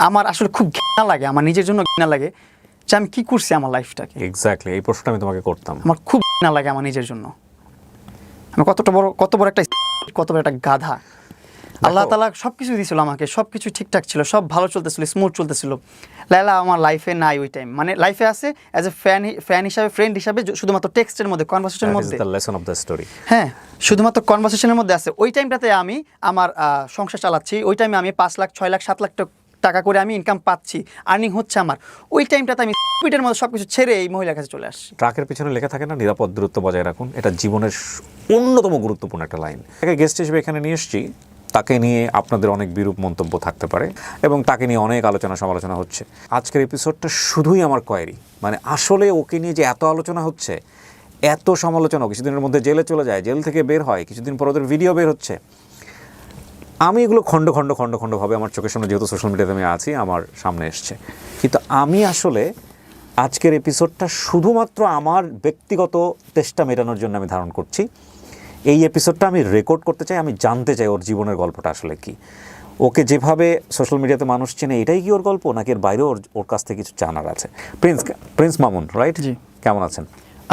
আমার আসলে খুব ঘৃণা লাগে, আমার নিজের জন্য ঘৃণা লাগে যে আমি কি করছি আমার লাইফটাকে। এক্স্যাক্টলি এই প্রশ্নটা আমি তোমাকে করতাম। আমার খুব ঘৃণা লাগে আমার নিজের জন্য, আমি কত বড় একটা গাধা। আল্লাহ তাআলা সব কিছু দিয়েছিল আমাকে, সব কিছু ঠিকঠাক ছিল, সব ভালো চলতেছিল, স্মুথ চলতেছিল। লাইলা আমার লাইফে নাই ওই টাইম, মানে লাইফে আছে অ্যাজ এ ফ্যান হিসাবে, ফ্রেন্ড হিসাবে, শুধুমাত্র টেক্সটের মধ্যে, কনভারসেশনের মধ্যে। That is the lesson of the story. হ্যাঁ, শুধুমাত্র কনভারসেশনের মধ্যে আছে। ওই টাইমটাতে আমি আমার সংসার চালাচ্ছি, ওই টাইমে আমি 5 লাখ 6 লাখ 7 লাখ টাকা করে আমি ইনকাম পাচ্ছি, আর্নিং হচ্ছে আমার। ওই টাইমটাতে আমি স্পিডের মধ্যে সব কিছু ছেড়ে এই মহিলার কাছে চলে আসছি। ট্রাকের পিছনে লেখা থাকে না, নিরাপদ দূরত্ব বজায় রাখুন। এটা জীবনের অন্যতম গুরুত্বপূর্ণ একটা লাইন। তাকে গেস্ট হিসেবে এখানে নিয়ে এসেছি, তাকে নিয়ে আপনাদের অনেক বিরূপ মন্তব্য থাকতে পারে এবং তাকে নিয়ে অনেক আলোচনা সমালোচনা হচ্ছে। আজকের এপিসোডটা শুধুই আমার কোয়েরি, মানে আসলে ওকে নিয়ে যে এত আলোচনা হচ্ছে, এত সমালোচনা, কিছুদিনের মধ্যে জেলে চলে যায়, জেল থেকে বের হয়, কিছুদিন পর ওদের ভিডিও বের হচ্ছে। আমি এগুলো খণ্ড খণ্ডভাবে আমার চোখের সামনে, যেহেতু সোশ্যাল মিডিয়াতে আমি আছি, আমার সামনে এসছে। কিন্তু আমি আসলে আজকের এপিসোডটা শুধুমাত্র আমার ব্যক্তিগত তেষ্টা মেটানোর জন্য আমি ধারণ করছি। এই এপিসোডটা আমি রেকর্ড করতে চাই, আমি জানতে চাই ওর জীবনের গল্পটা আসলে কি। ওকে যেভাবে সোশ্যাল মিডিয়াতে মানুষ চেনে, এটাই কি ওর গল্প, নাকি এর বাইরেও ওর কাছ থেকে কিছু জানার আছে? Prince Mamun, right? জি। কেমন আছেন?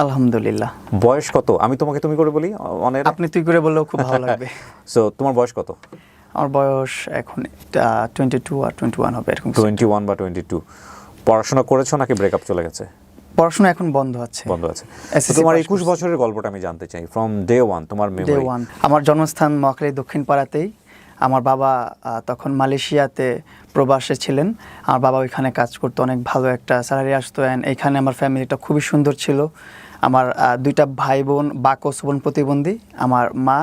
আলহামদুলিল্লাহ। বয়স কত? আমি তোমাকে তুমি করে বলি, আপনি তুই করে বললেও খুব ভালো লাগবে। সো তোমার বয়স কত? আমার বয়স এখন 22 আর 21 হবে এরকম। 21 বা 22। পড়াশোনা করেছো নাকি ব্রেকআপ চলে গেছে? পড়াশোনা এখন বন্ধ আছে। তোমার 21 বছরের গল্পটা আমি জানতে চাই, ফ্রম ডে ওয়ান, তোমার মেমরি। আমার জন্মস্থান মহাখালী দক্ষিণ পাড়াতেই। আমার বাবা তখন মালয়েশিয়াতে প্রবাসে ছিলেন। আমার বাবা ওইখানে কাজ করতো, অনেক ভালো একটা স্যালারি আসতো। অ্যান্ড এইখানে আমার ফ্যামিলিটা খুবই সুন্দর ছিল। আমার 2টা ভাই বোন, বাকস বোন প্রতিবন্ধী, আমার মা,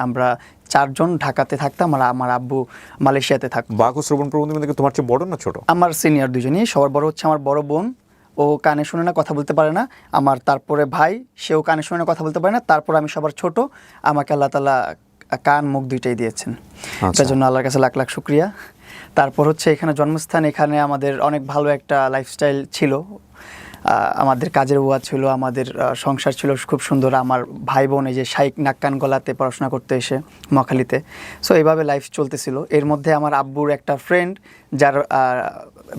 আমরা 4 জন ঢাকাতে থাকতাম, আর আমার আব্বু মালয়েশিয়াতে থাকতো। বাকস শ্রবণ প্রবন্ধী মানে তোমার চেয়ে বড় না ছোট? আমার সিনিয়র দুজনই। সবার বড় হচ্ছে আমার বড় বোন, ও কানে শুনে না, কথা বলতে পারে না। আমার তারপরে ভাই, সেও কানে শুনে না, কথা বলতে পারে না। তারপর আমি সবার ছোট, আমাকে আল্লাহ তাআলা কান মুখ দুইটাই দিয়েছেন, তার জন্য আল্লাহর কাছে লাখ লাখ শুকরিয়া। তারপর হচ্ছে এখানে জন্মস্থান, এখানে আমাদের অনেক ভালো একটা লাইফস্টাইল ছিল, আমাদের কাজের ওয়া ছিল, আমাদের সংসার ছিল খুব সুন্দর। আমার ভাই বোন এই যে শাইক নাক কান গলাতে পড়াশোনা করতে এসে মহাখালীতে। সো এইভাবে লাইফ চলতেছিল। এর মধ্যে আমার আব্বুর একটা ফ্রেন্ড, যার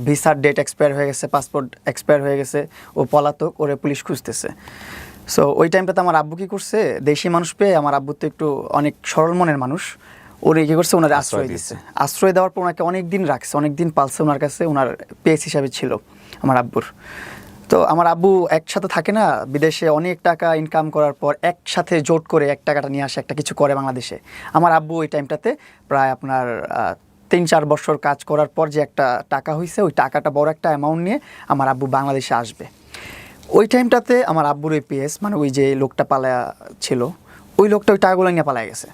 ভিসার ডেট এক্সপায়ার হয়ে গেছে, পাসপোর্ট এক্সপায়ার হয়ে গেছে, ও পলাতক, ওরে পুলিশ খুঁজতেছে। সো ওই টাইমটাতে আমার আব্বু কী করছে, দেশি মানুষ পেয়ে, আমার আব্বু তো একটু অনেক সরল মনের মানুষ, ওরে কী করছে, ওনার আশ্রয় দিচ্ছে। আশ্রয় দেওয়ার পর ওনাকে অনেক দিন রাখছে, অনেক দিন পালছে ওনার কাছে, ওনার পেস হিসাবে ছিল আমার আব্বুর। তো আমার আব্বু একসাথে থাকে না, বিদেশে অনেক টাকা ইনকাম করার পর একসাথে জোট করে টাকাটা নিয়ে আসে, একটা কিছু করে বাংলাদেশে। আমার আব্বু ওই টাইমটাতে প্রায় আপনার 3-4 বছর কাজ করার পর যে একটা টাকা হয়েছে, ওই টাকাটা বড় একটা অ্যামাউন্ট নিয়ে আমার আব্বু বাংলাদেশে আসবে। ওই টাইমটাতে আমার আব্বুর ওই পিএস, মানে ওই যে লোকটা পালায়া ছিল, ওই লোকটা ওই টাকাগুলো নিয়ে পালায় গেছে।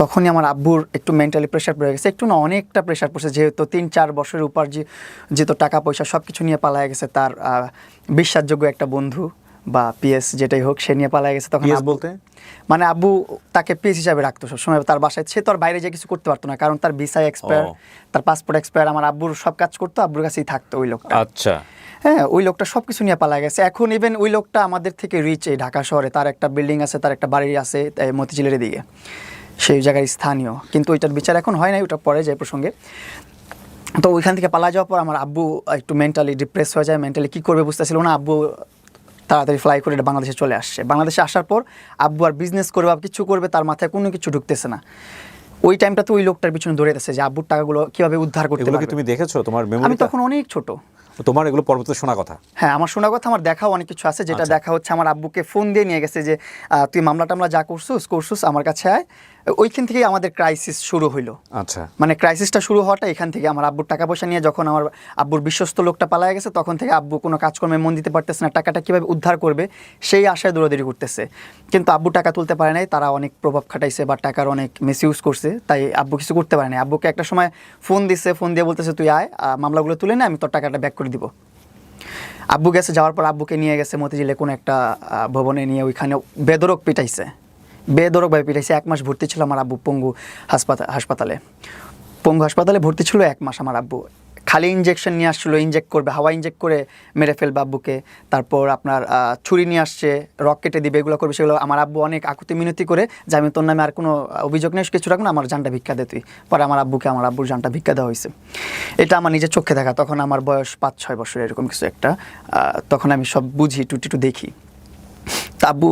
তখনই আমার আব্বুর একটু মেন্টালি প্রেশার পড়ে গেছে, একটু না অনেকটা প্রেশার পড়ছে, যেহেতু 3-4 বছরের উপর যেহেতু টাকা পয়সা সব কিছু নিয়ে পালায় গেছে। তার বিশ্বাসযোগ্য একটা বন্ধু বা পিএস যেটাই হোক, সে নিয়ে পালায় গেছে। তখন বলতে মানে আব্বু তাকে পিএস হিসাবে রাখতো সবসময় তার বাসায়। সে তো আর বাইরে যে কিছু করতে পারতো না, কারণ তার ভিসা এক্সপায়ার, তার পাসপোর্ট এক্সপায়ার। আমার আব্বুর সব কাজ করতো, আব্বুর কাছেই থাকতো ওই লোকটা। আচ্ছা, হ্যাঁ, ওই লোকটা সব কিছু নিয়ে পালায় গেছে। এখন ইভেন ওই লোকটা আমাদের থেকে রিচ, এই ঢাকা শহরে তার একটা বিল্ডিং আছে, তার একটা বাড়ি আছে মতিঝিলের দিকে, সেই জায়গায় স্থানীয়। কিন্তু ওইটার বিচার এখন হয় নাই, ওটা পরে যায় প্রসঙ্গে। তো ওইখান থেকে পালা যাওয়ার পর আমার আব্বু একটু মেন্টালি ডিপ্রেস হয়ে যায়, মেন্টালি কী করবে বুঝতেছিল না। আব্বু তাড়াতাড়ি ফ্লাই করে বাংলাদেশে চলে আসছে। বাংলাদেশে আসার পর আব্বু আর বিজনেস করবে বা কিছু করবে, তার মাথায় কোনো কিছু ঢুকতেছে না। ওই টাইমটা তো ওই লোকটার পিছনে দৌড়াইতেছে যে আব্বুর টাকাগুলো কীভাবে উদ্ধার করতে পারবে। তুমি দেখেছো তোমার মেমোরিতে? আমি তখন অনেক ছোট। তোমার এগুলো পরবর্তীতে শোনা কথা? হ্যাঁ, আমার শোনা কথা, আমার দেখাও অনেক কিছু আছে। যেটা দেখা হচ্ছে, আমার আব্বুকে ফোন দিয়ে নিয়ে গেছে যে তুই মামলা টামলা যা করছিস আমার কাছে আয়। ওইখান থেকেই আমাদের ক্রাইসিস শুরু হইলো। আচ্ছা, মানে ক্রাইসিসটা শুরু হওয়াটা এখান থেকে। আমার আব্বুর টাকা পয়সা নিয়ে যখন আমার আব্বুর বিশ্বস্ত লোকটা পালায় গেছে, তখন থেকে আব্বু কোনো কাজকর্মে মন দিতে পারতেছে না, টাকাটা কীভাবে উদ্ধার করবে সেই আশায় দৌড়াদৌড়ি করতেছে। কিন্তু আব্বু টাকা তুলতে পারে নাই, তারা অনেক প্রভাব খাটাইছে বা টাকার অনেক মিসইউজ করছে, তাই আব্বু কিছু করতে পারে নাই। আব্বুকে একটা সময় ফোন দিছে, ফোন দিয়ে বলতেছে তুই আয়, মামলাগুলো তুলে নে, আমি তোর টাকাটা ব্যাক করে দিব। আব্বু গেছে, যাওয়ার পর আব্বুকে নিয়ে গেছে মতিঝিলে কোনো একটা ভবনে নিয়ে, ওইখানে বেদরক ভাবে পিটাইছে। 1 মাস ভর্তি ছিল আমার আব্বু পঙ্গু হাসপাতালে ভর্তি ছিল 1 মাস। আমার আব্বু খালি ইনজেকশন নিয়ে আসছিলো, ইনজেক্ট করবে, হাওয়া ইনজেক্ট করে মেরে ফেলবে আব্বুকে। তারপর আপনার ছুরি নিয়ে আসছে, রক কেটে দিবে, এগুলো করবে। সেগুলো আমার আব্বু অনেক আকুতি মিনতি করে যে আমি তোর নামে আর কোনো অভিযোগ নেই, কিছু রাখবো না, আমার জানটা ভিক্ষা দে তুই। পরে আমার আব্বুর জানটা ভিক্ষা দেওয়া হয়েছে। এটা আমার নিজের চোখে দেখা। তখন আমার বয়স 5-6 বছর এরকম কিছু একটা। তখন আমি সব বুঝি, টুটি দেখি। আব্বু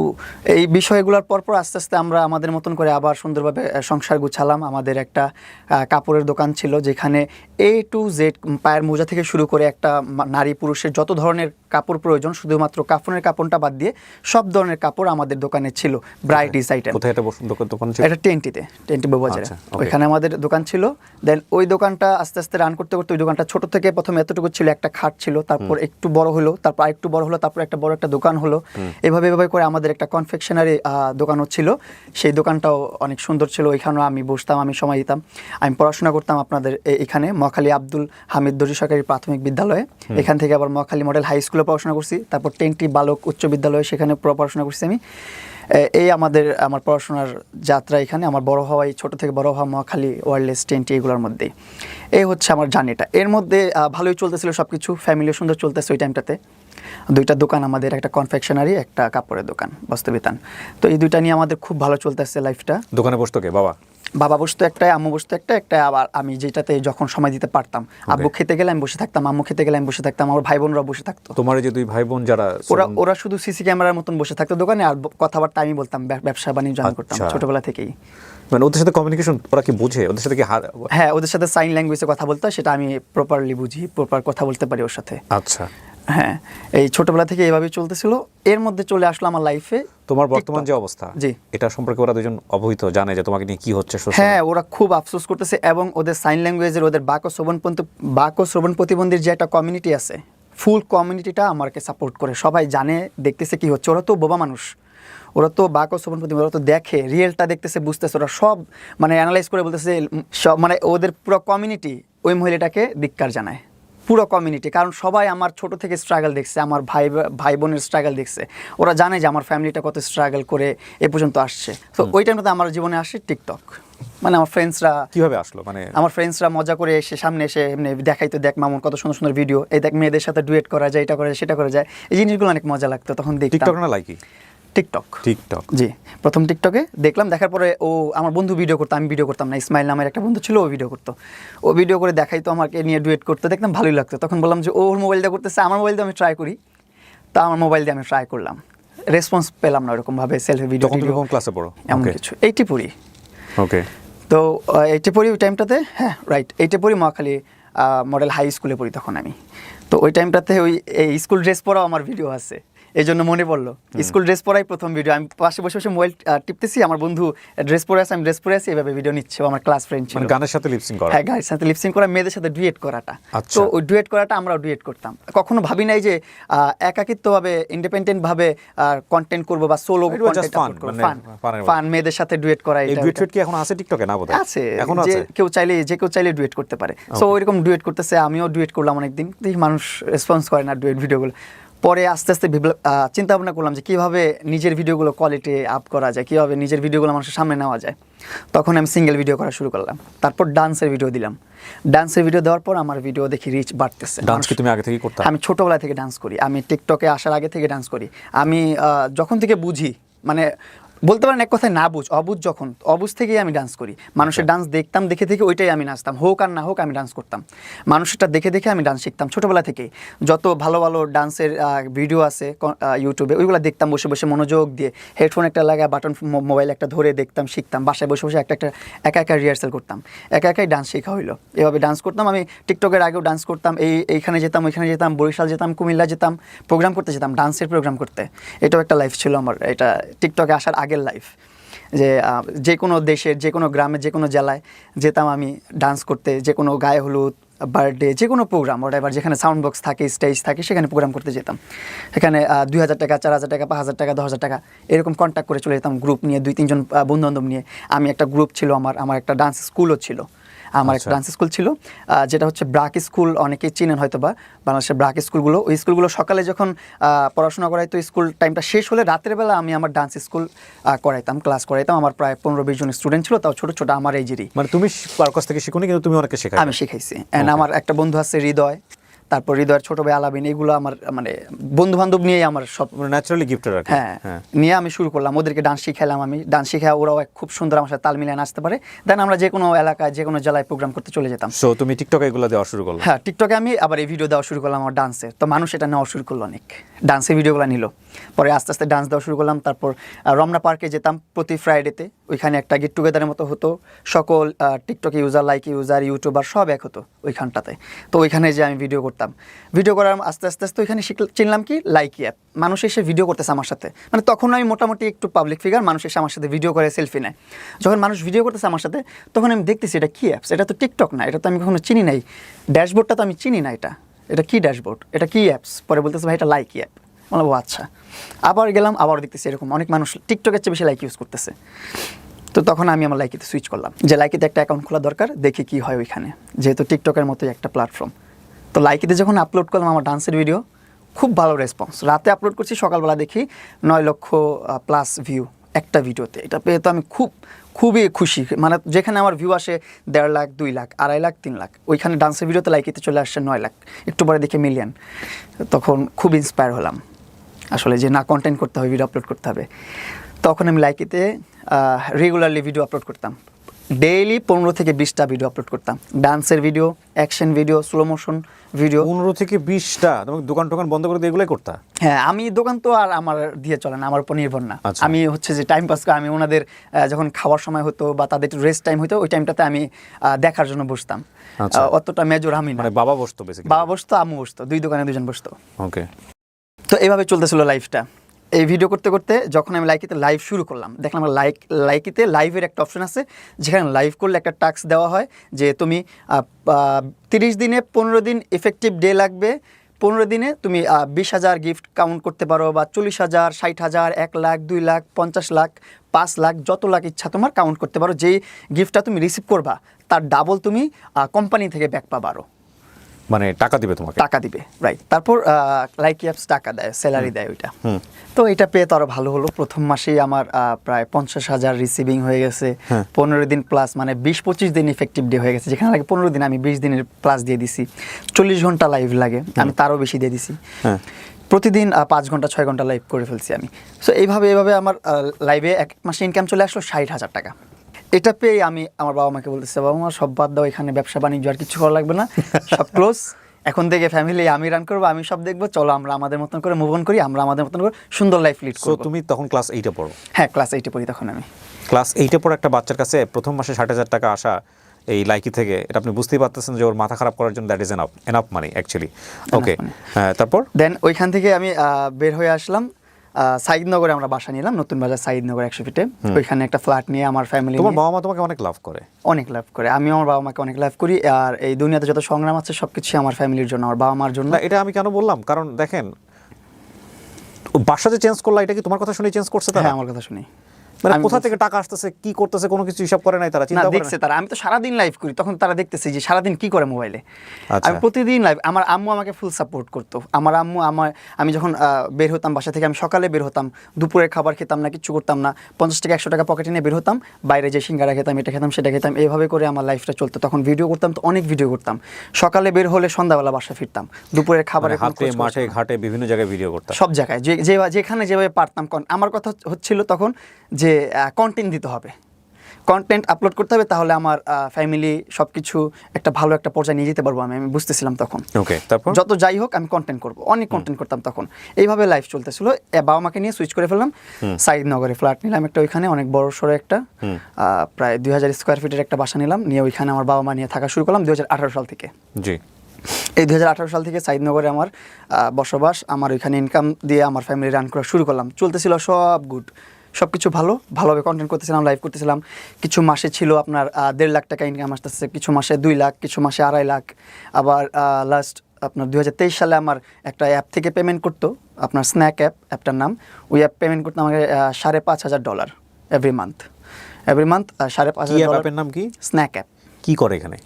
এই বিষয়গুলোর পরপর আস্তে আস্তে আমরা আমাদের মতন করে আবার সুন্দরভাবে সংসার গুছালাম। আমাদের একটা কাপড়ের দোকান ছিল, যেখানে A to Z পায়ের মোজা থেকে শুরু করে একটা নারী পুরুষের যত ধরনের কাপড় প্রয়োজন, শুধুমাত্র কাফনের কাপড়টা বাদ দিয়ে সব ধরনের কাপড় আমাদের দোকানে ছিল। ব্রাইটিস আইটেম। কোথায় এটা দোকান ছিল? এটা টেন্টি বাজারে। ওইখানে আমাদের দোকান ছিল। দেন ওই দোকানটা আস্তে আস্তে রান করতে করতে ওই দোকানটা ছোট থেকে প্রথমে এতটুকু ছিল, একটা খাট ছিল, তারপর একটু বড় হলো, তারপর আরেকটু বড় হলো, তারপর একটা বড় একটা দোকান হলো। এভাবে করে আমাদের একটা কনফেকশনারি দোকানও ছিল। সেই দোকানটাও অনেক সুন্দর ছিল। ওইখানেও আমি বসতাম, আমি সময় দিতাম। আমি পড়াশোনা করতাম আপনাদের এখানে মহাখালী আব্দুল হামিদ দর্জি সরকারি প্রাথমিক বিদ্যালয়ে। এখান থেকে আবার মহাখালী মডেল হাই স্কুলে পড়াশোনা করছি। তারপর টেন্টি বালক উচ্চ বিদ্যালয়ে, সেখানে পড়াশোনা করছি আমি। এই আমার পড়াশোনার যাত্রা এখানে। আমার বড় হওয়াই, ছোট থেকে বড় হওয়া মহাখালী, ওয়ারলেস, টেন্টি, এগুলোর মধ্যেই। এই হচ্ছে আমার জার্নিটা। এর মধ্যে ভালোই চলতেছিল সব কিছু, ফ্যামিলিও সুন্দর চলতেছে ওই টাইমটাতে। দুইটা দোকান আমাদের, একটা কনফেকশনারি, একটা কাপড়ের দোকান, বাস্তবিতান। তো এই দুইটা নিয়ে আমাদের খুব ভালো চলতেছে লাইফটা। দোকানে বসতো কে? বাবা বসতো একটাই, আম্মু বসতো একটা। আবার আমি যেটাতে যখন সময় দিতে পারতাম, আব্বু খেতে গেলে আমি বসে থাকতাম, আম্মু খেতে গেলে আমি বসে থাকতাম, আমার ভাই বোনরা বসে থাকতো। তোমার যে দুই ভাই বোন যারা, ওরা শুধু সিসি ক্যামেরার মতন বসে থাকতো দোকানে, আর কথাবার্তা আমি বলতাম, ব্যবসা বাণিজ্য আমি করতাম ছোটবেলা থেকেই। মানে ওদের সাথে কমিউনিকেশন ওরা কি বুঝে? ওদের সাথে কি? হ্যাঁ, ওদের সাথে সাইন ল্যাঙ্গুয়েজে কথা বলতো, সেটা আমি প্রপারলি বুঝি, প্রপার কথা বলতে পারি ওর সাথে। আচ্ছা। হ্যাঁ, এই ছোটবেলা থেকে এইভাবেই চলতেছিল। এর মধ্যে চলে আসলো আমার লাইফে তোমার বর্তমান যে অবস্থা, জি, এটা সম্পর্কে ওরা দুজন অবহিত, জানে যে তোমাকে নিয়ে কি হচ্ছে? হ্যাঁ, ওরা খুব আফসোস করতেছে। এবং ওদের সাইন ল্যাঙ্গুয়েজের, ওদের বাক ও শ্রবণ প্রতিবন্ধীর যে একটা কমিউনিটি আছে, ফুল কমিউনিটিটা আমাকে সাপোর্ট করে। সবাই জানে, দেখতেছে কি হচ্ছে। ওরা তো বোবা মানুষ, ওরা তো বাক ও শ্রবণ প্রতিবন্ধী, ওরা তো দেখে, রিয়েলটা দেখতেছে, বুঝতেছে। ওরা সব মানে অ্যানালাইজ করে বলতেছে সব, মানে ওদের পুরো কমিউনিটি ওই মহিলাটাকে ধিক্কার জানায়, পুরো কমিউনিটি। কারণ সবাই আমার ছোট থেকে স্ট্রাগল দেখছে, আমার ভাই বোনের স্ট্রাগল দেখছে। ওরা জানে যে আমার ফ্যামিলিটা কত স্ট্রাগল করে এ পর্যন্ত আসছে। তো ওই টাইমটাতে আমার জীবনে আসে টিকটক। মানে আমার ফ্রেন্ডসরা কিভাবে আসলো? মানে আমার ফ্রেন্ডসরা মজা করে এসে সামনে এসে এমনি দেখাইতো, দেখ মামুন কত সুন্দর সুন্দর ভিডিও, এই দেখ মেয়েদের সাথে ডুয়েট করা যায়, এটা করা যায়, সেটা করা যায়। এই জিনিসগুলো অনেক মজা লাগতো তখন দেখতাম। টিকটক না লাইকি? টিকটক, জি। প্রথম টিকটকে দেখলাম, দেখার পরে ও আমার বন্ধু ভিডিও করতো, আমি ভিডিও করতাম না। ইসমাইল নামের একটা বন্ধু ছিল, ও ভিডিও করতো। ও ভিডিও করে দেখাইতো, আমাকে নিয়ে ডুয়েট করতে দেখতাম, ভালোই লাগতো। তখন বললাম যে ওর মোবাইল দিয়ে করতেছে, আমার মোবাইল দিয়ে আমি ট্রাই করি। তা আমার মোবাইল দিয়ে আমি ট্রাই করলাম, রেসপন্স পেলাম না ওরকমভাবে। সেলফি ভিডিও, কোন ক্লাসে পড়ো? এমন কিছু 80 পড়ি। ওকে। তো 80 পড়ি ওই টাইমটাতে। হ্যাঁ, রাইট, 80 পড়ি, মহাখালী মডেল হাই স্কুলে পড়ি তখন আমি। তো ওই টাইমটাতে ওই স্কুল ড্রেস পরাও আমার ভিডিও আছে, এই জন্য মনে পড়লো। স্কুল ড্রেস পরাই প্রথম ভিডিও। আমি পাশে বসে বসে মোবাইল টিপতেছি, আমার বন্ধু ড্রেস পরে আছে, আমি ড্রেস পরে আছি, এভাবে ভিডিও নিচ্ছে। আমার ক্লাস ফ্রেন্ড ছিল। গানের সাথে লিপসিং করা? হ্যাঁ, গানের সাথে লিপসিং করা, মেয়েদের সাথে ডুয়েট করাটা। তো ওই ডুয়েট করাটা আমরাও ডুয়েট করতাম। কখনো ভাবি নাই যে একাকিত্বভাবে, ইন্ডিপেন্ডেন্ট ভাবে কন্টেন্ট করবো বা সোলো কন্টেন্ট করবো। ফান, মেয়েদের সাথে ডুয়েট করা। এই ডুয়েট কি এখন আছে টিকটকে? না বোধহয় আছে, এখন যে আছে। কেউ চাইলে ডুয়েট করতে পারে। সো ওইরকম ডুয়েট করতেছে, আমিও ডুয়েট করলাম অনেকদিন। দেখি মানুষ রেসপন্স করে না ডুয়েট ভিডিওগুলো। পরে আস্তে আস্তে চিন্তা ভাবনা করলাম যে কীভাবে নিজের ভিডিওগুলো কোয়ালিটি আপ করা যায়, কীভাবে নিজের ভিডিওগুলো মানুষের সামনে নেওয়া যায়। তখন আমি সিঙ্গেল ভিডিও করা শুরু করলাম। তারপর ডান্সের ভিডিও দিলাম। ডান্সের ভিডিও দেওয়ার পর আমার ভিডিও দেখি রিচ বাড়তেছে। ডান্স কি তুমি আগে থেকেই করতে? আমি ছোটোবেলা থেকে ডান্স করি। আমি টিকটকে আসার আগে থেকে ডান্স করি। আমি যখন থেকে বুঝি, মানে বলতে পারেন এক কথায় না অবুঝ থেকেই আমি ডান্স করি। মানুষের ডান্স দেখতাম, দেখে ওইটাই আমি নাচতাম। হোক আর না হোক আমি ডান্স করতাম। মানুষটা দেখে আমি ডান্স শিখতাম ছোটোবেলা থেকেই। যত ভালো ভালো ডান্সের ভিডিও আছে ইউটিউবে, ওইগুলো দেখতাম বসে বসে মনোযোগ দিয়ে। হেডফোন একটা লাগায়, বাটন মোবাইল একটা ধরে দেখতাম, শিখতাম। বাসায় বসে বসে একা রিহার্সাল করতাম। একাই ডান্স শেখা হইলো। এভাবে ডান্স করতাম। আমি টিকটকের আগেও ডান্স করতাম। এইখানে যেতাম, ওইখানে যেতাম, বরিশাল যেতাম, কুমিল্লা যেতাম, প্রোগ্রাম করতে যেতাম, ডান্সের প্রোগ্রাম করতে। এটাও একটা লাইফ ছিল আমার। এটা টিকটকে আসার আগের লাইফ, যে যে কোনো দেশের, যে কোনো গ্রামের, যে কোনো জেলায় যেতাম আমি ডান্স করতে। যে কোনো গায়ে হলুদ, বার্থডে, যে কোনো প্রোগ্রাম, এবার যেখানে সাউন্ড বক্স থাকে, স্টেজ থাকে, সেখানে প্রোগ্রাম করতে যেতাম। সেখানে 2000 টাকা, 4000 টাকা, 5000 টাকা, 10,000 টাকা এরকম কন্ট্যাক্ট করে চলে যেতাম গ্রুপ নিয়ে, 2-3 জন বন্ধু বান্ধব নিয়ে। আমি একটা গ্রুপ ছিল, আমার একটা ডান্স স্কুলও ছিল। আমার একটা ডান্স স্কুল ছিল, যেটা হচ্ছে ব্রাক স্কুল, অনেকেই চিনেন হয়তো বা, বাংলাদেশের ব্রাক স্কুলগুলো। ওই স্কুলগুলো সকালে যখন পড়াশোনা করাইতো, স্কুল টাইমটা শেষ হলে রাতের বেলা আমি আমার ডান্স স্কুল করাইতাম, ক্লাস করাইতাম। আমার প্রায় 15-20 জন স্টুডেন্ট ছিল, তাও ছোট ছোট আমার এইজেরই। মানে তুমি কার কাছ থেকে শিখোনি, কিন্তু তুমি অনেকে শেখাই? আমি শিখাইছি। অ্যান্ড আমার একটা বন্ধু আছে হৃদয়, তারপর হৃদয়ের ছোট ভাই আলাবিন, এগুলো আমার মানে বন্ধু বান্ধব নিয়েই আমার সব ন্যাচারালি গিফটেড আর কি। হ্যাঁ, নিয়ে আমি শুরু করলাম। ওদেরকে ডান্স শিখাইলাম, আমি ডান্স শিখাই, ওরাও খুব সুন্দর আমার সাথে তাল মিলিয়ে নাচতে পারে। দেন আমরা যে কোনো এলাকায় যে কোনো জেলায় প্রোগ্রাম করতে চলে যেতাম। সো তুমি টিকটকে এগুলো দেওয়া শুরু করলে? হ্যাঁ, টিকটকে আমি আবার এই ভিডিও দেওয়া শুরু করলাম আমার ডান্সের। তো মানুষ এটা নেওয়া শুরু করলো, অনেক ডান্সের ভিডিওগুলো নিল। পরে আস্তে আস্তে ডান্স দেওয়া শুরু করলাম। তারপর রমনা পার্কে যেতাম প্রতি ফ্রাইডেতে, ওইখানে একটা গেট টুগেদারের মতো হতো, সকল TikTok user, like user, YouTuber সব এক হতো ওইখানটাতে। তো ওইখানে যে আমি ভিডিও করতাম, ভিডিও করার আস্তে আস্তে আস্তে ওইখানে চিনলাম কি লাইকি অ্যাপ। মানুষ এসে ভিডিও করতেছে আমার সাথে, মানে তখন আমি মোটামুটি একটু পাবলিক ফিগার, মানুষ এসে আমার সাথে ভিডিও করে, সেলফি নেয়। যখন মানুষ ভিডিও করতেছে আমার সাথে, তখন আমি দেখতেছি এটা কি অ্যাপস, এটা তো টিকটক না, এটা তো আমি কখনো চিনি নাই, ড্যাশবোর্ডটা তো আমি চিনি না, এটা কি ড্যাশবোর্ড, এটা কি অ্যাপস। পরে বলতেছে ভাই এটা লাইকি অ্যাপ। বললাম ও আচ্ছা। আবার গেলাম, আবার দেখতেছি এরকম অনেক মানুষ টিকটকের চেয়ে বেশি লাইক ইউজ করতেছে। তো তখন আমি আমার লাইকিতে সুইচ করলাম, যে লাইকিতে একটা অ্যাকাউন্ট খোলা দরকার, দেখি কি হয় ওইখানে, যেহেতু টিকটকের মতোই একটা প্ল্যাটফর্ম। তো লাইকিতে যখন আপলোড করলাম আমার ডান্সের ভিডিও, খুব ভালো রেসপন্স। রাতে আপলোড করছি, সকালবেলা দেখি 9 লক্ষ প্লাস ভিউ একটা ভিডিওতে। এটা পেয়ে তো আমি খুবই খুশি। মানে যেখানে আমার ভিউ আসে 1.5 লাখ, 2 লাখ, 2.5 লাখ, 3 লাখ, ওইখানে ডান্সের ভিডিওতে লাইকিতে চলে আসছে 9 লাখ, একটু পরে দেখে মিলিয়ন। তখন খুব ইন্সপায়ার হলাম আসলে, যে না, কন্টেন্ট করতে হবে, ভিডিও আপলোড করতে হবে। তখন আমি লাইকিতে রেগুলারলি ভিডিও আপলোড করতাম, ডেইলি 15 থেকে 20টা ভিডিও আপলোড করতাম, ডান্সের video, action video, slow motion video. 15 থেকে 20টা? তুমি দোকান টোকান বন্ধ করে দিয়ে এগুলোই করতা? হ্যাঁ, আমি দোকান তো আর আমার দিয়ে চলে না, আমার উপর নির্ভর না। আচ্ছা। আমি হচ্ছে যে টাইম পাস করে, আমি ওনাদের যখন খাওয়ার সময় হতো বা তাদের একটু রেস্ট টাইম হতো, ওই টাইমটাতে আমি দেখার জন্য বসতাম। আচ্ছা। অতটা মেজর আমি না। মানে বাবা বসতো বেসিক্যালি? বাবা বসতো, আম্মু বসতো, দুই দোকানে দুজন বসতো। ওকে। তো এইভাবে চলতেছিল লাইফটা। এই ভিডিও করতে করতে যখন আমি লাইকিতে লাইভ শুরু করলাম, দেখলাম লাইকিতে লাইভের একটা অপশন আছে, যেখানে লাইভ করলে একটা টাস্ক দেওয়া হয় যে তুমি 30 দিনে 15 দিন ইফেক্টিভ ডে লাগবে, 15 দিনে তুমি 20,000 গিফট কাউন্ট করতে পারো, বা 40,000, 60,000, 1 লাখ, 2 লাখ, 50 লাখ, 5 লাখ, যত লাখ ইচ্ছা তোমার কাউন্ট করতে পারো। যেই গিফটটা তুমি রিসিভ করবা তার ডাবল তুমি কোম্পানি থেকে ব্যাক পাবা, আরও মানে টাকা দিবে তোমাকে? টাকা দিবে, রাইট। তারপর লাইকি অ্যাপস টাকা দেয়, স্যালারি দেয় ওইটা। তো এটা পেয়ে তো আরো ভালো হলো। প্রথম মাসেই আমার প্রায় 50,000 রিসিভিং হয়ে গেছে। 15 দিন প্লাস, মানে 20-25 দিন ইফেক্টিভ ডে হয়ে গেছে। যেখানে লাগে 15 দিন, আমি 20 দিনের প্লাস দিয়ে দিছি। 40 ঘন্টা লাইভ লাগে, আমি তারও বেশি দিয়ে দিছি। প্রতিদিন 5 ঘন্টা 6 ঘন্টা লাইভ করে ফেলছি আমি। সো এইভাবে আমার লাইভে এক মাসে ইনকাম চলে আসলো 60,000 টাকা। এটা পেয়ে আমি আমার বাবা মাকে বলতেছি, বাবা মা সব বাদ দাও, এখানে ব্যবসা বাণিজ্য আর কিছু করা লাগবে না, সব ক্লোজ, এখন থেকে ফ্যামিলি আমি রান করবো, আমি সব দেখবো, চলো আমরা আমাদের মতন করে মুভ অন করি, আমরা আমাদের মতন করে সুন্দর লাইফ লিড করব। তুমি তখন ক্লাস 8-এ পড়ো? হ্যাঁ, ক্লাস 8-এ পড়ি তখন আমি। ক্লাস 8-এ পড়ে একটা বাচ্চার কাছে প্রথম মাসে 60,000 টাকা আসা এই লাইকি থেকে, এটা আপনি বুঝতেই পারতেছেন যে ওর মাথা খারাপ করার জন্য that is enough money actually. Okay, হ্যাঁ, তারপর দেন ওইখান থেকে আমি বের হয়ে আসলাম। সাইদনগরে আমরা বাসা নিলাম, নতুন বাজার সাইদনগর 100 ফিটে। ওইখানে একটা ফ্ল্যাট নিয়ে আমার ফ্যামিলি। তোমার বাবা মা তোমাকে অনেক লাভ করে? অনেক লাভ করে, আমি আমার বাবা মাকে অনেক লাভ করি। আর এই দুনিয়াতে যত সংগ্রাম আছে সবকিছু আমার ফ্যামিলির জন্য, আমার বাবা মার জন্য। এটা আমি কেন বললাম, কারণ দেখেন বাসা যে চেঞ্জ করলা, এটা কি তোমার কথা শুনে চেঞ্জ করছে তারা? হ্যাঁ, আমার কথা শুনি। মানে কোথা থেকে টাকা আসতেছে, কি করতেছে, কোনো কিছু হিসাব করে নাই তারা? চিন্তা করে দেখছে তারা, আমি তো সারাদিন লাইভ করি, তখন তারা দেখতেছে যে সারাদিন কি করে মোবাইলে। আচ্ছা। আমি প্রতিদিন লাইভ, আমার আম্মু আমাকে ফুল সাপোর্ট করতো। আমার আম্মু আমি যখন বের হতাম বাসা থেকে, আমি সকালে বের হতাম, দুপুরের খাবার খেতাম না, কিচ্ছু করতাম না, 50 টাকা 100 টাকা পকেটে নিয়ে বের হতাম, বাইরে যে সিঙ্গারা খেতাম, এটা খেতাম, সেটা খেতাম, এইভাবে করে আমার লাইফটা চলতো। তখন ভিডিও করতাম, তো অনেক ভিডিও করতাম, সকালে বের হলে সন্ধ্যাবেলা বাসা ফিরতাম, দুপুরের খাবারের হাতে মাঠে ঘাটে বিভিন্ন জায়গায় ভিডিও করতাম, সব জায়গায় যেখানে যেভাবে পারতাম। আমার কথা হচ্ছিল তখন যে কন্টেন্ট দিতে হবে, কন্টেন্ট আপলোড করতে হবে, তাহলে আমার ফ্যামিলি সব কিছু একটা ভালো একটা পর্যায়ে নিয়ে যেতে পারবো। আমি বুঝতেছিলাম তখন। ওকে, তারপর যত যাই হোক আমি কন্টেন্ট করবো, অনেক কন্টেন্ট করতাম তখন। এইভাবে লাইফ চলতেছিল। বাবা মাকে নিয়ে সুইচ করে ফেললাম, সাইদনগরে ফ্ল্যাট নিলাম একটা, ওইখানে অনেক বড় সড়ো একটা প্রায় 2000 স্কোয়ার ফিটের একটা বাসা নিলাম, নিয়ে ওইখানে আমার বাবা মা নিয়ে থাকা শুরু করলাম 2018 সাল থেকে। জি। এই 2018 সাল থেকে সাইদনগরে আমার বসবাস, আমার ওইখানে ইনকাম দিয়ে আমার ফ্যামিলি রান করা শুরু করলাম। চলতেছিল সব গুড, সব কিছু ভালোভাবে কন্টেন্ট করতেছিলাম, লাইভ করতেছিলাম। কিছু মাসে ছিল আপনার 1.5 লাখ টাকা ইনকাম আসতেছে, কিছু মাসে 2 লাখ, কিছু মাসে 2.5 লাখ। আবার লাস্ট আপনার 2023 সালে আমার একটা অ্যাপ থেকে পেমেন্ট করতো, আপনার স্ন্যাক অ্যাপটার নাম। ওই অ্যাপ পেমেন্ট করতো আমাকে $5,500 এভরি মান্থ। 5,500 অ্যাপের নাম কি? Snack app. কি করে এখানে?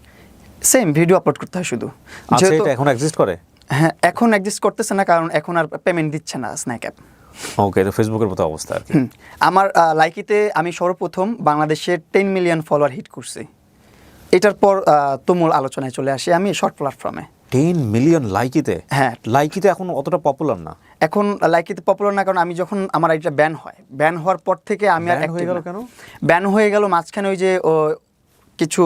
সেম ভিডিও আপলোড করতে হয় শুধু। আচ্ছা, এটা এখন এক্সিস্ট করে? হ্যাঁ, এখন এক্সিস্ট করতেছে না, কারণ এখন আর পেমেন্ট দিচ্ছে না স্ন্যাক অ্যাপ। ওকে, তো ফেসবুকের মতো অবস্থা আর কি। আমার লাইকিতে আমি সর্বপ্রথম বাংলাদেশের 10 মিলিয়ন ফলোয়ার হিট করছি। এটার পর তুমুল আলোচনায় চলে আসি আমি শর্ট প্ল্যাটফর্মে। 10 মিলিয়ন লাইকিতে? হ্যাঁ, লাইকিতে এখন অতটা পপুলার না এখন লাইকিতে পপুলার না, কারণ আমি যখন আমার আইডিটা ব্যান হয়, ব্যান হওয়ার পর থেকে আমি আর হয়ে গেল কেন? ব্যান হয়ে গেল মাঝখানে ওই যে কিছু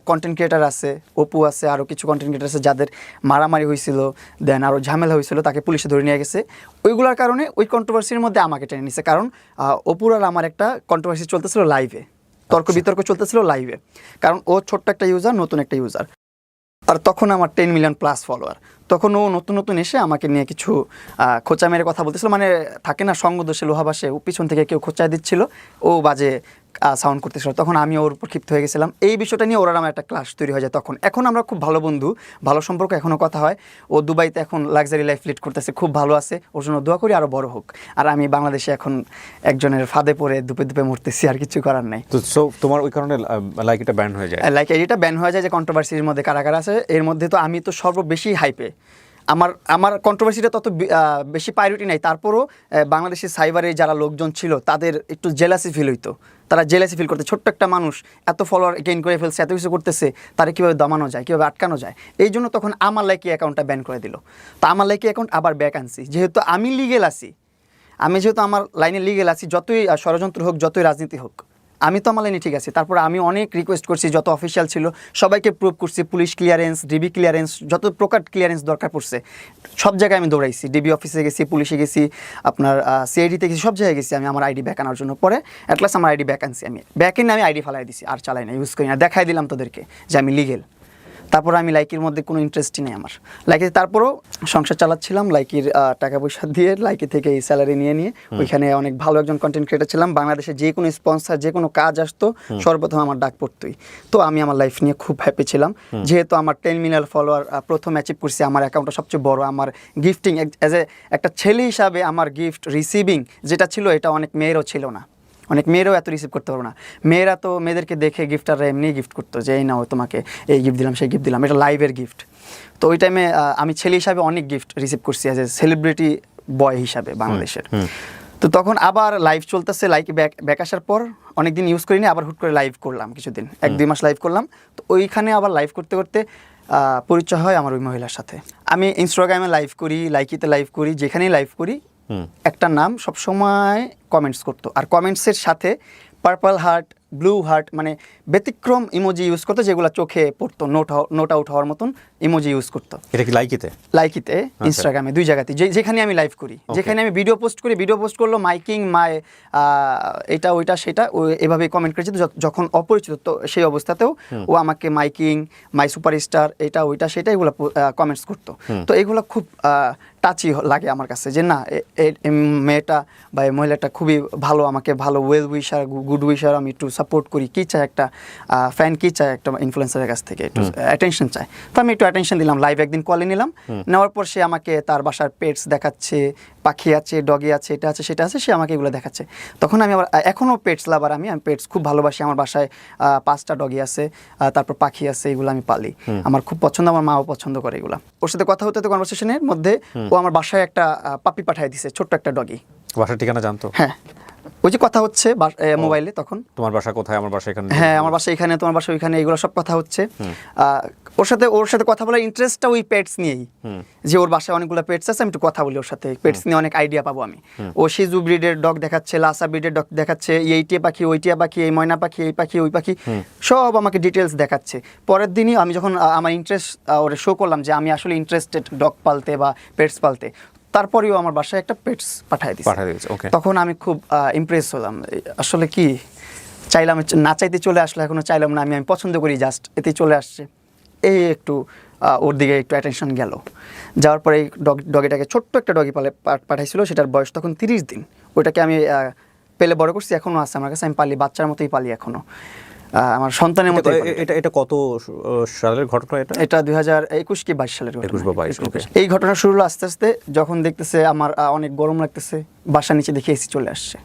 কন্টেন্ট ক্রিয়েটার আছে, অপু আছে, আরও কিছু কন্টেন্ট ক্রিয়েটার আছে যাদের মারামারি হয়েছিল, দেন আরও ঝামেলা হয়েছিল, তাকে পুলিশে ধরে নিয়ে গেছে। ওইগুলোর কারণে ওই কন্ট্রোভার্সির মধ্যে আমাকে টেনে নিছে, কারণ অপুর আর আমার একটা কন্ট্রোভার্সি চলতেছিল লাইভে, তর্ক বিতর্ক চলতেছিল লাইভে, কারণ ও ছোট্ট একটা ইউজার, নতুন একটা ইউজার, আর তখন আমার 10 মিলিয়ন প্লাস ফলোয়ার। তখন ও নতুন নতুন এসে আমাকে নিয়ে কিছু খোঁচা মেরে কথা বলতেছিল, মানে থাকে না সঙ্গদোষে লোহাবাসে, ও পিছন থেকে কেউ খোঁচায় দিচ্ছিল, ও বাজে সাউন্ড করতেছিল। তখন আমি ওর উপর ক্ষিপ্ত হয়ে গেছিলাম। এই বিষয়টা নিয়ে ওরা আমার একটা ক্লাস তৈরি হয়ে যায় তখন। এখন আমরা খুব ভালো বন্ধু, ভালো সম্পর্ক, এখনও কথা হয়। ও দুবাইতে এখন লাক্সারি লাইফ লিড করতেছে, খুব ভালো আছে, ওর জন্য দোয়া করি আরও বড় হোক। আর আমি বাংলাদেশে এখন একজনের ফাঁদে পড়ে দুপে দুপে মরতেছি, আর কিছু করার নাই। তো সো তোমার ওই কারণে লাইক এটা ব্যান হয়ে যায়? লাইক এটা ব্যান হয়ে যায় যে কন্ট্রোভার্সির মধ্যে কারাগার আছে। এর মধ্যে তো আমি তো সর্ববেশি হাইপে, আমার কন্ট্রোভার্সিটা তত বেশি প্রায়োরিটি নাই। তারপরও বাংলাদেশের সাইবারে যারা লোকজন ছিল তাদের একটু জেলাসি ফিল হইতো, তারা জেলাসি ফিল করতে, ছোট্ট একটা মানুষ এত ফলোয়ার গেইন করে ফেলছে, এত কিছু করতেছে, তারা কীভাবে দমানো যায়, কীভাবে আটকানো যায়। এই জন্য তখন আমার লাইকি অ্যাকাউন্টটা ব্যান করে দিল। তো আমার লাইকি অ্যাকাউন্ট আবার ব্যাক আনছি, যেহেতু আমি লিগেল আছি, যেহেতু আমার লাইনে লিগেল আছি, যতই ষড়যন্ত্র হোক, যতই রাজনীতি হোক, আমি তো আমার লাইনে ঠিক আছে। তারপরে আমি অনেক রিকোয়েস্ট করছি, যত অফিসিয়াল ছিল সবাইকে প্রুভ করছি, পুলিশ ক্লিয়ারেন্স, ডিবি ক্লিয়ারেন্স, যত প্রকার ক্লিয়ারেন্স দরকার পড়ছে সব জায়গায় আমি দৌড়াইছি। ডিবি অফিসে গেছি, পুলিশে গেছি, আপনার সিআইডিতে গেছি, সব জায়গায় গেছি আমি আমার আইডি ব্যাক আনার জন্য। পরে অ্যাটলাস আমার আইডি ব্যাক আনছি, আমি ব্যাক এনে আমি আইডি ফালাই দিছি, আর চালাই না, ইউজ করি না, দেখাই দিলাম তোদেরকে যে আমি লিগেল। তারপর আমি লাইকির মধ্যে কোনো ইন্টারেস্টই নেই আমার। লাইকি তারপরও সংসার চালাচ্ছিলাম লাইকির টাকা পয়সা দিয়ে, লাইকি থেকে এই স্যালারি নিয়ে ওইখানে অনেক ভালো একজন কন্টেন্ট ক্রিয়েটার ছিলাম। বাংলাদেশে যে কোনো স্পন্সর, যে কোনো কাজ আসতো সর্বপ্রথম আমার ডাক পড়তোই। তো আমি আমার লাইফ নিয়ে খুব হ্যাপি ছিলাম, যেহেতু আমার 10 মিলিয়ন ফলোয়ার প্রথম অ্যাচিভ করছি। আমার অ্যাকাউন্টটা সবচেয়ে বড়। আমার গিফটিং অ্যাজ একটা ছেলে হিসাবে আমার গিফট রিসিভিং যেটা ছিল, এটা অনেক মেয়েরও ছিল না, অনেক মেয়েরাও এত রিসিভ করতে পারবো না। মেয়েরা তো মেয়েদেরকে দেখে গিফটাররা এমনি গিফট করতো, যে এই নাও তোমাকে এই গিফট দিলাম, সেই গিফট দিলাম, এটা লাইভের গিফট। তো ওই টাইমে আমি ছেলে হিসাবে অনেক গিফট রিসিভ করছি অ্যাজ এ সেলিব্রিটি বয় হিসাবে বাংলাদেশের। তো তখন আবার লাইভ চলতেছে, লাইকে ব্যাক আসার পর অনেকদিন ইউজ করিনি, আবার হুট করে লাইভ করলাম কিছুদিন, 1-2 মাস লাইভ করলাম। তো ওইখানে আবার লাইভ করতে করতে পরিচয় হয় আমার ওই মহিলার সাথে। আমি ইনস্টাগ্রামে লাইভ করি, লাইকিতে লাইভ করি, যেখানেই লাইভ করি একটা নাম সবসময় কমেন্টস করতো, আর কমেন্টসের সাথে পার্পল হার্ট, ব্লু হার্ট, মানে ব্যতিক্রম ইমোজি ইউজ করতো, যেগুলো চোখে পড়তো, নোট আউট হওয়ার মতন ইমোজি ইউজ করতো। এটা কি লাইকিতে? লাইকিতে, ইনস্টাগ্রামে, দুই জায়গাতে, যেখানে আমি লাইভ করি, যেখানে আমি ভিডিও পোস্ট করি, ভিডিও পোস্ট করলো মাইকিং মাই এটা ওইটা সেটা, ও এভাবেই কমেন্ট করেছে। যখন অপরিচিত, তো সেই অবস্থাতেও ও আমাকে মাইকিং, মাই সুপারস্টার, এটা ওইটা সেটা এগুলো কমেন্টস করতো। তো এগুলো খুব টাচি লাগে আমার কাছে, যে না মেয়েটা বা এই মহিলাটা খুবই ভালো, আমাকে ভালো ওয়েল উইশার, গুড উইশার, আমি একটু সাপোর্ট করি। কী চায় একটা ফ্যান, কী চায় একটা ইনফ্লুয়েন্সারের কাছ থেকে, একটু অ্যাটেনশন চায়। তো আমি একটু অ্যাটেনশন দিলাম, লাইভ একদিন কলে নিলাম, নেওয়ার পর সে আমাকে তার বাসার পেটস দেখাচ্ছে, পাখি আছে, ডগি আছে, এটা আছে সেটা আছে, সে আমাকে এগুলো দেখাচ্ছে। তখন আমি আবার, এখনও পেটস লাভার, আমি পেটস খুব ভালোবাসি। আমার বাসায় 5টা ডগি আছে, তারপর পাখি আছে, এগুলো আমি পালি, আমার খুব পছন্দ, আমার মাও পছন্দ করে এগুলো। ওর সাথে কথা হতে কনভারসেশনের মধ্যে ও আমার বাসায় একটা পাপি পাঠিয়ে দিছে, ছোট্ট একটা ডগি। বাসার ঠিকানা জানতো? হ্যাঁ, ওই যে কথা হচ্ছে মোবাইলে তখন, তোমার বাসা কোথায়, আমার বাসা এখানে, হ্যাঁ আমার বাসা এখানে, তোমার বাসা ওইখানে, এগুলো সব কথা হচ্ছে। ওর সাথে কথা বলার ইন্টারেস্টটা ওই পেটস নিয়েই, যে ওর বাসায় অনেকগুলো পেটস আছে, আমি একটু কথা বলি ওর সাথে, পেটস নিয়ে অনেক আইডিয়া পাবো আমি। ও শিজু ব্রিডের ডগ দেখাচ্ছে, লাসা ব্রিডের ডগ দেখাচ্ছে, এই টিয়া পাখি, ওই টিয়া পাখি, এই ময়না পাখি, এই পাখি, ওই পাখি, সব আমাকে ডিটেলস দেখাচ্ছে। পরের দিনই আমি যখন আমার ইন্টারেস্ট ওরে শো করলাম যে আমি আসলে ইন্টারেস্টেড ডগ পালতে বা পেটস পালতে, তারপরেও আমার বাসায় একটা পেটস পাঠিয়ে দিয়েছে। তখন আমি খুব ইমপ্রেস হলাম, আসলে কি চাইলাম, না চাইতে চলে আসলো, এখনও চাইলাম না, আমি পছন্দ করি, জাস্ট এতেই চলে আসছে। এই একটু ওর দিকে একটু অ্যাটেনশন গেল। যাওয়ার পরে এই ডগিটাকে, ছোট্ট একটা ডগি পাঠাইছিল, সেটার বয়স তখন 30 দিন। ওইটাকে আমি পেলে বড় করছি, এখনও আছে আমার কাছে, আমি পালি, বাচ্চার মতোই পালি এখনও, আমার সন্তানের মতো। এটা কত সালের ঘটনা? এটা 2021 কি 22 সালের ঘটনা। 21 বা 22। এই ঘটনা শুরু হলো আস্তে আস্তে, যখন দেখতেছে আমার অনেক গরম লাগতেছে, বাসার নিচে দেখে এসি চলে আসছে,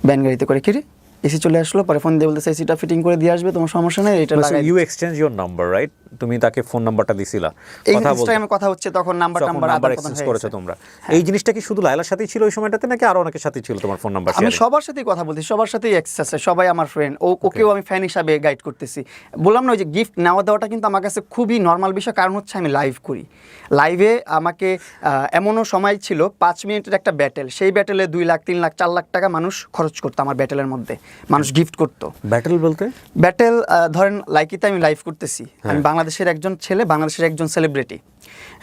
ব্যান গাড়িতে করে। কিরে এসি চলে আসলো, পরে ফোন দিয়ে বলতেছে এসিটা ফিটিং করে দিয়ে আসবে, তোমার সমস্যা নেই, এটা লাগাই। You exchange your number, right? তুমি তাকে ফোন নাম্বারটা দিছিলা, কথা বলতে, ইনস্টাগ্রামে কথা হচ্ছে, তখন নাম্বার আদান এক্সচেঞ্জ করেছো তোমরা। এই জিনিসটা কি শুধু লায়লার সাথেই ছিল ওই সময়টাতে, নাকি আরো অনেকের সাথেই ছিল তোমার ফোন নাম্বার? আমি সবার সাথেই কথা বলছি, সবার সাথেই অ্যাক্সেস আছে, সবাই আমার ফ্রেন্ড, ওকেও আমি ফ্যান হিসাবে গাইড করতেছি। বললাম না ওই যে গিফট নেওয়া দেওয়াটা কিন্তু আমার কাছে খুবই নর্মাল বিষয়, কারণ হচ্ছে আমি লাইভ করি। লাইভে আমাকে এমনও সময় ছিল 5 মিনিটের একটা ব্যাটেল, সেই ব্যাটেলে 2 লাখ 3 লাখ 4 লাখ টাকা মানুষ খরচ করতো আমার ব্যাটেলের মধ্যে, মানুষ গিফট করতো। ব্যাটেল বলতে? ব্যাটেল ধরেন লাইকিতে আমি লাইভ করতেছি, আমি বাংলাদেশের একজন ছেলে, বাংলাদেশের একজন সেলিব্রিটি,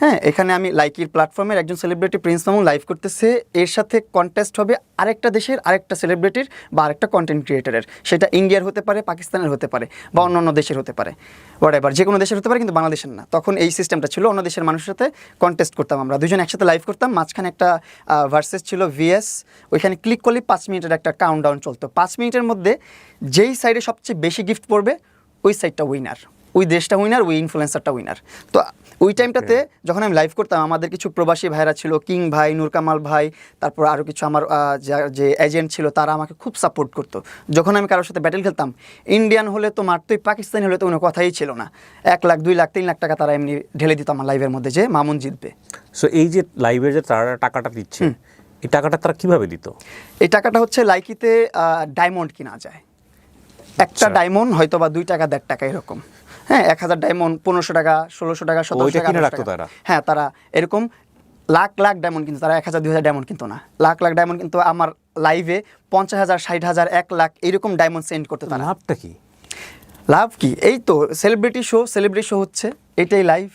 হ্যাঁ, এখানে আমি লাইকির প্ল্যাটফর্মের একজন সেলিব্রিটি প্রিন্স মামুন লাইভ করতেছে, এর সাথে কন্টেস্ট হবে আরেকটা দেশের আরেকটা সেলিব্রিটির বা আরেকটা কন্টেন্ট ক্রিয়েটরের, সেটা ইন্ডিয়ার হতে পারে, পাকিস্তানের হতে পারে, বা অন্য দেশের হতে পারে, হোয়াটএভার, যে কোনো দেশের হতে পারে, কিন্তু বাংলাদেশের না। তখন এই সিস্টেমটা ছিল, অন্য দেশের মানুষের সাথে কন্টেস্ট করতাম, আমরা দুজন একসাথে লাইভ করতাম, মাঝখানে একটা ভার্সেস ছিল ভিএস, ওইখানে ক্লিক করলে 5 মিনিটের একটা কাউন্টডাউন চলতো। 5 মিনিটের মধ্যে যেই সাইডে সবচেয়ে বেশি গিফট পড়বে ওই সাইডটা উইনার, ওই দেশটা উইনার, ওই ইনফ্লুয়েন্সারটা উইনার। তো ওই টাইমটাতে যখন আমি লাইভ করতাম, আমাদের কিছু প্রবাসী ভাইরা ছিল, কিং ভাই, নূর কামাল ভাই, তারপর আরও কিছু আমার যে এজেন্ট ছিল, তারা আমাকে খুব সাপোর্ট করতো। যখন আমি কারোর সাথে ব্যাটেল খেলতাম, ইন্ডিয়ান হলে তো মারতোই, পাকিস্তানি হলে তো কোনো কথাই ছিল না, 1 লাখ 2 লাখ 3 লাখ টাকা তারা এমনি ঢেলে দিত আমার লাইভের মধ্যে যে মামুন জিতবে। সো এই যে লাইভে যে তারা টাকাটা দিচ্ছে, এই টাকাটা তারা কিভাবে দিত? এই টাকাটা হচ্ছে লাইকিতে ডায়মন্ড কিনা যায়, একটা ডায়মন্ড হয়তো বা 2 টাকা 1.5 টাকা এরকম, হ্যাঁ, 1000 ডায়মন্ড 1500 টাকা, 1600 টাকা, 1700 টাকা, 1800 টাকা। হ্যাঁ, তারা এরকম লাখ লাখ ডায়মন্ড, কিন্তু তারা 1000 2000 ডায়মন্ড কিন্তু না, লাখ লাখ ডায়মন্ড কিন্তু আমার লাইভে 50,000 60,000 1 লাখ এরকম ডায়মন্ড সেন্ড করতে। তারা লাভটা কি? লাভ কি, এই তো সেলিব্রিটি শো হচ্ছে, এটাই লাইভ।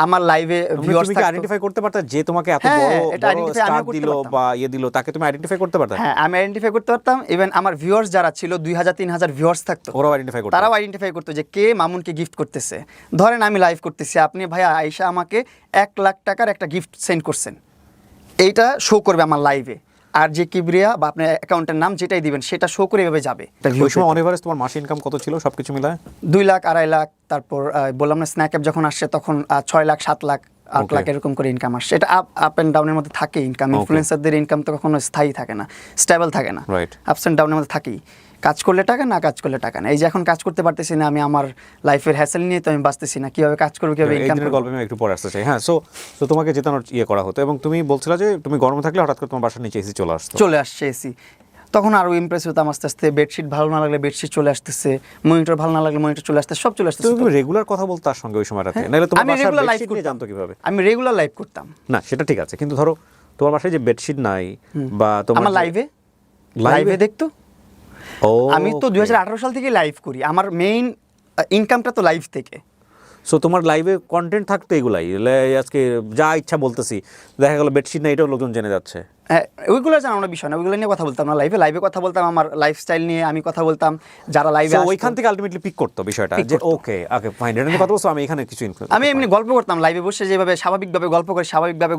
আমার লাইভে ভিউয়ার্স তুমি কি আইডেন্টিফাই করতে পারতা যে তোমাকে এত বড় স্টার দিল বা দিল, তাকে তুমি আইডেন্টিফাই করতে পারতা? হ্যাঁ, আমি আইডেন্টিফাই করতে পারতাম। ইভেন আমার ভিউয়ার্স যারা ছিল 2000 3000 ভিউয়ার্স থাকতো, ওরাও আইডেন্টিফাই করতো, তারাও আইডেন্টিফাই করতো যে কে মামুনকে গিফট করতেছে। ধরেন আমি লাইভ করতেছি, আপনি ভাইয়া আয়েশা আমাকে 1 লাখ টাকার একটা গিফট সেন্ড করছেন, এইটা শো করবে আমার লাইভে, আর যে কিবরিয়া বা আপনার অ্যাকাউন্টের নাম যেটাই দিবেন সেটা শো করে এভাবে যাবে। ওই সময় অন এভারেজ তোমার মাসে ইনকাম কত ছিল সবকিছু মিলায়? 2 লাখ 2.5 লাখ, তারপর বললাম না স্ন্যাক অ্যাপ যখন আসছে তখন 6 লাখ 7 লাখ 8 লাখ এরকম করে ইনকাম আসছে। এটা আপ অ্যান্ড ডাউনের মধ্যে থাকে ইনকাম, ইনফ্লুয়েন্সারদের ইনকাম তো কখনো স্থায়ী থাকে না, স্টেবল থাকে না, আপস অ্যান্ড ডাউনের মধ্যে থাকেই। কাজ করলে টাকা, না কাজ করলে টাকা না। এই যে এখন কাজ করতে পারতেছি না, আমি আমার লাইফের হ্যাসেল নিয়ে তো আমি বাঁচতেছি না, কিভাবে কাজ করবো, কিভাবে ইনকাম করবো। গল্পে আমি একটু পরে আসতে চাই। হ্যাঁ, সো তোমাকে জেতানোর করা হতো, এবং তুমি বলছিলা যে তুমি গরমে থাকলে হঠাৎ করে তোমার বাসার নিচে এসি চলে আসছে এসি, তখন আরো ইমপ্রেস হতাম আস্তে আস্তে। বেডশিট ভালো না লাগলে বেডশিট চলে আসতেছে, মনিটর ভালো না লাগলে মনিটর চলে আসতেছে, সব চলে আসতেছে। তুমি রেগুলার কথা বলতে তার সঙ্গে ওই সময়টাতে, নাহলে তোমার বাসার বেডশিট নিয়ে জানতো কিভাবে? আমি রেগুলার লাইভ করতাম না, সেটা ঠিক আছে, কিন্তু ধরো তোমার বাসায় যে বেডশিট নাই বা তোমার আমার লাইভে দেখতো। আমি তো 2018 সাল থেকে লাইভ করি, আমার মেইন ইনকামটা তো লাইভ থেকে। সো তোমার লাইভে কন্টেন্ট থাকতো এগুলাই, আজকে যা ইচ্ছা বলতেছি, দেখা গেল বেডশিট না, এটাও লোকজন জেনে যাচ্ছে। হ্যাঁ, ওইগুলো জানানোর বিষয় না, ওইগুলো নিয়ে কথা বলতাম না লাইভে কথা বলতাম, আমার লাইফস্টাইল নিয়ে আমি কথা বলতাম, যারা লাইভে ওইখান থেকে আলটিমেটলি পিক করতো বিষয়টা যে ওকে ফাইন, এটা নিয়ে কথা বলছো, আমি এখানে কিছু আমি এমনি গল্প করতাম লাইভে বসে, যেভাবে স্বাভাবিকভাবে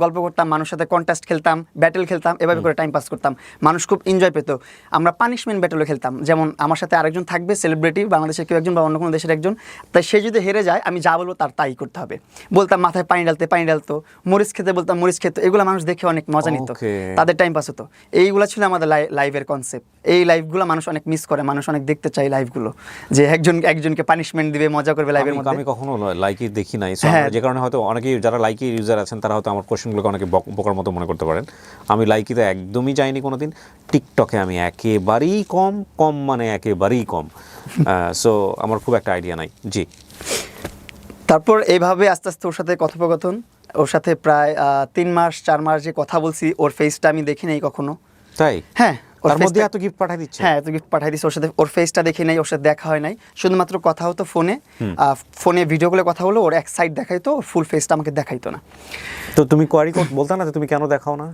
গল্প করতাম, মানুষের সাথে কন্টেস্ট খেলতাম, ব্যাটেল খেলতাম, এভাবে করে টাইম পাস করতাম, মানুষ খুব এনজয় পেত। আমরা পানিশমেন্ট ব্যাটেলও খেলতাম, যেমন আমার সাথে আরেকজন থাকবে সেলিব্রিটি, বাংলাদেশের কেউ একজন বা অন্য কোনো দেশের একজন, তাই সে যদি হেরে যায় আমি যা বলবো তার তাই করতে হবে। বলতাম মাথায় পানি ডালতো, মরিচ খেতে বলতাম মরিচ খেতে, এগুলো মানুষ দেখে অনেক মজা নিত, তাদের টাইম পাস হতো। এইগুলো ছিল আমাদের লাইভের কনসেপ্ট। এই লাইভগুলো মানুষ অনেক মিস করে, মানুষ অনেক দেখতে চায় লাইভগুলো, যে একজনকে পানিশমেন্ট দিবে, মজা করবে লাইভের মধ্যে। আমি কখনো লাইকি দেখি নাই, যে কারণে হয়তো অনেকেই যারা লাইকি ইউজার আছেন তারা হয়তো আমার কোশ্চেনগুলোকে অনেকে বোকার মতো মনে করতে পারেন। আমি লাইকিতে একদমই যাইনি কোনোদিন। টিকটকে আমি একেবারেই কম মানে একেবারেই কম। সো আমার খুব একটা আইডিয়া নাই। জি, তারপর এইভাবে আস্তে আস্তে ওর সাথে কথোপকথন, ওর সাথে প্রায় 3 মাস 4 মাস যে কথা বলছি, ওর ফেসটা আমি দেখি নাই কখনো। তাই? হ্যাঁ, তার মধ্যে এত গিফট পাঠিয়ে দিচ্ছে। হ্যাঁ, এত গিফট পাঠিয়ে দিচ্ছে, ওর সাথে ওর ফেসটা দেখি নাই, ওর সাথে দেখা হয় নাই, শুধুমাত্র কথা হতো ফোনে ভিডিও কলে কথা হলো, ওর এক সাইড দেখাইতো, ফুল ফেসটা আমাকে দেখাইতো না। তো তুমি কোয়ারি বলতা না যে তুমি কেন দেখাও না?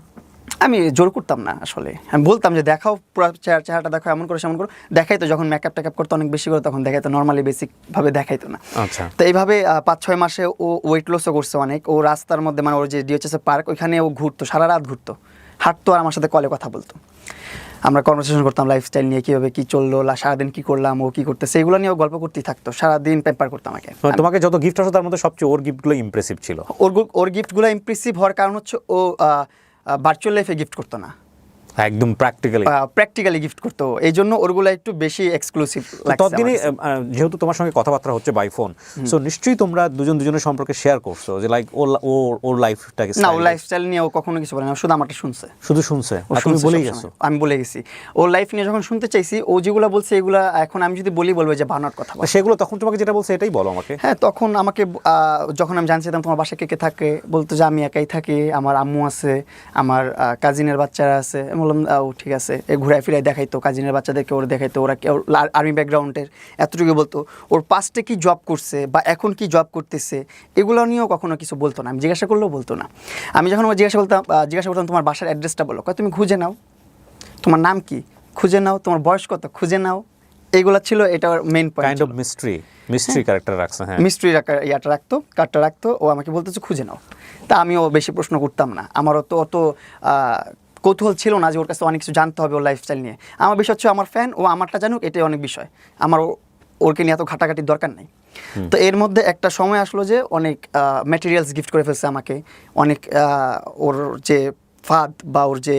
আমি জোর করতাম না আসলে, আমি বলতাম যে দেখাও, পুরো চেহারাটা দেখাও, এমন করে সেমন করো, দেখাইতো। যখন মেকআপ টেকআপ করতো অনেক বেশি করে, তখন দেখাইতো, নর্মালি বেসিক ভাবে দেখাইতো না। আচ্ছা। তো এইভাবে 5-6 মাসে ও ওয়েট লসও করছে অনেক। ও রাস্তার মধ্যে, মানে ওর যে ডিএচএস পার্ক, ওইখানে ও ঘুরতো, সারা রাত ঘুরতো, হাঁটতো, আর আমার সাথে কলে কথা বলতো। আমরা কনভারসেশন করতাম লাইফস্টাইল নিয়ে, কীভাবে কী চললো, সারাদিন কী করলাম, ও কী করতেছে, এগুলো নিয়েও গল্প করতেই থাকতো, সারাদিন পেম্পার করতো আমাকে। তোমাকে যত গিফট আসতো তার মধ্যে সবচেয়ে ওর গিফটগুলো ইমপ্রেসিভ ছিল। ওর গিফটগুলো ইমপ্রেসিভ হওয়ার কারণ হচ্ছে ও ভার্চুয়াল লাইফে গিফট করতো না, একদম প্র্যাকটিক্যালি গিফট করতো, এই জন্য ওরগুলো একটু বেশি এক্সক্লুসিভ লাগছে। ততদিনই যেহেতু তোমার সঙ্গে কথাবার্তা হচ্ছে বাই ফোন, সো নিশ্চয়ই তোমরা দুজনের সম্পর্কে শেয়ার করছো যে লাইক ওর লাইফটাকে। না, ওর লাইফস্টাইল নিয়ে ও কখনো কিছু বলে না, শুধু আমারটা শুনছে। শুনছে আর তুমি বলেই গেছো? আমি বলে গেছি। ওর লাইফ নিয়ে যখন শুনতে চাইছি, ও যেগুলো বলছে এগুলা এখন আমি যদি বলবো যে বানার কথা বল। সেগুলো তখন তোমাকে যেটা বলছে এটাই বলো আমাকে। হ্যাঁ, তখন আমাকে যখন আমি জানছিলাম তোমার বাসায় কে কে থাকে, বলতো যে আমি একাই থাকি, আমার আম্মু আছে, আমার কাজিনের বাচ্চারা আছে। আমি বললাম ও ঠিক আছে। ঘুরায় ফিরায় দেখাইতো কাজিনের বাচ্চাদেরকে, ওরা দেখাইতো ওরা আর্মি ব্যাকগ্রাউন্ডের, এতটুকু বলতো। ওর পাস্টে কি জব করছে বা এখন কি জব করতেছে এগুলো নিয়েও কখনো কিছু বলতো না। আমি জিজ্ঞাসা করলেও বলতো না। আমি যখন জিজ্ঞাসা করতাম তোমার বাসার অ্যাড্রেসটা বলো, তুমি খুঁজে নাও, তোমার নাম কি খুঁজে নাও, তোমার বয়স কত খুঁজে নাও। এগুলো ছিল এটার main point. Kind of mystery character রাখছে। হ্যাঁ, মিস্ট্রি কার্ডটা রাখতো। ও আমাকে বলতো যে খুঁজে নাও। তা আমিও বেশি প্রশ্ন করতাম না, আমারও তো অত কৌতূহল ছিল না যে ওর কাছে অনেক কিছু জানতে হবে ওর লাইফস্টাইল নিয়ে। আমার বিষয় হচ্ছে আমার ফ্যান, ও আমারটা জানুক, এটাই অনেক বিষয়। আমার ওরকে নিয়ে এত ঘাটাঘাটির দরকার নেই। তো এর মধ্যে একটা সময় আসলো যে অনেক ম্যাটেরিয়ালস গিফট করে ফেলছে আমাকে, অনেক ওর যে ফাদ বা ওর যে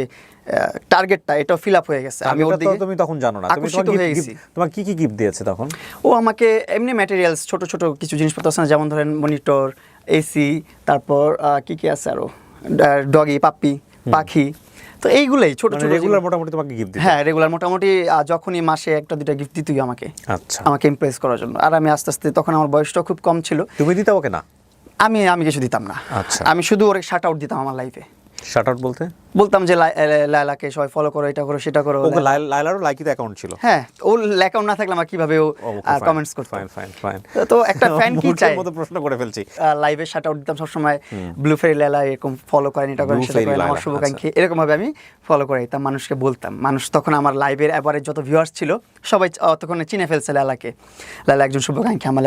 টার্গেটটা এটাও ফিল আপ হয়ে গেছে। আমি ওর দিকে তুমি তখন জানো না, আকর্ষিত হয়ে গেছি। তোমার কি গিফট দিয়েছে তখন? ও আমাকে এমনি ম্যাটেরিয়ালস ছোট ছোট কিছু জিনিসপত্র আছে না, যেমন ধরেন মনিটর, এসি, তারপর কি আছে আরো, ডগি, পাখি। তো এইগুলাই ছোট ছোট রেগুলার মোটামুটি তোমাকে গিফট দিত? হ্যাঁ, রেগুলার মোটামুটি যখনই মাসে একটা দুটা গিফট দিতই আমাকে। আচ্ছা, আমাকে ইমপ্রেস করার জন্য। আর আমি আস্তে আস্তে, তখন আমার বয়সটা খুব কম ছিল। তুমি দিতে ওকে না? আমি কিছু দিতাম না। আচ্ছা, আমি শুধু ওরে শাট আউট দিতাম আমার লাইফে। শাট আউট বলতে? বলতাম যে লায়লাকে সবাই ফলো করো, এটা করো, সেটা করো। ওকে লায়লারও লাইকিতে অ্যাকাউন্ট ছিল? হ্যাঁ, ওর অ্যাকাউন্ট না থাকলে আমার কিভাবে ও কমেন্টস করতো? ফাইন। তো একটা ফ্যান কি চায়? মতো প্রশ্ন করে ফেলছি। লাইভে শাট আউট দিতাম সবসময়, ব্লু ফেরি লায়লা এরকম ফলো করেন, এটা করেন, সেটা করেন, আমার শুভাকাঙ্ক্ষী, এরকম ভাবে আমি ফলো করে দিতাম, মানুষকে বলতাম। মানুষ তখন আমার লাইভের এভারেজ যত ভিউয়ার্স ছিল সবাই তখন চিনে ফেলছে লায়লাকে। লায়লা একজন শুভাকাঙ্ক্ষী, আমার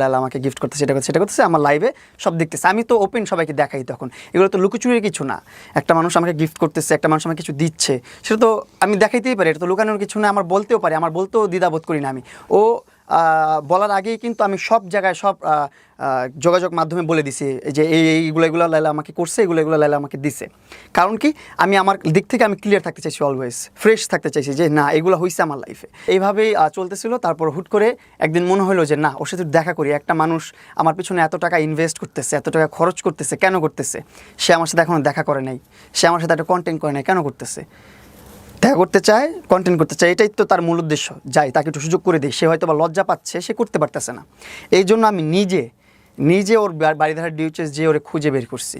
লায়লা আমাকে গিফট করতেছে, সেটা করতেছে, আমার লাইভে সব দেখতেছে। আমি তো ওপেন সবাইকে দেখাই তখন। এগুলো তো লুকোচুরির কিছু না। একটা মানুষ আমাকে গিফট করতেছে, একটা মানুষ আমাকে কিছু দিচ্ছে, সেটা তো আমি দেখাইতেই পারি, এটা তো লুকানোর কিছু না। আমার বলতেও পারি, আমার বলতেও দ্বিধাবোধ করি না আমি। ও বলার আগেই কিন্তু আমি সব জায়গায় সব যোগাযোগ মাধ্যমে বলে দিছি যে এইগুলো লায়লা আমাকে করছে, এগুলো লায়লা আমাকে দিছে। কারণ কি, আমি আমার দিক থেকে আমি ক্লিয়ার থাকতে চাইছি, অলওয়েজ ফ্রেশ থাকতে চাইছি যে না, এগুলো হয়েছে আমার লাইফে। এইভাবেই চলতেছিল। তারপর হুট করে একদিন মনে হলো যে না, ওর সাথে দেখা করি। একটা মানুষ আমার পিছনে এত টাকা ইনভেস্ট করতেছে, এত টাকা খরচ করতেছে, কেন করতেছে? সে আমার সাথে এখনও দেখা করে নাই, সে আমার সাথে একটা কন্টেন্ট করে নাই, কেন করতেছে? দেখা করতে চায়, কন্টেন্ট করতে চায়, এটাই তো তার মূল উদ্দেশ্য। যাই, তাকে একটু সুযোগ করে দিই। সে হয়তো বা লজ্জা পাচ্ছে, সে করতে পারতেছে না। এই জন্য আমি নিজে ওর বাড়িধারা ডিউচেস যে ওরে খুঁজে বের করছি।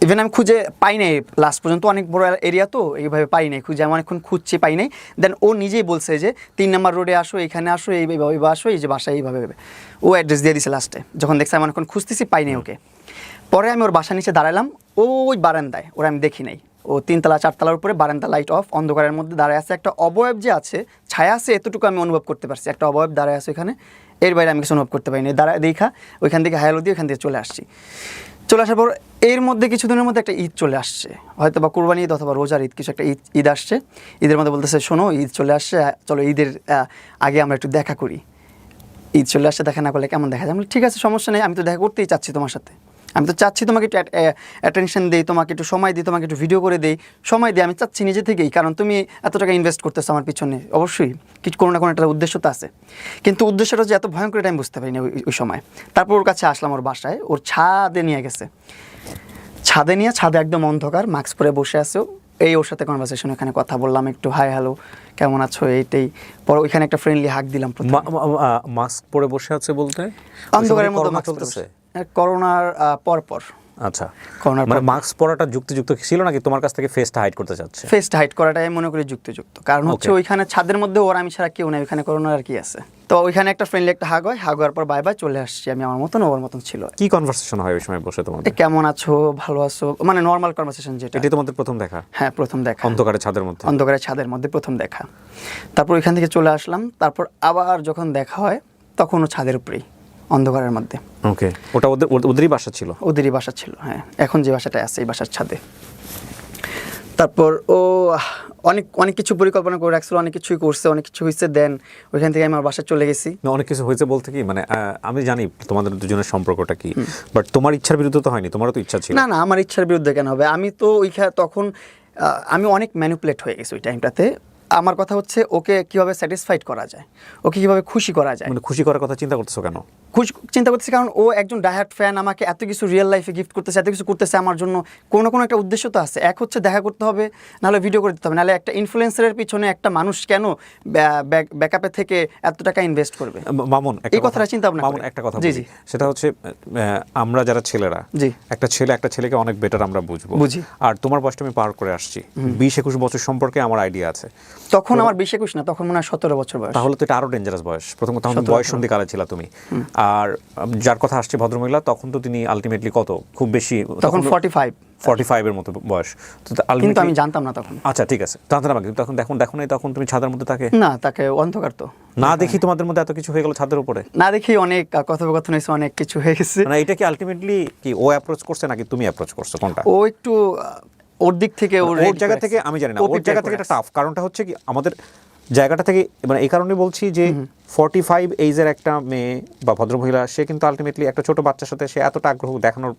ইভেন আমি খুঁজে পাই নাই লাস্ট পর্যন্ত, অনেক বড় এরিয়া তো, এইভাবে পাই নাই খুঁজে, আমি অনেকক্ষণ খুঁজছি, পাই নাই। দেন ও নিজেই বলছে যে 3 নম্বর রোডে আসো, এখানে আসো, এইভাবে আসো, এই যে বাসায় এইভাবে। ও অ্যাড্রেস দিয়ে দিছে লাস্টে, যখন দেখছি আমি অনেকক্ষণ খুঁজতেছি, পাই নাই ওকে। পরে আমি ওর বাসার নিচে দাঁড়ালাম, ওই বারান্দায়, ওরা আমি দেখি নাই। ও 3 তলা 4 তলার উপরে বারান্দা, লাইট অফ, অন্ধকারের মধ্যে দাঁড়ায় আছে। একটা অবয়ব যে আছে, ছায়া আছে, এতটুকু আমি অনুভব করতে পারছি। একটা অবয়ব দাঁড়ায় আছে ওখানে, এর বাইরে আমি কিছু অনুভব করতে পারিনি। দেখা ওইখান থেকে হায়ালো দিয়ে ওইখান থেকে চলে আসার পর এর মধ্যে কিছুদিনের মধ্যে একটা ঈদ চলে আসছে, হয়তো বা কুরবানি ঈদ অথবা রোজার ঈদ, কিছু একটা ঈদ আসছে। ঈদের মধ্যে বলতেছে শোনো, ঈদ চলে আসছে, চলো ঈদের আগে আমরা একটু দেখা করি। ঈদ চলে আসছে, দেখা না করলে কেমন দেখা যায়? ঠিক আছে, সমস্যা নেই, আমি তো দেখা করতেই চাচ্ছি তোমার সাথে। আমি তো চাচ্ছি তোমাকে একটু অ্যাটেনশন দিই, তোমাকে একটু সময় দিই, তোমাকে একটু ভিডিও করে দিই, সময় দিই। আমি চাচ্ছি নিজে থেকেই, কারণ তুমি এত টাকা ইনভেস্ট করতেছো আমার পিছনে, অবশ্যই কিছু কোনো না কোনো একটা উদ্দেশ্য তো আছে। কিন্তু উদ্দেশ্যটা যে এত ভয়ঙ্কর, এটা আমি বুঝতে পারিনি ওই সময়। তারপর ওর কাছে আসলাম, ওর বাসায়, ওর ছাদে নিয়ে গেছে। ছাদে একদম অন্ধকার, মাস্ক পরে বসে আছে। ওর সাথে কনভারসেশন, এখানে কথা বললাম একটু, হাই হ্যালো, কেমন আছো, এইটাই। পরে ওইখানে একটা ফ্রেন্ডলি হাক দিলাম। মাস্ক পরে বসে আছে বলতে? অন্ধকারের মধ্যে মাস্ক চলতেছে, করোনার পর। আচ্ছা, মানে মাস্ক পরাটা যুক্তিযুক্ত ছিল নাকি তোমার কাছ থেকে ফেসটা হাইড করতে চাচ্ছে? ফেসটা হাইড করাটাই মনে করি যুক্তিযুক্ত, কারণ হচ্ছে ওইখানে ছাদের মধ্যে ওর আমি ছাড়া কেউ নেই, ওইখানে করোনার আর কি আছে। তো ওইখানে একটা ফ্রেন্ডলি একটা হাগ হওয়ার পর বাই চলে আসছি আমি, আমার মতন ওর মতন ছিল। কি কনভারসেশন হয় ওই সময় বসে তোমাদের? কেমন আছো, ভালো আছো, মানে নর্মাল কনভারসেশন যেটা। এটাই তোমাদের প্রথম দেখা? হ্যাঁ, প্রথম দেখা, অন্ধকারের ছাদের মধ্যে প্রথম দেখা। তারপর ওইখান থেকে চলে আসলাম। তারপর আবার যখন দেখা হয় তখনও ছাদের উপরেই, অন্ধকারের মধ্যে। ওকে, ওটা ওদেরই বাসা ছিল? ওদেরই বাসা ছিল, হ্যাঁ। এখন যে বাসাটা আছে, এই বাসার ছাদে। তারপর ও অনেক কিছু পরিকল্পনা করে রাখছিল, অনেক কিছুই করছে, অনেক কিছু হয়েছে। দেন ওইখান থেকে আমি আমার বাসায় চলে গেছি। অনেক কিছু হয়েছে বলতে কি, মানে আমি জানি তোমাদের দুজনের সম্পর্কটা কি, বাট তোমার ইচ্ছার বিরুদ্ধে তো হয়নি, তোমারও তো ইচ্ছা ছিল। না, আমার ইচ্ছার বিরুদ্ধে কেন হবে? আমি তো তখন আমি অনেক ম্যানিপুলেট হয়ে গেছি ওই টাইমটাতে। আমার কথা হচ্ছে ওকে কিভাবে স্যাটিসফাইড করা যায়, ওকে কিভাবে খুশি করা যায়। মানে খুশি করার কথা চিন্তা করতেছো কেন? খুশি চিন্তা করতেছি কারণ ও একজন ডাইহার্ড ফ্যান, আমাকে এত কিছু রিয়েল লাইফে গিফট করতেছে, এত কিছু করতেছে আমার জন্য, কোনো না কোনো একটা উদ্দেশ্য তো আছে। এক হচ্ছে দেখা করতে হবে, নাহলে ভিডিও করে দিতে হবে, নাহলে একটা ইনফ্লুয়েন্সারের পিছনে একটা মানুষ কেন ব্যাকআপে থেকে এত টাকা ইনভেস্ট করবে? মামুন এই কথাটা চিন্তা ভাবনা মামুন করে। একটা কথা জি, বলি, জি। সেটা হচ্ছে আমরা যারা ছেলেরা, জি। একটা ছেলেকে অনেক বেটার আমরা বুঝবো। বুঝি। আর তোমার বয়সটা আমি পার করে আসছি, 20-21 বছর সম্পর্কে আমার আইডিয়া আছে। তখন আমার 20-21 না, তখন মনে হয় 17 বছর বয়স। তাহলে তো এটা আরো ডেঞ্জারাস বয়স। প্রথম কথা, বয়স সন্ধি কালে ছিল তুমি। আর যার কথা আসছে ভদ্রমহিলা, তখন তো তিনি আলটিমেটলি কত, খুব বেশি তখন 45 এর মতো বয়স। তো কিন্তু ultimately- আমি জানতাম না তখন। আচ্ছা ঠিক আছে, জানতে না, কিন্তু তখন দেখো নাই তখন তুমি ছাদের মধ্যে তাকে না, তাকে অন্ধকার তো না দেখি তোমাদের মধ্যে এত কিছু হয়ে গেল ছাদের উপরে। না দেখি অনেক কথোপকথন হয়েছে, অনেক কিছু হয়ে গেছে। মানে এটা কি আলটিমেটলি কি ও অ্যাপ্রোচ করছে নাকি তুমি অ্যাপ্রোচ করছো, কোনটা? ও একটু ওর দিক থেকে ওর জায়গা থেকে আমি জানি না, ওর জায়গা থেকে এটা টাফ। কারণটা হচ্ছে কি আমাদের জায়গাটা থেকে, মানে এই কারণে বলছি যে 45 এইজের একটা মেয়ে বা ভদ্রমহিলা, সে কিন্তু আলটিমেটলি একটা ছোট বাচ্চার সাথে সে এতটা আগ্রহ দেখানোর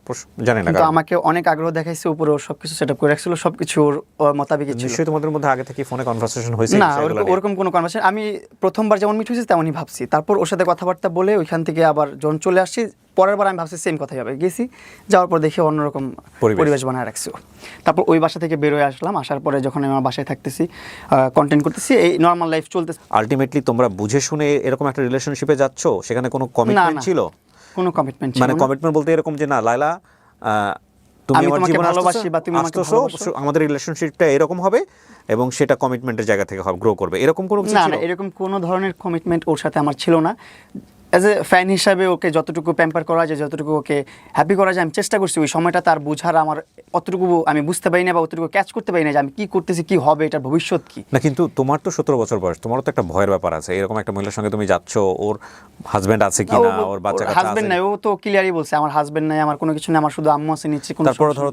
জানে না। কিন্তু আমাকে অনেক আগ্রহ দেখাইছে, উপরে ওর সবকিছু সেটআপ করে রাখছিল, সবকিছু ওর মোতাবেকই ছিল। নিশ্চয়ই তোমাদের মধ্যে আগে থেকে ফোনে কনভারসেশন হয়েছে না, ওরকম কোনো কনভারসেশন আমি প্রথমবার যেমন মিট হয়েছে তেমনই ভাবছি। তারপর ওর সাথে কথাবার্তা বলে ওইখান থেকে আবার যখন চলে আসছি, পরের বার আমি ভাবছি সেম কথাই হবে। গেছি, যাওয়ার পর দেখি অন্যরকম পরিবেশ বানায় রাখছি ও। তারপর ওই বাসা থেকে বের হয়ে আসলাম, আসার পরে যখন আমি আমার বাসায় থাকতেছি, কন্টেন্ট করতেছি, এই নর্মাল লাইফ চলতেছে। আলটিমেটলি তোমরা বুঝে শুনে এরকম একটা রিলেশনশিপে যাচ্ছ, সেখানে কোনো কমিটমেন্ট ছিল? কোনো কমিটমেন্ট ছিল মানে না। কমিটমেন্ট বলতে এরকম যে না লাইলা, তুমি আমি আমার তোমাকে জীবনে ভালোবাসি বা তুমি আমাকে আসতেছো, ভালোবাসো। আমাদের রিলেশনশিপটা এরকম হবে এবং সেটা কমিটমেন্টের জায়গা থেকে হবে, গ্রো করবে, এরকম কোনো কিছু না ছিল? না, এরকম কোনো ধরনের কমিটমেন্ট ওর সাথে আমার ছিল না। অ্যাজ এ ফ্যান হিসাবে ওকে যতটুকু প্যাম্পার করা যায়, যতটুকু ওকে হ্যাপি করা যায় আমি চেষ্টা করছি। ওই সময়টা তার বুঝার আমার অতটুকু আমি বুঝতে পারি না বা অতটুকু ক্যাচ করতে পারি না যে আমি কী করতেছি, কী হবে, এটার ভবিষ্যৎ কী। না কিন্তু তোমার তো 17 বছর বয়স, তোমারও তো একটা ভয়ের ব্যাপার আছে। এরকম একটা মহিলার সঙ্গে তুমি যাচ্ছ, ওর হাজবেন্ড আছে কিনা, ওর বাচ্চা কাচ্চা হাজবেন্ড আছে? নাই, ও তো ক্লিয়ারই বলছে আমার হাজবেন্ড নাই, আমার কোনো কিছু নেই, আমার শুধু আম্মু আছে নিচ্ছে। কোনো তারপরে ধরো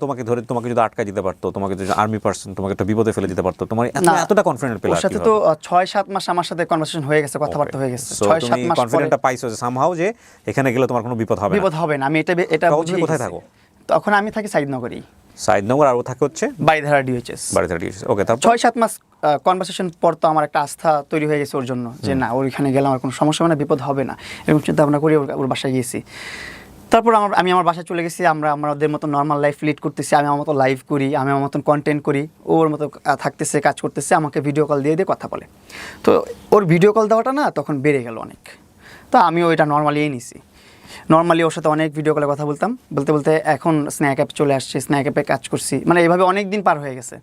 তোমাকে যদি আটকা দিতে পারতো, তোমাকে যদি আর্মি পার্সন তোমাকে একটা বিপদে ফেলে দিতে পারতো, তোমার এতটা কনফিডেন্ট পেলে? ওর সাথে তো 6-7 মাস আমার সাথে কনভারসেশন হয়ে গেছে, কথাবার্তা হয়ে গেছে। 6-7 মাস পরে কনফিডেন্টটা পাইছো যে সামহাউ যে এখানে গেলে তোমার কোনো বিপদ হবে না। বিপদ হবে না, আমি এটা তখন বুঝি। তুমি কোথায় থাকো? তখন আমি থাকি সাইদনগরেই, সাইদনগর, আর ও থাকে হচ্ছে বাড়িধারা DHS। বাড়িতে। ওকে, তারপর 6-7 মাস কনভারসেশন পর তো আমার একটা আস্থা তৈরি হয়ে গেছে ওর জন্য, যে না ওর এখানে গেলে আমার কোনো সমস্যা হবে না, বিপদ হবে না, এরকম চিন্তা ভাবনা করি ওর বাসায় গিয়েছি। তারপর আমি আমার বাসায় চলে গেছি, আমাদের মতো নর্মাল লাইফ লিড করতেছি, আমি আমার মতো লাইভ করি, আমি আমার মতন কন্টেন্ট করি, ওর মতো থাকতেছে, কাজ করতেছে, আমাকে ভিডিও কল দিয়ে কথা বলে। তো ওর ভিডিও কল দেওয়াটা না তখন বেড়ে গেল অনেক, তো আমিও এটা নর্মালিই নিছি। নর্মালি ওর সাথে অনেক ভিডিও কলে কথা বলতাম, বলতে বলতে এখন স্ন্যাক অ্যাপ চলে আসছে, স্ন্যাক অ্যাপে কাজ করছি, মানে এইভাবে অনেক দিন পার হয়ে গেছে।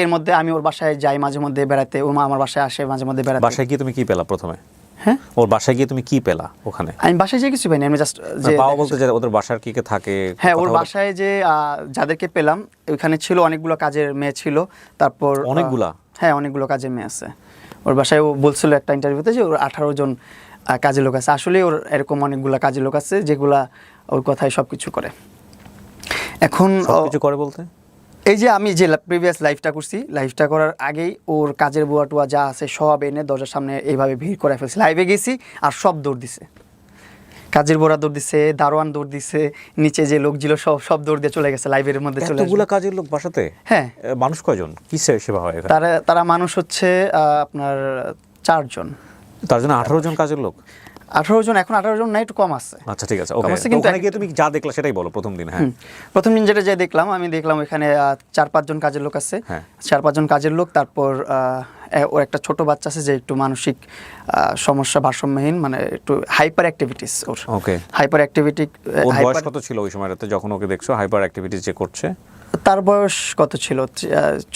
এর মধ্যে আমি ওর বাসায় যাই মাঝে মধ্যে বেড়াতে, ও মা আমার বাসায় আসে মাঝে মধ্যে বেড়াতে। বাসায় গিয়ে তুমি কি পেলা প্রথমে? হ্যাঁ, ওর বাসায় গিয়ে তুমি কি পেলা ওখানে? আমি বাসায় যে কিছু পাইনি, আমি জাস্ট যে পাওয়া বলতে যে ওদের বাসার কি কে থাকে? হ্যাঁ, ওর বাসায় যে যাদেরকে পেলাম ওইখানে ছিল অনেকগুলো কাজের মেয়ে ছিল। তারপর হ্যাঁ, অনেকগুলো কাজের মেয়ে আছে ওর বাসায়। ও বলছিল একটা ইন্টারভিউতে যে ওর 18 জন কাজের লোক আছে। আসলে ওর এরকম অনেকগুলো কাজের লোক আছে যেগুলা ওর কথায় সব কিছু করে। এখন কিছু করে বলতে এই যে আমি যে প্রিভিয়াস লাইফটা করছি, লাইফটা করার আগেই ওর কাজের বুয়া টুয়া যা আছে সব এনে দরজার সামনে এইভাবে ভিড় করে ফেলছি। লাইভে গেছি আর সব দৌড় দিছে, কাজের বোরা দৌড় দিছে, দারোয়ান দৌড় দিছে, নিচে যে লোক ছিল সব দৌড় দিয়ে চলে গেছে লাইভের মধ্যে চলে। এতগুলা কাজের লোক বাসাতে? হ্যাঁ। মানুষ কয়জন, কি সেবা হয়? তারা মানুষ হচ্ছে আপনার 4 জন। তার জন্য 18 জন কাজের লোক? 18 জন, এখন 18 জন না, একটু কম আছে। আচ্ছা ঠিক আছে, ওকে। ওখানে গিয়ে তুমি যা দেখলা সেটাই বলো প্রথম দিন। হ্যাঁ, প্রথম দিন যেটা দেখলাম, আমি দেখলাম ওখানে 4-5 জন কাজের লোক আছে। 4-5 জন কাজের লোক। তারপর ওর একটা ছোট বাচ্চা আছে যে একটু মানসিক সমস্যা, ভারসাম্যহীন, মানে একটু হাইপার অ্যাক্টিভিটিস ওর। ওকে। Hyper activity. ওর বয়স কত ছিল ওই সময়টাতে যখন ওকে দেখছো হাইপার অ্যাক্টিভিটিস যে করছে? তার বয়স কত ছিল?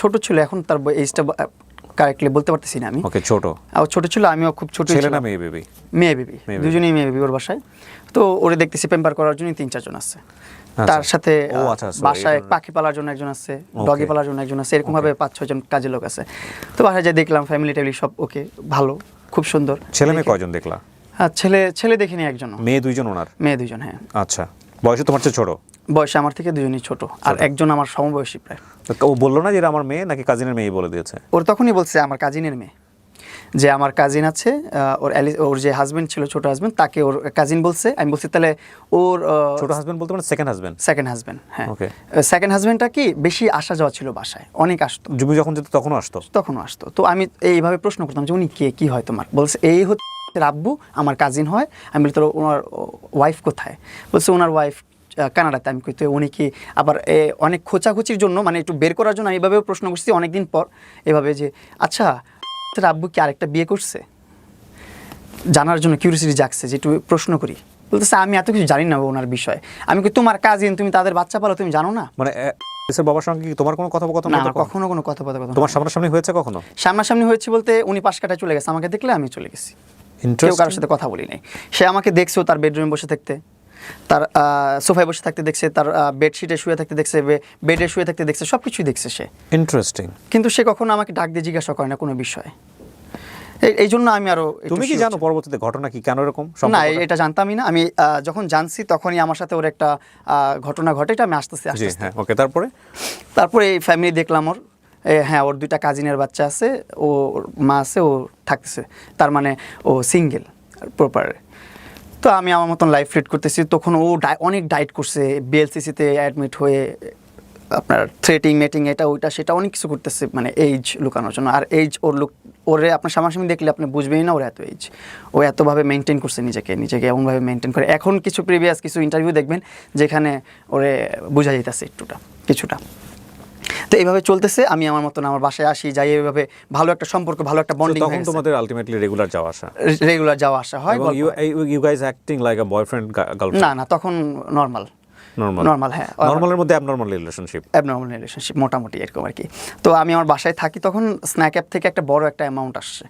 ছোট ছিল, এখন তার এইজটা কারেক্টলি বলতে পারতেছি না আমি। ওকে, ছোট। ছোট ছিল, আমিও খুব ছোট ছিলাম। ছেলে না মেয়ে বেবি? মেয়ে বেবি, দুজনেই মেয়ে বেবি ওর বাসায়। তো ওরে দেখতেছি পেম্পার করার জন্য 3-4 জন আছে। তার সাথে বাসায় পাখি পালার জন্য একজন আছে, ডগি পালার জন্য একজন আছে, এরকম ভাবে 5-6 জন কাজের লোক আছে। তো বাসায় যা দেখলাম ফ্যামিলি টেবিলি সব ওকে, ভালো, খুব সুন্দর। ছেলে মেয়ে কয়জন দেখলা? হ্যাঁ, ছেলে দেখিনি একজন। মেয়ে 2 জন ওনার? মেয়ে 2 জন, হ্যাঁ। আচ্ছা, বয়সে তোমার চেয়ে ছোট? বয়সে আমার থেকে 2 জনই ছোট, আর একজন আমার সমবয়সী প্রায়। ও বললো না যে এটা আমার মেয়ে, নাকি কাজিনের মেয়ে বলে দিয়েছে? ওর তখনই বলছে আমার কাজিনের মেয়ে। যে আমার কাজিন আছে, ওর যে হাজবেন্ড ছিল, ছোট হাজবেন্ড, তাকে ওর কাজিন বলছে। আমি বলছি তাহলে ওর ছোট হাজবেন্ড বলতে মানে সেকেন্ড হাজবেন্ড? সেকেন্ড হাজবেন্ড, হ্যাঁ। ওকে। সেকেন্ড হাজবেন্ডটা কি বেশি আসা যাওয়া ছিল বাসায়, অনেক আসতো, জুমি যখন যেত তখনও আসতো? তখনও আসতো। তো আমি এইভাবে প্রশ্ন করতাম যে উনি কে, কি হয় তোমার? বলছে এই হচ্ছে আব্বু, আমার কাজিন হয়। আমি বলি তোর ওনার ওয়াইফ কোথায়? বলছে ওনার ওয়াইফ কানাডাতে। আমি কই তো উনি কি আবার অনেক খোঁচাখুচির জন্য, মানে একটু বের করার জন্য আমি এভাবেও প্রশ্ন করছি অনেকদিন পর এভাবে, যে আচ্ছা তোর আব্বু কি আরেকটা বিয়ে করছে? জানার জন্য কিউরিয়াসিটি জাগছে যে একটু প্রশ্ন করি। বলতেছে আমি এত কিছু জানি না ওনার বিষয়ে। আমি কই তোমার কাজিন, তুমি তাদের বাচ্চা পালো, তুমি জানো না? মানে এসের বাবার সঙ্গে কি তোমার কোনো কথোপকথন না, হতো? আমার কখনো কোনো কথোপকথন তোমার সামনাসামনি হয়েছে কখনো? সামনাসামনি হয়েছে বলতে উনি পাশ কাটায় চলে গেছে, আমাকে দেখলে আমি চলে গেছি, কেউ কারোর সাথে কথা বলি নাই। সে আমাকে দেখছেও তার বেডরুমে বসে থাকতে, তার সোফায় বসে থাকতে দেখছে, তার বেডশিটে শুয়ে থাকতে দেখছে, বেডে শুয়ে থাকতে দেখছে, সব কিছুই দেখছে সে। ইন্টারেস্টিং। কিন্তু সে কখনো আমাকে ডাক দিয়ে জিজ্ঞাসা করে না কোনো বিষয়ে। এই জন্য আমি আরো একটু তুমি কি sure জানো পরবর্তীতে ঘটনা কি, কেন এরকম না, সম্পর্কটা? এটা জানতামই না আমি। যখন জানছি তখনই আমার সাথে ওর একটা ঘটনা ঘটে, এটা আমি আসতেছি জি আসতে। হ্যাঁ, ওকে। তারপরে এই ফ্যামিলি দেখলাম ওর, হ্যাঁ ওর 2টা কাজিনের বাচ্চা আছে, ওর মা আছে, ও থাকতেছে, তার মানে ও সিঙ্গেল প্রপার। তো আমি আমার মতন লাইফ লিড করতেছি। তখন ও অনেক ডায়েট করছে, বিএলসিসিতে অ্যাডমিট হয়ে আপনার থ্রেটিং মেটিং এটা ওইটা সেটা অনেক কিছু করতেছে, মানে এইজ লুকানোর জন্য। আর এইজ ওরে আপনার সামনাসামনি দেখলে আপনি বুঝবেনই না ওর এত এইজ। ও এতভাবে মেনটেন করছে নিজেকে এমনভাবে মেনটেন করে। এখন কিছু প্রিভিয়াস কিছু ইন্টারভিউ দেখবেন যেখানে ওরে বোঝা যাইতেছে কিছুটা। তো এইভাবে চলতেছে। আমি আমার মতন আমার বাসায় আসি, যাই, এইভাবে ভালো একটা সম্পর্ক, ভালো একটা বন্ডিং। তখন তোমাদের আলটিমেটলি রেগুলার যাওয়া আসা হয়। You guys acting like a boyfriend girlfriend? না, তখন নর্মাল, হ্যাঁ, নর্মালের মধ্যে অ্যাবনর্মাল রিলেশনশিপ মোটামুটি এরকম আর কি। তো আমি আমার বাসায় থাকি, তখন স্ন্যাক অ্যাপ থেকে একটা বড় একটা অ্যামাউন্ট আসছে,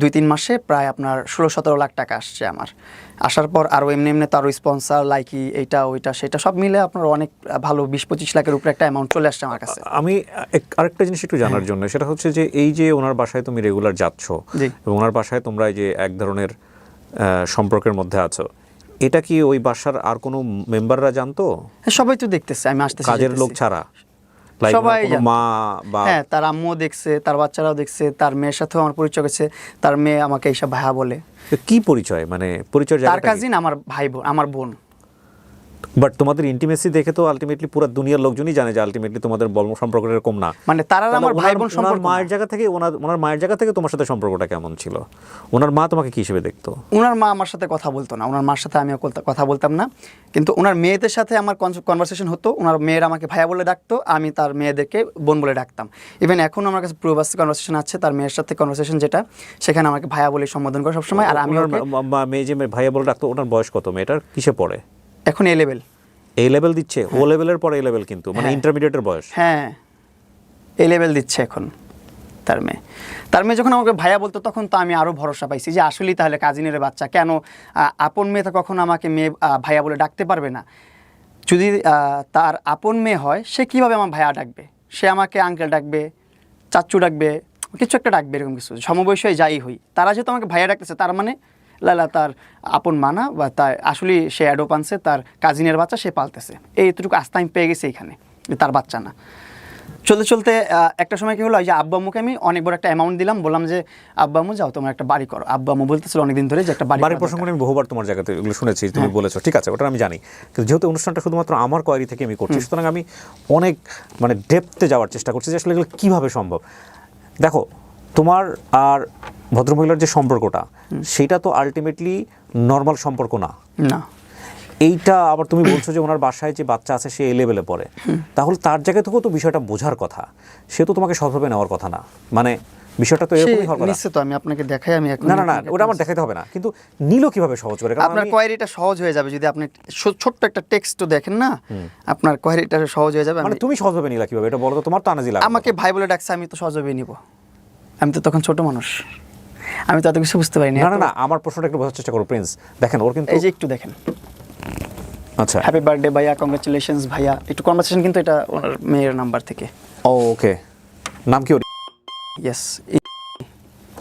2-3 মাসে প্রায় আপনার 16-17 লাখ টাকা আসছে আমার। আসার পর আরও এমনি তো আরও স্পন্সার লাইকি এইটা ওইটা সেটা সব মিলে আপনার অনেক ভালো 20-25 লাখের উপরে একটা অ্যামাউন্ট চলে আসছে আমার কাছে। আমি আরেকটা জিনিস একটু জানার জন্য, সেটা হচ্ছে যে এই যে ওনার বাসায় তুমি রেগুলার যাচ্ছ এবং ওনার বাসায় তোমরা এই যে এক ধরনের সম্পর্কের মধ্যে আছো, এটা কি ওই বাসার আর কোনো মেম্বাররা জানতো? সবাই তো দেখতেছে আমি আসতেছি, কাজের লোক ছাড়া? সবাই মা বা হ্যাঁ, তার আম্মুও দেখছে, তার বাচ্চারাও দেখছে, তার মেয়ের সাথেও আমার পরিচয় হয়েছে। তার মেয়ে আমাকে এইসব ভাইয়া বলে। কি পরিচয়, মানে পরিচয় তার কাজিন আমার ভাই বোন, আমার বোন। বাট তোমাদের ইন্টিমেসি দেখে তো আলটিমেটলি পুরো দুনিয়ার লোকজনই জানে যে আলটিমেটলি তোমাদের সম্পর্ক এরকম না। মানে তারা আমার ভাই বোন সম্পর্ক। মায়ের জায়গা থেকে ওনার মায়ের জায়গা থেকে তোমার সাথে সম্পর্কটা কেমন ছিল? ওনার মা তোমাকে কি হিসেবে দেখতো? ওনার মা আমার সাথে কথা বলতো না, ওনার মার সাথে আমিও কথা বলতাম না। কিন্তু ওনার মেয়েদের সাথে আমার কনভারসেশন হতো। ওনার মেয়েরা আমাকে ভাইয়া বলে ডাকতো, আমি তার মেয়েদেরকে বোন বলে ডাকতাম। ইভেন এখন আমার কাছে প্রুফ আছে, কনভারসেশন আছে তার মেয়ের সাথে কনভারসেশন, যেটা সেখানে আমাকে ভাইয়া বলে সম্বোধন করে সবসময়। আর আমি মেয়ে যে ভাইয়া বলে ডাকতো, ওনার বয়স কত? মেয়েটার কিসে পড়ে এখন? এ লেভেল দিচ্ছে। ও লেভেলের পরে এ লেভেল, কিন্তু মানে ইন্টারমিডিয়েটের বয়স। হ্যাঁ, এ লেভেল দিচ্ছে এখন তার মেয়ে যখন আমাকে ভাইয়া বলতো তখন তো আমি আরও ভরসা পাইছি যে আসলেই তাহলে কাজিনের বাচ্চা। কেন আপন মেয়ে তো কখনো আমাকে মেয়ে ভাইয়া বলে ডাকতে পারবে না। যদি তার আপন মেয়ে হয় সে কীভাবে আমার ভাইয়া ডাকবে? সে আমাকে আঙ্কেল ডাকবে, চাচ্চু ডাকবে, কিছু একটা ডাকবে, এরকম কিছু। সমবয়সী যাই হই, তারা যেহেতু আমাকে ভাইয়া ডাকতেছে, তার মানে লালা তার আপন মানা বা তার আসলে সে অ্যাডোপ আনছে, তার কাজিনের বাচ্চা সে পালতেছে। এইটুকু আস্থা আমি পেয়ে গেছি এখানে, তার বাচ্চা না। চলতে একটা সময় কি হলো, এই যে আব্বু আম্মুকে আমি অনেক বড় একটা অ্যামাউন্ট দিলাম, বললাম যে আব্বু আম্মু যাও তোমার একটা বাড়ি করো। আব্বু আম্মু বলতেছিল অনেকদিন ধরে যে একটা বাড়ির প্রসঙ্গ আমি বহুবার তোমার জায়গাতে এগুলো শুনেছি, তুমি বলেছো, ঠিক আছে, ওটা আমি জানি। কিন্তু যেহেতু অনুষ্ঠানটা শুধুমাত্র আমার কোয়ারি থেকে আমি করছি, সুতরাং আমি অনেক মানে ডেপথে যাওয়ার চেষ্টা করছি যে আসলে এগুলো কীভাবে সম্ভব। দেখো, তোমার আর ভদ্রমহিলার যে সম্পর্কটা, সেটা তো আলটিমেটলি নর্মাল সম্পর্ক না। এইটা আবার তুমি বলছো যে ওনার বাসায় যে বাচ্চা আছে সে এ লেভেলে পড়ে, তাহলে তার জায়গা থেকেও তো বিষয়টা বোঝার কথা, সে তো তোমাকে সহজভাবে নেওয়ার কথা না। মানে বিষয়টা তো এরকমই হওয়ার কথা। তো আমি আপনাকে দেখাই, আমি এখন না, ওটা আমার দেখাতে হবে না, কিন্তু নিল কিভাবে সহজ করে? আপনার কোয়ারিটা সহজ হয়ে যাবে যদি আপনি ছোট্ট একটা টেক্সটও দেখেন না, আপনার কোয়ারিটা সহজ হয়ে যাবে। মানে তুমি সহজভাবে নিলা কিভাবে এটা বলো তো? তোমার তো আনাজি লাগে। আমাকে ভাই বলে ডাকছে, আমি তো সহজভাবে নিব, আমি তো তখন ছোট মানুষ, আমি তো এত কিছু বুঝতে পারিনি। না, আমার প্রশ্নটা একটু বোঝার চেষ্টা করো প্রিন্স। দেখেন ওর কিন্তু এই যে একটু দেখেন, আচ্ছা, হ্যাপি বার্থডে ভাইয়া, কংগ্রাচুলেশনস ভাইয়া, একটু কনভারসেশন, কিন্তু এটা ওনার মেয়ের নাম্বার থেকে। ওকে, নাম কি ওর? ইয়েস।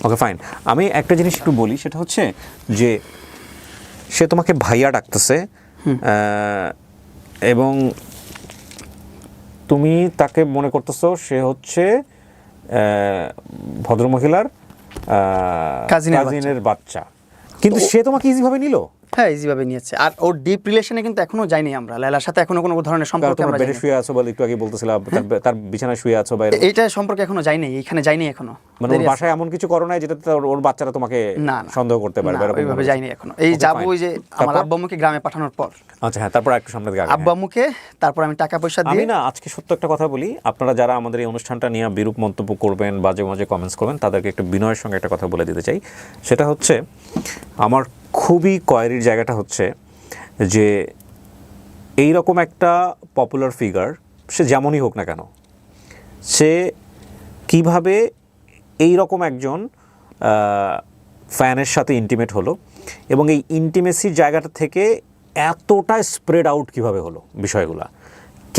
ওকে, ফাইন। আমি একটা জিনিস একটু বলি, সেটা হচ্ছে যে সে তোমাকে ভাইয়া ডাকতেছে এবং তুমি তাকে মনে করতেছো সে হচ্ছে ভদ্রমহিলার কাজিনের বাচ্চা, কিন্তু সে তোমাকে ইজি ভাবে নিল। হ্যাঁ, ইজিভাবে নিয়েছে। আর ওর ডিপ রিলেশনে কিন্তু এখনো যাইনি আমরা, লায়লার সাথে এখনো কোনো ধরনের সম্পর্ক তোমরা আমরা বেডে শুয়ে আছো বলে একটু আগে বলতেছিলাম, তার বিছানায় শুয়ে আছো বা এরকম। এইটা সম্পর্কে এখনো যাইনি, এখানে যাইনি এখনো। মানে ওর বাসায় এমন কিছু করো নাই যেটাতে ওর বাচ্চারা তোমাকে না, সন্দেহ করতে পারে? না, ওইভাবে যাইনি এখনো। এই যাবো ওই যে আমার আব্বু আম্মুকে গ্রামে পাঠানোর পর। আচ্ছা হ্যাঁ, তারপর একটু সামনে দিকে আব্বু আম্মুকে, তারপর আমি টাকা পয়সা দিয়ে। আমি না আজকে সত্য একটা কথা বলি, আপনারা যারা আমাদের এই অনুষ্ঠানটা নিয়ে বিরূপ মন্তব্য করবেন, বাজে বাজে কমেন্টস করবেন, তাদেরকে একটু বিনয়ের সঙ্গে একটা কথা বলে দিতে চাই। সেটা হচ্ছে, আমার খুবই কোয়ারির জায়গাটা হচ্ছে যে এই রকম একটা পপুলার ফিগার, সে যেমনই হোক না কেন, সে কিভাবে এই রকম একজন ফ্যানের সাথে ইন্টিমেট হলো, এবং এই ইন্টিমেসির জায়গাটা থেকে এতটা স্প্রেড আউট কিভাবে হলো, বিষয়গুলো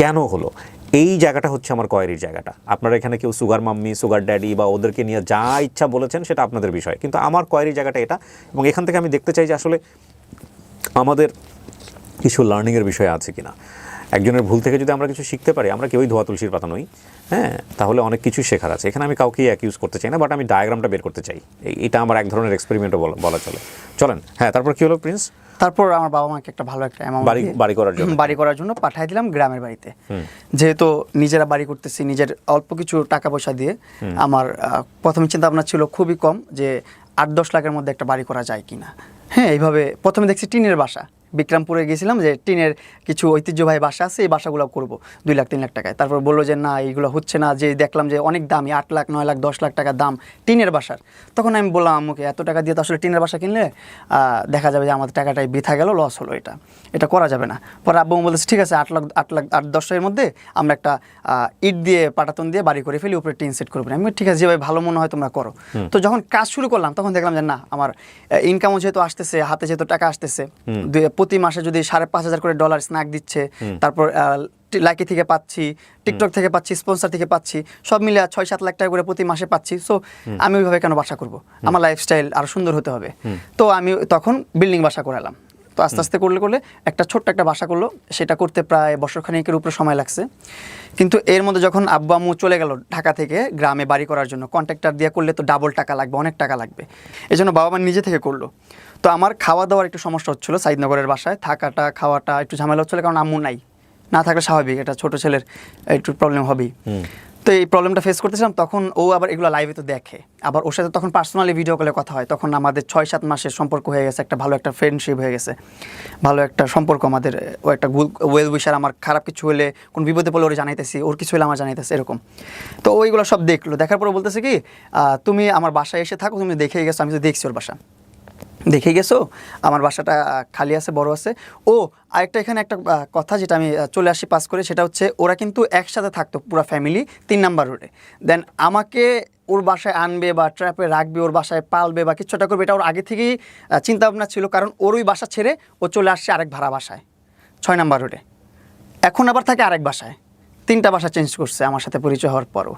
কেন হলো, এই জায়গাটা হচ্ছে আমার কোয়ারির জায়গাটা। আপনারা এখানে কেউ সুগার মাম্মি, সুগার ড্যাডি বা ওদেরকে নিয়ে যা ইচ্ছা বলেছেন, সেটা আপনাদের বিষয়, কিন্তু আমার কোয়ারির জায়গাটা এটা। এবং এখান থেকে আমি দেখতে চাই যে আসলে আমাদের কিছু লার্নিংয়ের বিষয় আছে কিনা। একজনের ভুল থেকে যদি আমরা কিছু শিখতে পারি, আমরা কেউই ধোয়া তুলসীর পাতা নই, হ্যাঁ, তাহলে অনেক কিছু শেখার আছে। এখানে আমি কাউকেই অ্যাকিউজ করতে চাই না, বাট আমি ডায়াগ্রামটা বের করতে চাই। এটা আমার এক ধরনের এক্সপেরিমেন্টও বলা চলে। চলেন, হ্যাঁ, তারপর কি হলো প্রিন্স? তারপর আমার বাবা মাকে একটা ভালো একটা অ্যামাউন্ট বাড়ি করার জন্য পাঠিয়ে দিলাম গ্রামের বাড়িতে। যেহেতু নিজেরা বাড়ি করতেছি, নিজের অল্প কিছু টাকা পয়সা দিয়ে, আমার প্রথমে চিন্তা ভাবনা ছিল খুবই কম, যে 8-10 লাখের মধ্যে একটা বাড়ি করা যায় কিনা। হ্যাঁ, এইভাবে প্রথমে দেখছি টিনের বাসা, বিক্রমপুরে গেছিলাম, যে টিনের কিছু ঐতিহ্যবাহী বাসা আছে, এই বাসাগুলো করবো 2 লাখ 3 লাখ টাকায়। তারপর বললো যে না, এইগুলো হচ্ছে না, যে দেখলাম যে অনেক দামি, 8 লাখ 9 লাখ 10 লাখ টাকা দাম টিনের বাসার। তখন আমি বললাম আম্মুকে, এত টাকা দিয়ে তো আসলে টিনের বাসা কিনলে দেখা যাবে যে আমাদের টাকাটাই বৃথা গেল, লস হলো, এটা করা যাবে না। পরে আব্বু বলতেছে ঠিক আছে, 8 লাখ 8-10 এর মধ্যে আমরা একটা ইট দিয়ে পাটাতন দিয়ে বাড়ি করে ফেলি, উপরে টিন সেট করবো। আমি ঠিক আছে, যেভাবে ভালো মনে হয় তোমরা করো। তো যখন কাজ শুরু করলাম, তখন দেখলাম যে না, আমার ইনকামও যেহেতু আসতেছে, হাতে যেহেতু টাকা আসতেছে, প্রতি মাসে যদি $5,500 করে ডলার স্ন্যাক দিচ্ছে, তারপর লাইকি থেকে পাচ্ছি, টিকটক থেকে পাচ্ছি, স্পন্সর থেকে পাচ্ছি, সব মিলে 6-7 লাখ টাকা করে প্রতি মাসে পাচ্ছি। সো আমি ওইভাবে কেন বাসা করব? আমার লাইফস্টাইল আরো সুন্দর হতে হবে। তো আমি তখন বিল্ডিং বাসা করালাম। তো আস্তে আস্তে করলে একটা ছোট্ট একটা বাসা করলো, সেটা করতে প্রায় বছরখানেকের উপরে সময় লাগছে। কিন্তু এর মধ্যে যখন আব্বু আম্মু চলে গেল ঢাকা থেকে গ্রামে বাড়ি করার জন্য, কন্ট্রাক্টর দিয়ে করলে তো ডাবল টাকা লাগবে, অনেক টাকা লাগবে, এই জন্য বাবা মা নিজে থেকে করলো। তো আমার খাওয়া দাওয়ার একটু সমস্যা হচ্ছিলো, সাইদনগরের বাসায় থাকাটা, খাওয়াটা একটু ঝামেলা হচ্ছিলো, কারণ আম্মু না থাকলে স্বাভাবিক, এটা ছোটো ছেলের একটু প্রবলেম হবেই। তো এই প্রবলেমটা ফেস করতেছিলাম। তখন ও আবার এগুলো লাইভে তো দেখে, আবার ওর সাথে তখন পার্সোনালি ভিডিও কলে কথা হয়। তখন আমাদের 6-7 মাসের সম্পর্ক হয়ে গেছে, একটা ভালো একটা ফ্রেন্ডশিপ হয়ে গেছে, ভালো একটা সম্পর্ক আমাদের। ও একটা ওয়েল উইশার, আমার খারাপ কিছু হলে, কোন বিপদে পড়লে ওরা জানাইতেছি, ওর কিছু হলে আমার জানাইতেছে, এরকম। তো ওইগুলো সব দেখলো, দেখার পরে বলতেছে কি, তুমি আমার বাসায় এসে থাকো, তুমি দেখেই গেছো, আমি তো দেখছি ওর বাসা, দেখে গেছো আমার বাসাটা খালি আছে, বড় আছে। ও আরেকটা এখানে একটা কথা যেটা আমি চলে আসি পাস করে, সেটা হচ্ছে ওরা কিন্তু একসাথে থাকতো পুরো ফ্যামিলি 3 নাম্বার রোডে। দেন আমাকে ওর বাসায় আনবে বা ট্র্যাপে রাখবে, ওর বাসায় পালবে বা কিছুটা করবে, এটা ওর আগে থেকেই চিন্তা ভাবনা ছিল। কারণ ওর ওই বাসা ছেড়ে ও চলে আসছে আরেক ভাড়া বাসায় 6 নাম্বার রোডে, এখন আবার থাকে আরেক বাসায়। 3টা বাসা চেঞ্জ করছে আমার সাথে পরিচয় হওয়ার পরও।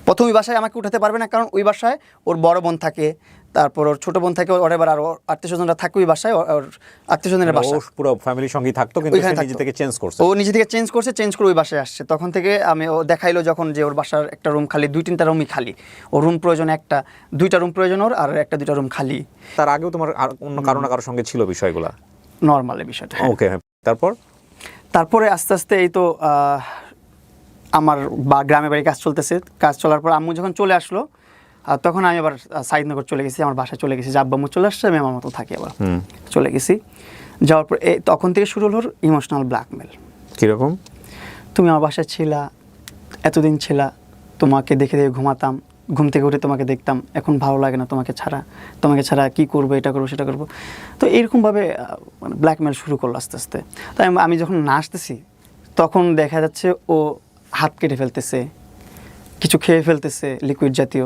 প্রথম ওই বাসায় আমাকে উঠাতে পারবে না, কারণ ওই বাসায় ওর বড় বোন থাকে, তারপর ওর ছোট বোন থাকে, ওর এবার আরও আত্মীয়স্বজনরা থাকে ওই বাসায়, ওর আত্মীয়স্বজনের বাসা পুরো ফ্যামিলির সঙ্গেই থাকতো, কিন্তু সে নিজে থেকে চেঞ্জ করছে। ও নিজে থেকে চেঞ্জ করে ওই বাসায় আসছে। তখন থেকে আমি, ও দেখাইলো যখন যে ওর বাসার একটা রুম খালি, 2-3টা রুমই খালি, ওর রুম প্রয়োজন একটা, 2টা রুম প্রয়োজন ওর, আর 1-2টা রুম খালি। তার আগেও তোমার আর অন্য কারো না কারোর সঙ্গে ছিল বিষয়গুলো? নর্মাল এই বিষয়টা। ওকে, তারপরে আস্তে আস্তে এই তো আমার গ্রামের বাড়ি কাজ চলতেছে। কাজ চলার পর আম্মু যখন চলে আসলো, তখন আমি আবার সাইদনগর চলে গেছি, আমার বাসায় চলে গেছি। আব্বু আম্মু চলে আসছে, আমি আমার মতো থাকি, আবার চলে গেছি। যাওয়ার পর তখন থেকে শুরু হলো ইমোশনাল ব্ল্যাকমেল। কীরকম? তুমি আমার বাসায় ছিলা, এতদিন ছিলা, তোমাকে দেখে দেখে ঘুমাতাম, ঘুম থেকে উঠে তোমাকে দেখতাম, এখন ভালো লাগে না তোমাকে ছাড়া কী করবো, এটা করবো সেটা করবো। তো এইরকমভাবে মানে ব্ল্যাকমেল শুরু করলো আস্তে আস্তে। তাই আমি যখন নাচতেছি, তখন দেখা যাচ্ছে ও হাত কেটে ফেলতেছে, কিছু খেয়ে ফেলতেছে লিকুইড জাতীয়,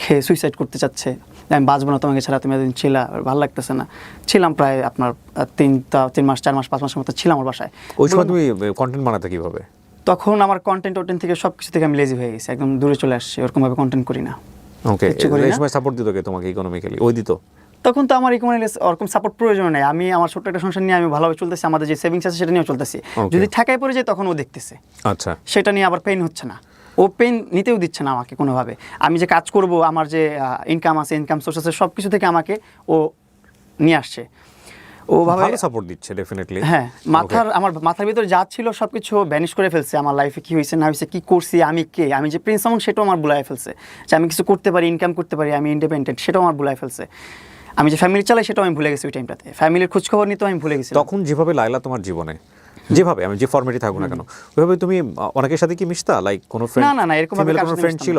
খেয়ে সুইসাইড করতে চাচ্ছে। আমি বাঁচবো না তোমাকে ছাড়া, তুমি এতদিন ছিলা, ভালো লাগতেছে না। ছিলাম প্রায় আপনার 3 মাস 4 মাস 5 মাসের মতো ছিলাম ওর বাসায়। ওই সময় তুমি কন্টেন্ট বানাতে কীভাবে? তখন আমার কন্টেন্ট থেকে সব কিছু থেকে আমি লেজি হয়ে গেছি, একদম দূরে চলে আসছি, ওরকমভাবে কন্টেন্ট করি না। ওকে, এই সময় সাপোর্ট দিত কে তোমাকে ইকোনমিক্যালি? ওই দিত? তখন তো আমার ওরকম সাপোর্ট প্রয়োজন নেই। আমি আমার ছোট্ট একটা সংসার নিয়ে আমি ভালোভাবে চলতেছি, আমাদের যে সেভিংস আছে সেটা নিয়েও চলতেছি। যদি ঠেকায় পড়ে যায় তখন ও দেখতেছে, আচ্ছা, সেটা নিয়ে আবার পেইন হচ্ছে না। ও পেন নিতেও দিচ্ছে না আমাকে কোনোভাবে। আমি যে কাজ করব, আমার যে ইনকাম আছে, ইনকাম সোর্স আছে, সব কিছু থেকে আমাকে ও নিয়ে আসছে। ওভাবে ভালো সাপোর্ট দিচ্ছে ডেফিনেটলি। হ্যাঁ, আমার মাথার ভিতরে যা ছিল সব কিছু ভ্যানিশ করে ফেলছে। আমার লাইফে কী হয়েছে না হয়েছে, কী করছি, আমি কে, আমি যে প্রিন্স আমন সেটাও আমার ভুলাই ফেলছে। যে আমি কিছু করতে পারি, ইনকাম করতে পারি, আমি ইন্ডিপেন্ডেন্ট, সেটাও আমার ভুলাই ফেলছে। আমি যে ফ্যামিলি চালাই সেটাও আমি ভুলে গেছি ওই টাইমটাতে। ফ্যামিলির খোঁজখবর নিতেও আমি ভুলে গেছি। তখন যেভাবে লায়লা তোমার জীবনে, যেভাবে আমি যে ফর্মেটই থাকুক না কেন, ওইভাবে তুমি অনেকের সাথে কি মিশতা? লাইক কোনো ফ্রেন্ড? না এরকম ভাবে কোনো ফ্রেন্ড ছিল?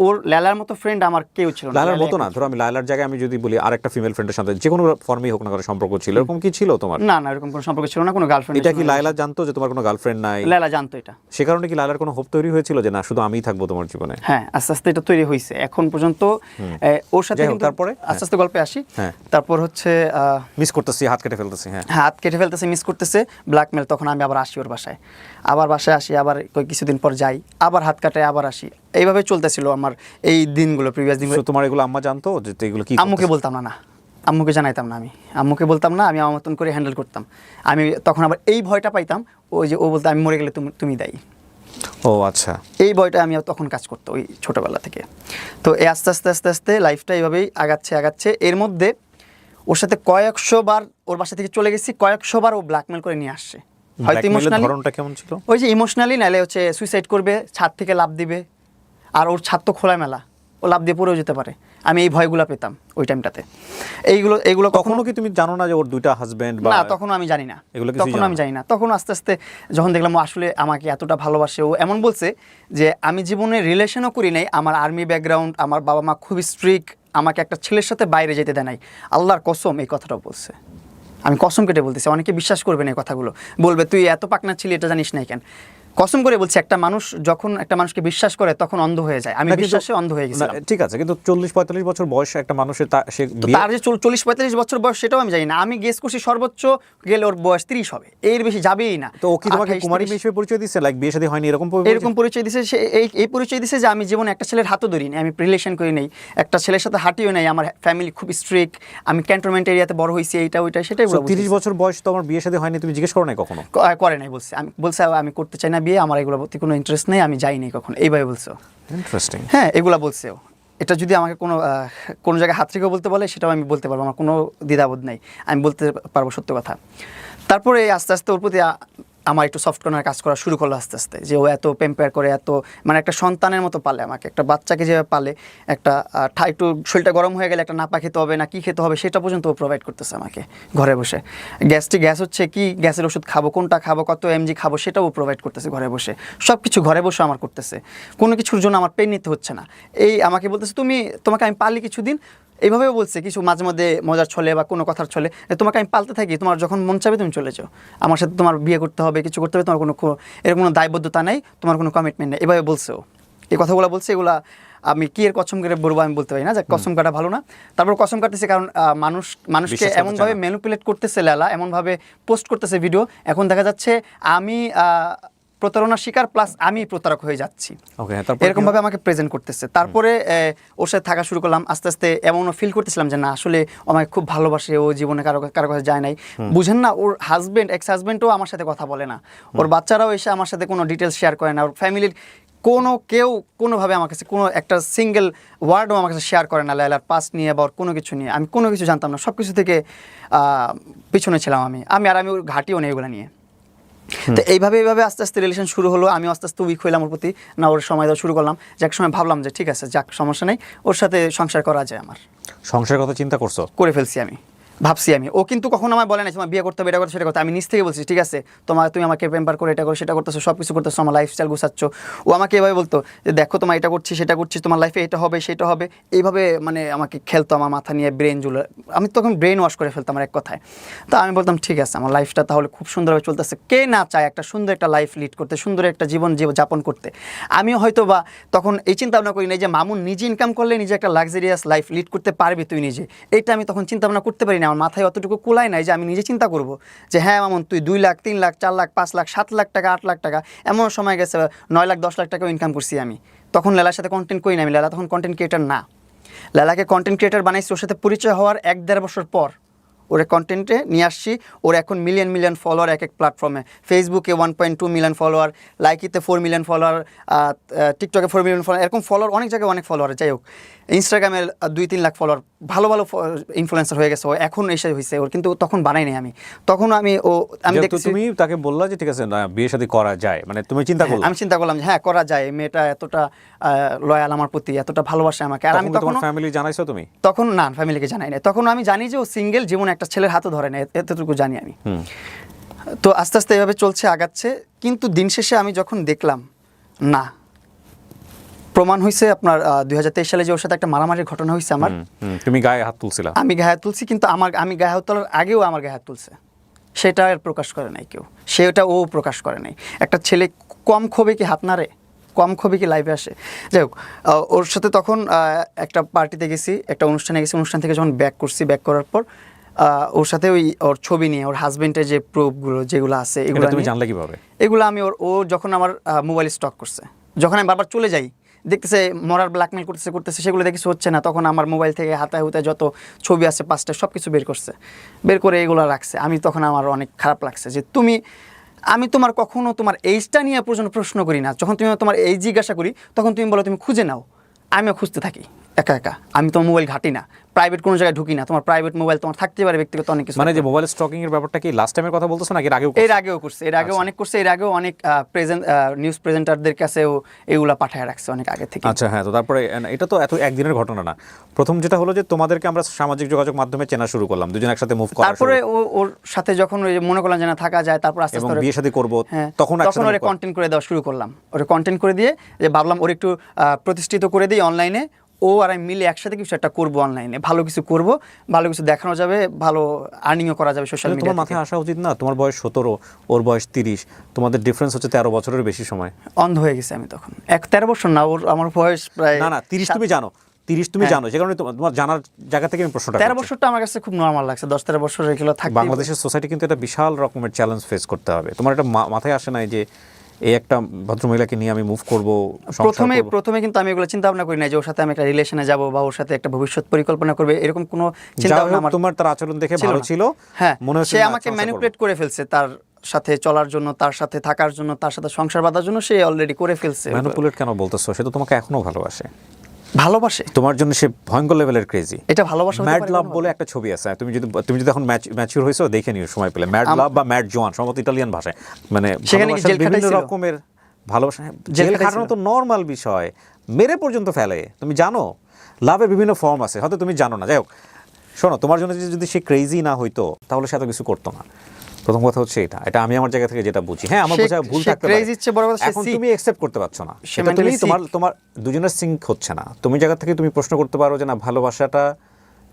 ওর লায়লার মতো ফ্রেন্ড আমার কেউ ছিল না। লায়লার মতো না, ধরো আমি লায়লার জায়গায় আমি যদি বলি আরেকটা ফিমেল ফ্রেন্ডের সাথে যে কোনো ফর্মেই হোক না কোনো সম্পর্ক ছিল, এরকম কি ছিল তোমার? না এরকম কোনো সম্পর্ক ছিল না, কোনো গার্লফ্রেন্ড। এটা কি লায়লা জানতো যে তোমার কোনো গার্লফ্রেন্ড নাই? লায়লা জানতো এটা। সে কারণে কি লায়লার কোনো হোপ তৈরি হয়েছিল যে না শুধু আমিই থাকবো তোমার জীবনে? হ্যাঁ, আস্তে আস্তে এটা তৈরি হয়েছে। এখন পর্যন্ত ওর সাথে কিন্তু তারপরে আস্তে আস্তে গল্পে আসি। হ্যাঁ, তারপর হচ্ছে মিস করতেছি, হাত কেটে ফেলতেছি। হ্যাঁ, হাত কেটে ফেলতেছে, মিস করতেছে, ব্ল্যাকমেল। তখন আমি আবার আসি ওর বাসায়, আবার বাসায় আসি, আবার কিছুদিন পর যাই, আবার হাত কাটে, আবার আসি। এইভাবে চলতেছিল আমার এই দিনগুলো, প্রিভিয়াস দিনগুলো। তোমার এগুলো আম্মা জানতো যে এগুলো কি? আম্মুকে বলতাম না, আম্মুকে জানাইতাম না, আম্মুকে বলতাম না, আমি আমার মতন করে হ্যান্ডেল করতাম। আমি তখন আবার এই ভয়টা পাইতাম, ওই যে ও বলতো আমি মরে গেলে তুমি দায়ী। ও আচ্ছা, এই ভয়টা আমি তখন কাজ করতো ওই ছোটোবেলা থেকে। তো এই আস্তে আস্তে আস্তে আস্তে লাইফটা এইভাবেই আগাচ্ছে। এর মধ্যে ওর সাথে কয়েকশো বার ওর বাসা থেকে চলে গেছি, কয়েকশো বার ও ব্ল্যাকমেল করে নিয়ে আসছে। হয়তো ইমোশনালি, ধরনটা কেমন ছিল? ওই যে ইমোশনালি, নাহলে হচ্ছে সুইসাইড করবে, ছাদ থেকে লাফ দিবে। আর ওর ছাদ তো খোলা মেলা, ও লাফ দিয়ে পড়েও যেতে পারে। আমি এই ভয়গুলো পেতাম ওই টাইমটাতে। এইগুলো কখনো কি তুমি জানো না যে ওর দুইটা হাজবেন্ড? না, তখনও আমি জানি না, তখন আস্তে আস্তে যখন দেখলাম ও আসলে আমাকে এতটা ভালোবাসে, ও এমন বলছে যে আমি জীবনে রিলেশনও করি নাই, আমার আর্মি ব্যাকগ্রাউন্ড, আমার বাবা মা খুবই স্ট্রিক্ট, আমাকে একটা ছেলের সাথে বাইরে যেতে দেয় নাই। আল্লাহর কসম এই কথাটা বলছে, আমি কসম কেটে বলতেছি। অনেকে বিশ্বাস করবে না এই কথাগুলো, বলবে তুই এত পাকনা ছিলি, এটা জানিস নাই কেন। কসম করে বলছি, একটা মানুষ যখন একটা মানুষকে বিশ্বাস করে তখন অন্ধ হয়ে যায়। আমি বিশ্বাসে অন্ধ হয়ে গেছিলাম। ঠিক আছে, কিন্তু 40-45 বছর বয়স একটা মানুষের, তার যে 40-45 বছর বয়স সেটাও আমি জানি না। আমি গেস করছি সর্বোচ্চ গেলে ওর বয়স 30 হবে, এর বেশি যাবেই না। তো ও কি তোমাকে কুমারী হিসেবে পরিচয় দিচ্ছে, লাইক বিয়ে শাদী হয়নি এরকম পরিচয় দিছে? সে এই পরিচয় দিছে যে আমি জীবনে একটা ছেলের হাতও ধরিনি, আমি রিলেশন করি নাই, একটা ছেলের সাথে হাঁটিও নাই, আমার ফ্যামিলি খুব স্ট্রিক্ট, আমি ক্যান্টনমেন্ট এরিয়াতে বড় হয়েছি, এইটা ওইটা সেটাই বলছি। 30 বছর বয়স তো আমার বিয়ে শাদী হয়নি, তুমি জিজ্ঞেস করো নাই কখনো? করে নাই, বলছে আমি করতে চাই না বিয়ে, আমার এগুলো কোনো ইন্টারেস্ট নেই, আমি যাইনি কখনো, এইভাবে বলছো। ইন্টারেস্টিং। হ্যাঁ, এগুলা বলছেও। এটা যদি আমাকে কোনো জায়গায় হাত থেকেও বলতে বলে সেটাও আমি বলতে পারবো, আমার কোনো দ্বিধাবোধ নাই, আমি বলতে পারবো সত্য কথা। তারপরে আস্তে আস্তে ওর প্রতি আমার একটু সফট কর্নার কাজ করা শুরু করলো আস্তে আস্তে, যে ও এত প্যাম্পার করে, এত মানে একটা সন্তানের মতো পালে আমাকে, একটা বাচ্চাকে যেভাবে পালে, একটা একটু শরীরটা গরম হয়ে গেলে একটা নাপা খেতে হবে না কি খেতে হবে সেটা পর্যন্ত ও প্রোভাইড করতেছে আমাকে ঘরে বসে। গ্যাস হচ্ছে কি, গ্যাসের ওষুধ খাবো, কোনটা খাবো, কত এমজি খাবো, সেটাও ও প্রোভাইড করতেছে ঘরে বসে। সব কিছু ঘরে বসে আমার করতেছে, কোনো কিছুর জন্য আমার পেন নিতে হচ্ছে না। এই আমাকে বলতেছে তোমাকে আমি পালি কিছুদিন, এইভাবেও বলছে কিছু মাঝে মধ্যে মজার ছলে বা কোনো কথার ছলে, তোমাকে আমি পালতে থাকি, তোমার যখন মন চাবে তুমি চলে যাও, আমার সাথে তোমার বিয়ে করতে হবে, কিছু করতে হবে, তোমার এরকম কোনো দায়বদ্ধতা নেই, তোমার কোনো কমিটমেন্ট নেই, এভাবে বলছেও। এই কথাগুলো বলছে, এগুলা আমি কি এর কসম করে বলবো আমি বলতে পারি না, যে কসম কাটা ভালো না। তারপর কসম কাটতেছে কারণ মানুষকে এমনভাবে ম্যানিপুলেট করতেছে লায়লা, এমনভাবে পোস্ট করতেছে ভিডিও, এখন দেখা যাচ্ছে আমি প্রতারণার শিকার প্লাস আমি প্রতারক হয়ে যাচ্ছি, এরকম ভাবে আমাকে প্রেজেন্ট করতেছে। তারপরে ওর সাথে থাকা শুরু করলাম, আস্তে আস্তে এমনও ফিল করতেছিলাম যে না আসলে আমাকে খুব ভালোবাসে, ও জীবনে কারো কাছে যায় নাই। বুঝেন না, ওর এক্স হাজবেন্ডও আমার সাথে কথা বলে না, ওর বাচ্চারাও এসে আমার সাথে কোনো ডিটেলস শেয়ার করে না, ওর ফ্যামিলির কেউ কোনোভাবে আমার কাছে কোনো একটা সিঙ্গেল ওয়ার্ডও আমার কাছে শেয়ার করে না লায়লার পাস্ট নিয়ে বা ওর কোনো কিছু নিয়ে। আমি কোনো কিছু জানতাম না, সব কিছু থেকে পিছনে ছিলাম আমি ওর ঘাটিও নেই ওগুলো নিয়ে। তো এইভাবে আস্তে আস্তে রিলেশন শুরু হলো, আমি আস্তে আস্তে উইক হইলাম ওর প্রতি, না ওর সময় দেওয়া শুরু করলাম, যে এক সময় ভাবলাম যে ঠিক আছে যাক সমস্যা নেই, ওর সাথে সংসার করা যায়। আমার সংসারের কথা চিন্তা করে ফেলছি আমি, ভাবছি আমি। ও কিন্তু কখনো আমায় বলে না তোমার বিয়ে করতে হবে, এটা করতে সেটা করতে। আমি নিজ থেকে বলছি ঠিক আছে তুমি আমাকে পেম্পার করে এটা করো সেটা করতেছো, সব কিছু করতেছো, আমার লাইফস্টাইল গুছাচ্ছ। ও আমাকে এভাবে বলতো যে দেখো তোমার এটা করছি সেটা করছি, তোমার লাইফে এটা হবে সেটা হবে, এইভাবে মানে আমাকে খেলতো আমার মাথা নিয়ে, আমি তখন ব্রেন ওয়াশ করে ফেলতাম আমার এক কথায়। তো আমি বলতাম ঠিক আছে আমার লাইফটা তাহলে খুব সুন্দরভাবে চলতেছে, কে না চায় একটা সুন্দর একটা লাইফ লিড করতে, সুন্দর একটা জীবন যাপন করতে। আমিও হয়তো বা তখন এই চিন্তা ভাবনা করি নাই যে মামুন নিজে ইনকাম করলে নিজে একটা লাক্সারিয়াস লাইফ লিড করতে পারবি তুই নিজে, এইটা আমি তখন চিন্তা ভাবনা করতে পারি না, আমার মাথায় অতটুকু কুলাই নাই যে আমি নিজে চিন্তা করব যে হ্যাঁ মামুন তুই 2 লাখ 3 লাখ 4 লাখ 5 লাখ 7 লাখ টাকা 8 লাখ টাকা, এমন সময় গেছে 9 লাখ 10 লাখ টাকাও ইনকাম করছি আমি। তখন লালার সাথে কন্টেন্ট করি না আমি, লালা তখন কন্টেন্ট ক্রিয়েটার না, লালাকে কন্টেন্ট ক্রিয়েটার বানাইছি ওর সাথে পরিচয় হওয়ার 1-1.5 বছর পর। ওর কন্টেন্টে নিয়ে আসছি। ওর এখন মিলিয়ন মিলিয়ন ফলোয়ার এক এক প্ল্যাটফর্মে, ফেসবুকে 1.2 মিলিয়ন ফলোয়ার, লাইকিতে 4 মিলিয়ন ফলোয়ার, টিকটকে 4 মিলিয়ন ফলোয়ার, এরকম ফলোয়ার অনেক জায়গায় অনেক ফলোয়ার। যাই হোক, ইনস্টাগ্রামে 2-3 লাখ ফলোয়ার, ভালো ভালো ইনফ্লুয়েন্সার হয়ে গেছে ও, এখন এসে হয়েছে ওর, কিন্তু তখন বানাই নাই আমি। তখন আমি দেখছি, তুমি তাকে বললা যে ঠিক আছে না বিয়ে শাদী করা যায়, মানে তুমি চিন্তা করলে? আমি চিন্তা করলাম যে হ্যাঁ করা যায়, মেয়েটা এতটা লয়াল আমার প্রতি, এতটা ভালোবাসে আমাকে। আর আমি তখন ফ্যামিলি জানাইছো তুমি? তখন না, ফ্যামিলিকে জানাই না। তখন আমি জানি যে ও সিঙ্গেল, জীবনে একটা ছেলের হাতও ধরে না, এতটুকু জানি আমি। তো আস্তে আস্তে এভাবে চলছে, আগাচ্ছে। কিন্তু দিন শেষে আমি যখন দেখলাম না, প্রমাণ হয়েছে আপনার 2023 সালে যে ওর সাথে একটা মারামারির ঘটনা হয়েছে আমার, তুমি গায়ে হাত তুলছিলা? আমি গায়ে হাত তুলছি, কিন্তু আমি গায়ে হাত তোলার আগেও আমার গায়ে হাত তুলছে, সেটা আর প্রকাশ করে নাই কেউ, সেটা ও প্রকাশ করে নাই। একটা ছেলে কম ক্ষোভে কি হাত নাড়ে, কম ক্ষোভে কি লাইভে আসে? যাই হোক, ওর সাথে তখন একটা পার্টিতে গেছি, একটা অনুষ্ঠানে গেছি, অনুষ্ঠান থেকে যখন ব্যাক করছি, ব্যাক করার পর ওর সাথে ওর ছবি নিয়ে, ওর হাজবেন্ডের যে প্রুফগুলো যেগুলো আছে, এগুলো তুমি জানলে কিভাবে? এগুলো আমি ও যখন আমার মোবাইল স্টক করছে, যখন আমি বারবার চলে যাই, দেখতেছে মরার ব্ল্যাকমেল করতেছে, সেগুলো দেখেছি হচ্ছে না, তখন আমার মোবাইল থেকে হাতায় হুতায় যত ছবি আছে 5টা সব কিছু বের করছে, বের করে এগুলো রাখছে। আমি তখন আমার অনেক খারাপ লাগছে যে আমি তোমার কখনো তোমার এইজটা নিয়ে পর্যন্ত প্রশ্ন করি না, যখন তুমি তোমার এই জিজ্ঞাসা করি তখন তুমি বলো তুমি খুঁজে নাও, আমিও খুঁজতে থাকি একা একা। আমি তোমার মোবাইল ঘাঁটি না, প্রাইভেট কোনো জায়গায় ঢুকি না, তোমার প্রাইভেট মোবাইল তোমার থাকতে পারে, ব্যক্তিগত অনেক কিছু। মানে যে মোবাইল স্টকিং এর ব্যাপারটা কি লাস্ট টাইমের কথা বলতেছ নাকি এর আগেও? এর আগেও করছে, এর আগেও অনেক করছে, এর আগেও অনেক নিউজ প্রেজেন্টারদের কাছেও এগুলা পাঠায় রাখছে অনেক আগে থেকে। আচ্ছা হ্যাঁ, তো তারপরে এটা তো এত একদিনের ঘটনা না। প্রথম যেটা হলো যে তোমাদেরকে আমরা সামাজিক যোগাযোগ মাধ্যমে চেনা শুরু করলাম, দুজন একসাথে মুভ করা, তারপরে ওর সাথে যখন মনে করলাম যে না থাকা যায়, তারপর আস্তে আস্তে বিয়ে শাদী করব, তখন ওরে কন্টেন্ট করে দেওয়া শুরু করলাম। ওরে কন্টেন্ট করে দিয়ে যে ভাবলাম ওর একটু প্রতিষ্ঠিত করে দিই অনলাইনে, ও আর আমি মিলে একসাথে কিছু একটা করবো অনলাইনে, ভালো কিছু করব, ভালো কিছু দেখানো যাবে, ভালো আর্নিংও করা যাবে সোশ্যাল মিডিয়া। তোমার মাথায় আসা উচিত না? তোমার বয়স 17, ওর বয়স 30, তোমাদের ডিফারেন্স হচ্ছে 13 বছরের বেশি সময়। অন্ধ হয়ে গেছি আমি তখন। 13 বছর না, আমার বয়স প্রায় না 30 তুমি জানো, 30 তুমি জানো, যে কারণে তোমার জানার জায়গা থেকে আমি প্রশ্নটা 13 বছরটা আমার কাছে খুব নরমাল লাগছে। 10-13 বছর এগুলো থাকবে। বাংলাদেশের সোসাইটি কিন্তু এটা বিশাল রকমের চ্যালেঞ্জ ফেস করতে হবে। তোমার এটা মাথায় আসে নাই যে এই একটা ভদ্রমহিলাকে নিয়ে আমি মুভ করব? প্রথমে কিন্তু আমি এগুলো চিন্তা ভাবনা করি না যে ওর সাথে আমি একটা রিলেশনে যাব বা ওর সাথে একটা ভবিষ্যৎ পরিকল্পনা করবে, এরকম কোনো চিন্তা ভাবনা আমার। তোমার তার আচরণ দেখে ভালো ছিল, হ্যাঁ, সে আমাকে ম্যানিপুলেট করে ফেলছে তার সাথে চলার জন্য, তার সাথে থাকার জন্য, তার সাথে সংসার বাঁধার জন্য সে অলরেডি করে ফেলছে। ম্যানিপুলেট কেন বলতেছো? সে তো তোমাকে এখনো ভালোবাসে, তোমার জন্য সে ভয়ঙ্কর লেভেলের ক্রেজি। এটা ভালোবাসা। ম্যাড লাভ বলে একটা ছবি আছে, তুমি যদি এখন ম্যাচিউর হইছো দেখে নিও সময় পেলে। ম্যাড লাভ বা ম্যাড জোয়ান, সম্ভবত ইটালিয়ান ভাষায়, মানে বিভিন্ন রকমের ভালোবাসা। জেল খাটানো তো নর্মাল বিষয়, মেরে পর্যন্ত ফেলে, তুমি জানো। লাভের বিভিন্ন ফর্ম আছে, হয়তো তুমি জানো না। যাই হোক, শোনো, তোমার জন্য যদি সে ক্রেজি না হইতো তাহলে সে এত কিছু করতো না। প্রথম কথা হচ্ছে এটা আমি আমার জায়গা থেকে যেটা বুঝি। হ্যাঁ, আমার বোঝা ভুল থাকতে পারে, এখন তুমি অ্যাকসেপ্ট করতে পারছো না, সেটা তুমি তোমার দুজনের সিঙ্ক হচ্ছে না। তুমি জায়গা থেকে তুমি প্রশ্ন করতে পারো যে না, ভালোবাসাটা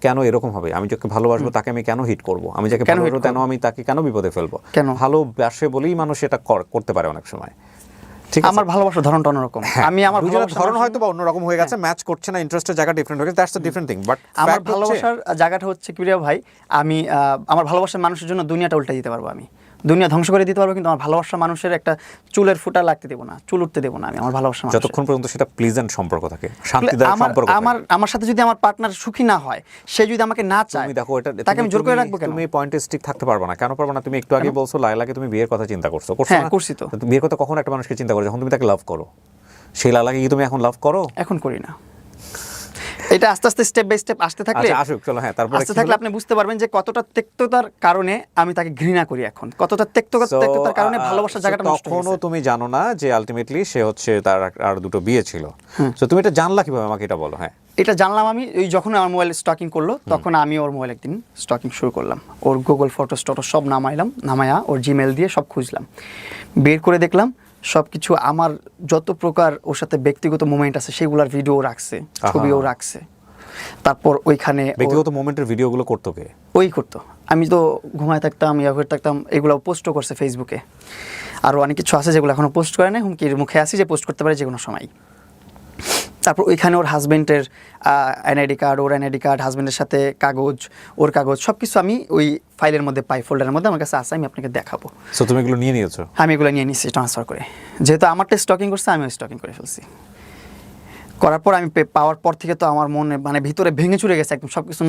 কেন এরকম হবে? আমি যাকে ভালোবাসবো তাকে আমি কেন হিট করব? আমি যাকে ভালোবাসবো কেন আমি তাকে কেন বিপদে ফেলবো? ভালোবাসে বলেই মানুষ এটা করতে পারে অনেক সময়। আমার ভালোবাসার ধরনটা অন্যরকম, আমি আমার ভালোবাসার ধরন হয়তো বা অন্যরকম হয়ে গেছে, ম্যাচ করছে না, ইন্টারেস্টের জায়গা ডিফারেন্ট হয়ে গেছে, that's a different thing. But আমার ভালোবাসার জায়গাটা হচ্ছে কি ভাই, আমি আমার ভালোবাসার মানুষের জন্য দুনিয়াটা উল্টে দিতে পারবো, আমি দুনিয়া ধ্বংস করে দিতে পারবো, কিন্তু আমার ভালোবাসার মানুষের একটা চুলের ফুটা লাগতে দেবো না, চুল উঠতে দেবো না আমি আমার ভালোবাসার মানুষ, যতক্ষণ পর্যন্ত সেটা প্লেজেন্ট সম্পর্ক থাকে, শান্তিদায়ক সম্পর্ক। আমার সাথে যদি আমার পার্টনার সুখী না হয়, সে যদি আমাকে না চায়, তুমি দেখো এটা তাকে আমি জোর করে রাখবো কেন? তুমি পয়েন্টে স্টিক থাকতে পারবে না। কেন পারবে না? তুমি একটু আগে বলছো লায়লাকে তুমি বিয়ের কথা চিন্তা করছো। হ্যাঁ, করছি তো। বিয়ের কথা কখন একটা মানুষকে চিন্তা করে? যখন তুমি তাকে লাভ করো। সেই লায়লাকে কি তুমি এখন লাভ করো? এখন করি না। এটা আস্তে আস্তে স্টেপ বাই স্টেপ আসতে থাকলে, আসুক, চলো। হ্যাঁ, তারপরে আসতে থাকলে আপনি বুঝতে পারবেন যে কতটা তিক্ততার কারণে আমি তাকে ঘৃণা করি এখন, কতটা তিক্ততার কারণে ভালোবাসার জায়গাটা নষ্ট হয়েছে। তখনও তুমি জানো না যে আলটিমেটলি সে হচ্ছে তার আর দুটো বিয়ে ছিল। সো তুমি এটা জানলা কিভাবে, আমাকে এটা বলো। হ্যাঁ, এটা জানলাম আমি ওই যখন আমার মোবাইল স্টকিং করলো, তখন আমি ওর মোবাইল একদিন স্টকিং শুরু করলাম। ওর গুগল ফটোস টটোস সব নামায়া ওর জিমেল দিয়ে সব খুঁজলাম, বের করে দেখলাম সব কিছু আমার যত প্রকার ওর সাথে ব্যক্তিগত মোমেন্ট আছে সেগুলোর ভিডিও রাখছে, ছবিও রাখছে। তারপর ওইখানে ব্যক্তিগত মোমেন্টের ভিডিওগুলো করতো কে? ওই করতো। আমি তো ঘুমায় থাকতাম, ইয়াঘরে থাকতাম, এগুলো পোস্টও করছে ফেসবুকে। আরও অনেক কিছু আছে যেগুলো এখনও পোস্ট করে না, হুমকির মুখে আসি যে পোস্ট করতে পারে যে কোনো সময়। তারপর ওইখানে ওর হাজব্যান্ডের এনআইডি কার্ড, ওর এনআইডি কার্ড, হাজব্যান্ডের সাথে কাগজ, ওর কাগজ সব কিছু আমি ওই ফাইলের মধ্যে পাই, ফোল্ডারের মধ্যে আমার কাছে আছে, আমি আপনাকে দেখাবো। সো তুমি এগুলো নিয়ে নিয়েছো? আমি এগুলো নিয়ে নিচ্ছি ট্রান্সফার করে, যেহেতু আমারটা স্টকিং করছে, আমিও স্টকিং করে ফেলছি। করার পর আমি পাওয়ার পর থেকে তো আমার মনে মানে ভিতরে ভেঙে চুরে গেছে একদম সবকিছু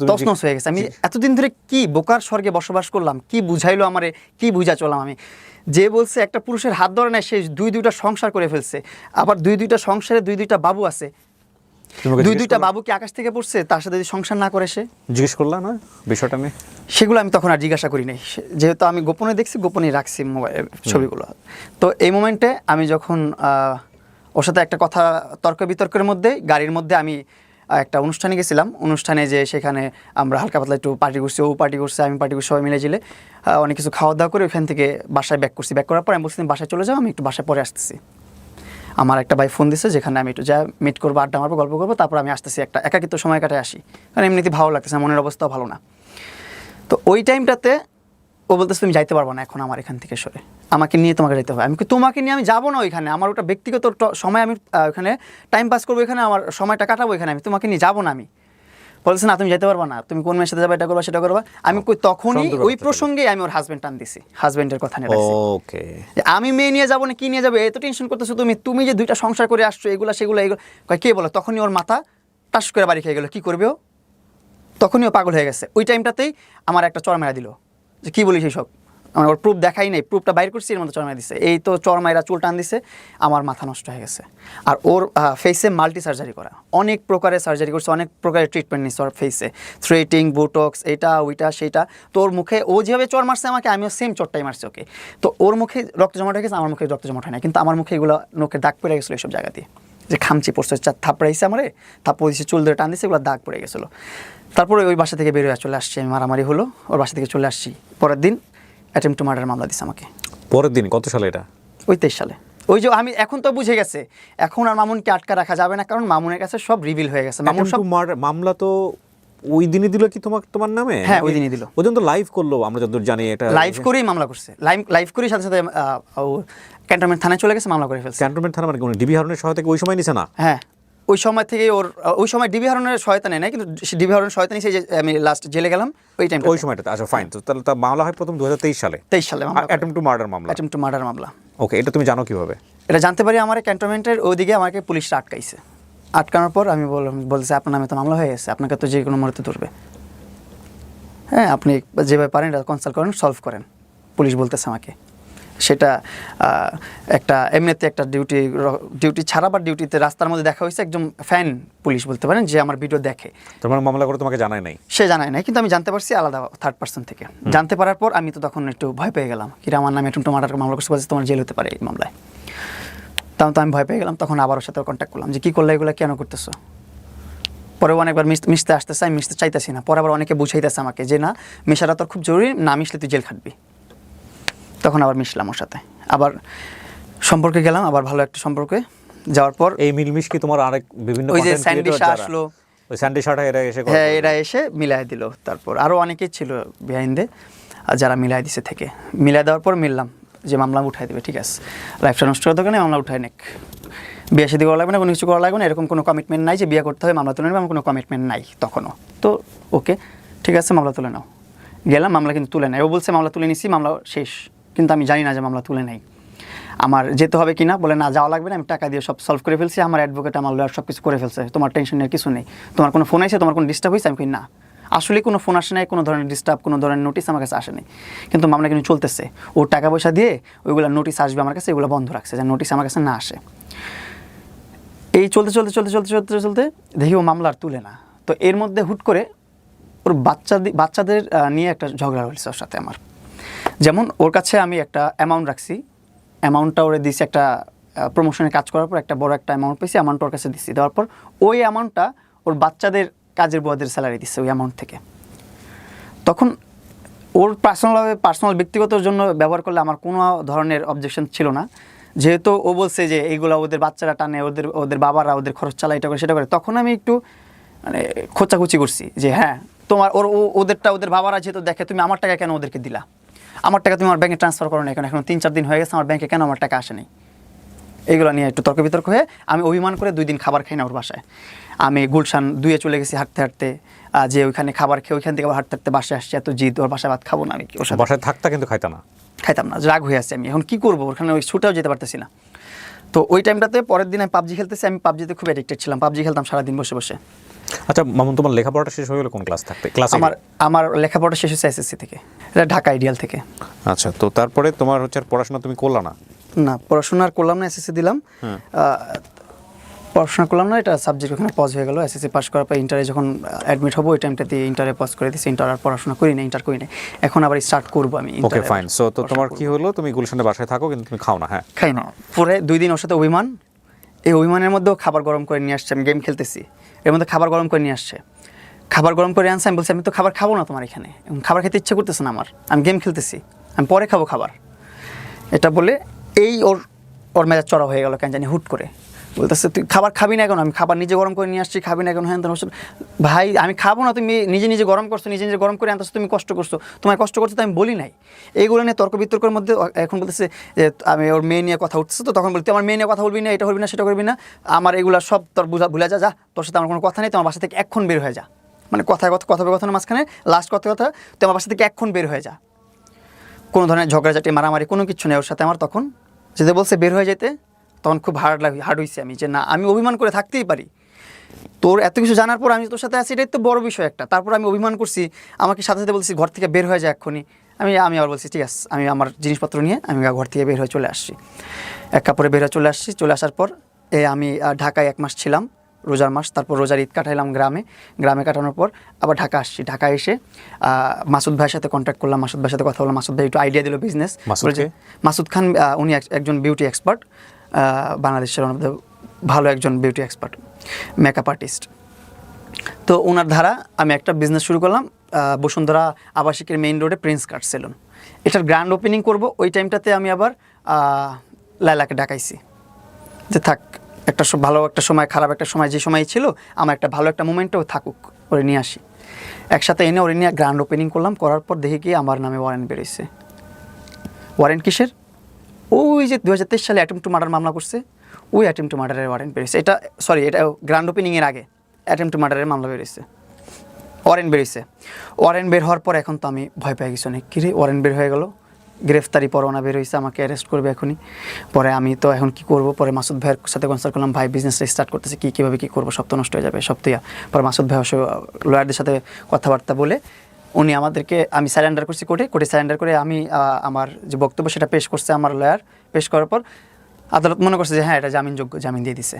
তছনছ হয়ে গেছে। আমি এতদিন ধরে কি বোকার স্বর্গে বসবাস করলাম, কি বুঝাইলো আমারে, কি বুঝা চললাম আমি। যে বলছে একটা পুরুষের হাত ধরে নেয়, সে দুইটা সংসার করে ফেলছে, আবার দুইটা সংসারে দুইটা বাবু আছে, দুইটা বাবু কি আকাশ থেকে পড়ছে, তার সাথে যদি সংসার না করে সে জিজ্ঞেস করলাম না বিষয়টা নিয়ে? সেগুলো আমি তখন আর জিজ্ঞাসা করি নাই, যেহেতু আমি গোপনে দেখছি, গোপনে রাখছি মোবাইল ছবিগুলো। তো এই মোমেন্টে আমি যখন ওর সাথে একটা কথা তর্ক বিতর্কের মধ্যে গাড়ির মধ্যে আমি একটা অনুষ্ঠানে গেছিলাম, অনুষ্ঠানে যে সেখানে আমরা হালকা পাতলা একটু পার্টি করছি, ও পার্টি করছে, আমি পার্টি করছি, সবাই মিলে জিলে অনেক কিছু খাওয়া দাওয়া করে ওইখান থেকে বাসায় ব্যাক করছি। ব্যাক করার পর আমি বলছিলাম বাসায় চলে যাও, আমি একটু বাসায় পরে আসতেছি। আমার একটা ভাই ফোন দিছে, যেখানে আমি একটু যা মিট করবো, আড্ডা মারবো, গল্প করবো, তারপর আমি আসতেছি, একটা একাকিত্ব সময় কাটায় আসি, কারণ এমনিতে ভালো লাগতেছে, মনের অবস্থাও ভালো না। তো ওই টাইমটাতে ও বলতেছে তুমি যাইতে পারবো না এখন আমার এখান থেকে সরে, আমাকে নিয়ে তোমাকে যেতে হবে। আমি তোমাকে নিয়ে আমি যাবো না ওইখানে, আমার ওটা ব্যক্তিগত সময়, আমি ওখানে টাইম পাস করবো, এখানে আমার সময়টা কাটাবো, এখানে আমি তোমাকে নিয়ে যাবো না। আমি বলতেছে না তুমি যেতে পারবো না, তুমি কোন মেয়ের সাথে যাবে, এটা করবা সেটা করবা। আমি তখনই ওই প্রসঙ্গে আমি ওর হাজবেন্ড টান দিছি, হাজবেন্ডের কথা নিয়ে রাখছি। ওকে, আমি মেয়ে নিয়ে যাবো না কি নিয়ে যাবে, এত টেনশন করতেছো তুমি যে দুইটা সংসার করে আসছো, এগুলো সেগুলো কে বলো। তখনই ওর মাথা টাস করে বাড়ি খেয়ে গেলো, কি করবে ও, তখনই ও পাগল হয়ে গেছে। ওই টাইমটাতেই আমার একটা চড় মেরা দিল, যে কী বলিস এইসব, আমার ওর প্রুফ দেখাই নাই, প্রুফটা বাইর করছি, এর মধ্যে চড় মেরা দিচ্ছে, এই তো চড় মাইরা চুল টান দিছে, আমার মাথা নষ্ট হয়ে গেছে। আর ওর ফেসে মাল্টি সার্জারি করা, অনেক প্রকারের সার্জারি করছে, অনেক প্রকারের ট্রিটমেন্ট নিচ্ছে ওর ফেসে, থ্রেটিং, বোটক্স, এইটা ওইটা সেইটা। তো ওর মুখে ও যেভাবে চড় মারছে আমাকে, আমিও সেম চড়টাই মারছি ওকে। তো ওর মুখে রক্ত জমাট হয়ে গেছে, আমার মুখে রক্ত জমাট হয় না, কিন্তু আমার মুখে এগুলো নোকে দাগ পড়ে গেছিলো এইসব জায়গা দিয়ে, যে খামচি পড়ছে, থাপড়াইছে আমারে, থাপ্পড় দিচ্ছে, চুল ধরে টান দিচ্ছে, এগুলো দাগ পড়ে গেছিলো। তারপরে ওই বাসা থেকে বের হয়ে চলে আসছি, আমি মারামারি হলো, ওর বাসা থেকে চলে আসছি। পরের দিন অ্যাটেম্পট টু মার্ডার মামলা দিছে আমাকে। পরের দিন? কত সালে এটা? ওই 23 সালে। ওই যে আমি এখন তো বুঝে গেছে, এখন আর মামুনকে আটকা রাখা যাবে না, কারণ মামুনের কাছে সব রিভিল হয়ে গেছে। মামুন সব মামলা তো ওই দিনই দিল কি তোমার নামে? হ্যাঁ, ওই দিনই দিল। ওই দিন তো লাইভ করলো, আমরা যতদূর জানি এটা লাইভ করেই মামলা করছে, লাইভ করেই সাথে সাথে ক্যান্টনমেন্ট থানায় চলে গেছে, মামলা করে ফেলছে। ক্যান্টনমেন্ট থানা মানে ডিবি হারুনের সহায়তা ওই সময় নিছে না? হ্যাঁ, ওই সময় থেকে ওই সময় ডিবি হারুনের সহায়তা নেয় না, কিন্তু ডিবি হারুনের সহায়তা নিয়েছে যে আমি লাস্ট জেলে গেলাম ওই টাইমটা, ওই সময়টাতে। আচ্ছা ফাইন, তো তাহলে তার মামলা হয় প্রথম 2023 সালে। 23 সালে অ্যাটেম্পট টু মার্ডার মামলা। অ্যাটেম্পট টু মার্ডার মামলা। ওকে, এটা তুমি জানো কিভাবে? এটা জানতে পারি আমার ক্যান্টনমেন্টের ওইদিকে আমাকে পুলিশরা আটকাইছে। আটকানোর পর আমি বলতেছে আপনার নামে তো মামলা হয়ে গেছে, আপনাকে তো যে কোনো মুহূর্তে ধরবে, হ্যাঁ আপনি যেভাবে পারেন এটা কনসাল্ট করেন, সলভ করেন, পুলিশ বলতেছে আমাকে। সেটা একটা এমনিতে একটা ডিউটি ছাড়া বা ডিউটিতে রাস্তার মধ্যে দেখা হয়েছে, একজন ফ্যান পুলিশ বলতে পারেন, যে আমার ভিডিও দেখে। তোমার মামলা করে তোমাকে জানায় নাই? সে জানায় নাই, কিন্তু আমি জানতে পারছি আলাদা থার্ড পার্সন থেকে। জানতে পারার পর আমি তো তখন একটু ভয় পেয়ে গেলাম, কি আমার নামে অ্যাটেম্পট টু মার্ডার মামলা করছে, বলছে তোমার জেল হতে পারে এই মামলায়। তখন তো আমি ভয় পেয়ে গেলাম, তখন আবার ওর সাথে কন্ট্যাক্ট করলাম যে কী করলে, এগুলো কেন করতেছো। পরে অনেকবার মিশতে আসতেছে, আমি মিশতে চাইতেছি না। পরে আবার অনেকে বুঝাইতেছে আমাকে যে না, মেশাটা তোর খুব জরুরি, না মিশলে তুই জেল খাটবি। তখন আবার মিশলাম ওর সাথে, আবার সম্পর্কে গেলাম, আবার ভালো একটা সম্পর্কে যাওয়ার পর এই মিলমিশ কি তোমার আরেক বিভিন্ন ওই যে স্যান্ডিশা আসলো, ওই স্যান্ডিশাটা এরা এসে হ্যাঁ এরা এসে মিলাই দিল। তারপর আরও অনেকেই ছিল বিহাইন্ডে, যারা মিলাই দিছে থেকে। মিলাই দেওয়ার পর মিললাম যে মামলা উঠাই দেবে, ঠিক আছে, লাইফটা নষ্ট করার দরকার নেই, মামলা উঠাই নেক, বিয়ে শাদী করা লাগবে না, কোনো কিছু করা লাগবে না, এরকম কোনো কমিটমেন্ট নাই যে বিয়ে করতে হবে, মামলা তুলে নেবে, আমার কোনো কমিটমেন্ট নাই তখনও। তো ওকে ঠিক আছে, মামলা তুলে নাও। গেলাম, মামলা কিন্তু তুলে নেয়। ও বলছে মামলা তুলে নিছি, মামলা শেষ, কিন্তু আমি জানি না যে মামলা তুলে নেই, আমার যেতে হবে কিনা। বলে না যাওয়া লাগবে না, আমি টাকা দিয়ে সব সলভ করে ফেলছি, আমার অ্যাডভোকেট আমার লয়ার সব কিছু করে ফেলছে, তোমার টেনশনের কিছু নেই। তোমার কোনো ফোন আসে, তোমার কোনো ডিস্টার্ব হয়েছে? আমি কই না, আসলে কোনো ফোন আসে নাই, কোনো ধরনের ডিস্টার্ব, কোনো ধরনের নোটিশ আমার কাছে আসেনি, কিন্তু মামলা কিন্তু চলতেছে। ওর টাকা পয়সা দিয়ে ওইগুলো নোটিশ আসবে আমার কাছে, এগুলো বন্ধ রাখছে, যেন নোটিশ আমার কাছে না আসে। এই চলতে চলতে চলতে চলতে চলতে চলতে দেখি ও মামলা আর তুলে না। তো এর মধ্যে হুট করে ওর বাচ্চাদের নিয়ে একটা ঝগড়া হয়েছে ওর সাথে আমার। যেমন ওর কাছে আমি একটা অ্যামাউন্ট রাখছি, অ্যামাউন্টটা ওরে দিছি, একটা প্রমোশনে কাজ করার পর একটা বড় একটা অ্যামাউন্ট পেয়েছি, অ্যামাউন্টটা ওর কাছে দিচ্ছি। দেওয়ার পর ওই অ্যামাউন্টটা ওর বাচ্চাদের কাজের বুয়াদের স্যালারি দিচ্ছে ওই অ্যামাউন্ট থেকে। তখন ওর পার্সোনাল ব্যক্তিগতর জন্য ব্যবহার করলে আমার কোনো ধরনের অবজেকশন ছিল না, যেহেতু ও বলছে যে এইগুলো ওদের বাচ্চারা টানে, ওদের বাবারা ওদের খরচ চালায়, এটা করে সেটা করে। তখন আমি একটু মানে খোঁচাখুচি করছি যে হ্যাঁ তোমার ওদের বাবারা যেহেতু দেখে, তুমি আমার টাকা কেন ওদেরকে দিলা, আমার টাকা তুমি আমার ব্যাংকে ট্রান্সফার করো না, এখন 3-4 দিন হয়ে গেছে, আমার ব্যাংকে কেন আমার টাকা আসেনি। এইগুলো নিয়ে একটু তর্ক বিতর্ক হয়ে আমি অভিমান করে 2 দিন খাবার খাই না ওর বাসায়। আমি গুলশান 2-এ চলে গেছি হাঁটতে হাঁটতে, যে ওইখানে খাবার খেয়ে ওইখান থেকে আবার হাঁটতে হাঁটতে বাসায় আসছি। এত জিদ, ওর বাসায় ভাত খাবো না আমি, ওর সাথে বাসায় থাকতা কিন্তু খাইতাম না, রাগ হয়ে আসছে। আমি এখন কী করবো, ওখানে ওই ছুটেও যেতে পারতেছি না। তো ওই টাইমটাতে পরের দিন আমি পাবজি খেলতেছি, আমি পাবজিতে খুব অ্যাডিক্টেড ছিলাম, পাবজি খেলতাম সারাদিন বসে বসে। আচ্ছা মামুন, তোমার লেখাপড়াটা শেষ হয়ে গেলো কোন ক্লাস থাকতে? ক্লাস আমার লেখাপড়া শেষ হয়েছে এসএসসি থেকে, এটা ঢাকা আইডিয়াল থেকে। আচ্ছা, তো তারপরে তোমার হচ্ছে আর পড়াশোনা তুমি করলা না? না, পড়াশোনা আর করলাম না, এসএসসি দিলাম, পড়াশোনা করলাম না, এটা সাবজেক্ট ওখানে পজ হয়ে গেল। এসএসসি পাস করার পর ইন্টারে যখন অ্যাডমিট হবো ওই টাইমটাতে ইন্টারে পজ করে দিয়েছি, ইন্টার আর পড়াশোনা করি না, ইন্টার করি না, এখন আবার স্টার্ট করবো আমি। ওকে ফাইন। সো তো তোমার কি হলো, তুমি গুলশানের বাসায় থাকো কিন্তু তুমি খাও না? হ্যাঁ, খাই না। পরে 2 দিন ওর সাথে অভিমান, এই অভিমানের মধ্যেও খাবার গরম করে নিয়ে আসছে, আমি গেম খেলতেছি এর মধ্যে খাবার গরম করে নিয়ে আসছে, খাবার গরম করে আনছে, আমি বলছি আমি তো খাবার খাবো না তোমার এখানে, খাবার খেতে ইচ্ছে করতেছে না আমার, আমি গেম খেলতেছি, আমি পরে খাবো খাবার। এটা বলে এই ওর মেজাজ চড়া হয়ে গেল কেন জানি, হুট করে বলতেছে তুই খাবার খাবি না কেন, আমি খাবার নিজে গরম করে নিয়ে আসছি, খাবি না কেন? হ্যাঁ, ভাই আমি খাবো না, তুমি নিজে নিজে গরম করছো, নিজে নিজে গরম করে আনতেছো, তুমি কষ্ট করছো, তোমার কষ্ট করছো তো আমি বলি নাই। এইগুলো নিয়ে তর্ক বিতর্কের মধ্যে এখন বলতেছে যে আমি ওর মেয়ে নিয়ে কথা উঠতেছে, তো তখন বলতে আমার মেয়ে নিয়ে কথা বলবি না, এটা করবি না, সেটা করবি না, আমার এগুলো সব তোর ভুলে যা, তোর সাথে আমার কোনো কথা নেই, তোমার বাসা থেকে এক্ষণ বের হয়ে যা। মানে কথোপকথনের মাঝখানে লাস্ট কথা তোমার বাসা থেকে এক্ষণ বের হয়ে যা। কোনো ধরনের ঝগড়াঝাটি মারামারি কোনো কিছু নেই ওর সাথে আমার। তখন যেতে বলছে বের হয়ে যেতে, তখন খুব হার্ড হয়েছে আমি, যে না আমি অভিমান করে থাকতেই পারি, তোর এত কিছু জানার পর আমি তোর সাথে আছি, এটাই তো বড় বিষয় একটা। তারপর আমি অভিমান করছি, আমাকে সাথে সাথে বলছি ঘর থেকে বের হয়ে যায় এক্ষুনি। আমি আবার বলছি ঠিক আছে, আমি আমার জিনিসপত্র নিয়ে আমি ঘর থেকে বের হয়ে চলে আসছি, এক কাপড়ে বের হয়ে চলে আসছি। চলে আসার পর আমি ঢাকায় 1 মাস ছিলাম, রোজার মাস, তারপর রোজার ঈদ কাটাইলাম গ্রামে কাটানোর পর আবার ঢাকা আসছি। ঢাকা এসে মাসুদ ভাইয়ের সাথে কন্ট্যাক্ট করলাম, মাসুদ ভাইয়ের সাথে কথা বললাম, মাসুদ ভাই একটু আইডিয়া দিল বিজনেস। মাসুদ খান, উনি একজন বিউটি এক্সপার্ট, বাংলাদেশের ভালো একজন বিউটি এক্সপার্ট, মেকআপ আর্টিস্ট। তো ওনার ধারা আমি একটা বিজনেস শুরু করলাম বসুন্ধরা আবাসিকের মেইন রোডে, প্রিন্স কাট সেলুন। এটার গ্র্যান্ড ওপেনিং করব, ওই টাইমটাতে আমি আবার লায়লাকে ডাকাইছি যে থাক, একটা ভালো একটা সময়, খারাপ একটা সময়, যে সময় ছিল আমার একটা ভালো একটা মোমেন্টও থাকুক, ওরে নিয়ে আসি। একসাথে এনে ওরে নিয়ে গ্র্যান্ড ওপেনিং করলাম। করার পর দেখে কি আমার নামে ওয়ারেন্ট বেরোইছে। ওয়ারেন্ট কিসের? ওই যে 2023 সালে অ্যাটেম্প টু মার্ডার মামলা করছে, ওই অ্যাটেম্প টু মার্ডারের ওয়ারেন্ট বেরিয়েছে। এটা গ্র্যান্ড ওপেনিংয়ের আগে অ্যাটেম্প টু মার্ডারের মামলা বেরিয়েছে, ওয়ারেন্ট বেরিয়েছে। ওয়ারেন্ট বের হওয়ার পর এখন তো আমি ভয় পেয়ে গেছি অনেক, কিরে ওয়ারেন্ট বের হয়ে গেল, গ্রেফতারি পরোয়ানা বের হয়েছে, আমাকে অ্যারেস্ট করবে এখনই। পরে আমি তো এখন কি করব? পরে মাসুদ ভাইয়ের সাথে কনসাল্ট করলাম, ভাই বিজনেসটা স্টার্ট করতেছে, কীভাবে কী করবো, সব তো নষ্ট হয়ে যাবে, সব তো। পরে মাসুদ ভাই লয়ারদের সাথে কথাবার্তা বলে উনি আমাদেরকে, আমি স্যারেন্ডার করছি কোর্টে স্যারেন্ডার করে আমি আমার যে বক্তব্য সেটা পেশ করছে আমার লয়ার। পেশ করার পর আদালত মনে করছে যে হ্যাঁ এটা জামিনযোগ্য, জামিন দিয়ে দিছে।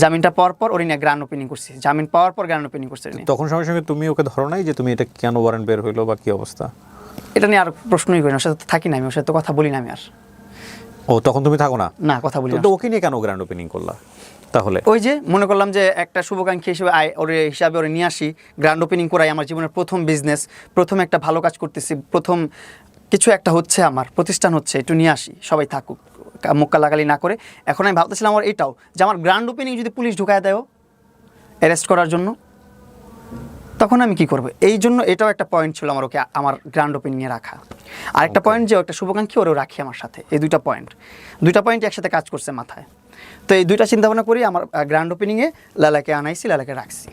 জামিনটা পাওয়ার পর ওর নিয়ে গ্র্যান্ড ওপেনিং করছি, জামিন পাওয়ার পর গ্র্যান্ড ওপেনিং করছে। তখন সঙ্গে সঙ্গে তুমি ওকে ধরো নাই যে তুমি এটা কেন ওয়ারেন্ট বের হইলো বা কি অবস্থা? এটা নিয়ে আর প্রশ্নই করি না, ওর সাথে থাকি না আমি, ওর সাথে তো কথা বলি না আমি আর। ও তখন তুমি থাকো না? না, কথা বলি না। তো ওকে নিয়ে কেন গ্র্যান্ড ওপেনিং করলা তাহলে? ওই যে মনে করলাম যে একটা শুভাকাঙ্ক্ষী হিসাবে ওরে নিয়ে আসি, গ্র্যান্ড ওপেনিং করাই, আমার জীবনের প্রথম বিজনেস, প্রথম একটা ভালো কাজ করতেছি, প্রথম কিছু একটা হচ্ছে, আমার প্রতিষ্ঠান হচ্ছে, একটু নিয়ে আসি, সবাই থাকুক, মুক্কা লাগালি না করে। এখন আমি ভাবতেছিলাম আমার এটাও, যে আমার গ্র্যান্ড ওপেনিং যদি পুলিশ ঢুকায় দেয় অ্যারেস্ট করার জন্য, তখন আমি কি করবো? এই জন্য এটাও একটা পয়েন্ট ছিল আমার, ওকে আমার গ্র্যান্ড ওপেনিংয়ে রাখা। আরেকটা পয়েন্ট যে একটা শুভাকাঙ্ক্ষী ওরেও রাখি আমার সাথে, এই দুইটা পয়েন্ট একসাথে কাজ করছে মাথায়। তো এই দুইটা চিন্তাভাবনা করি আমার গ্র্যান্ড ওপেনিংয়ে লালাকে আনাইছি, লালাকে রাখছি।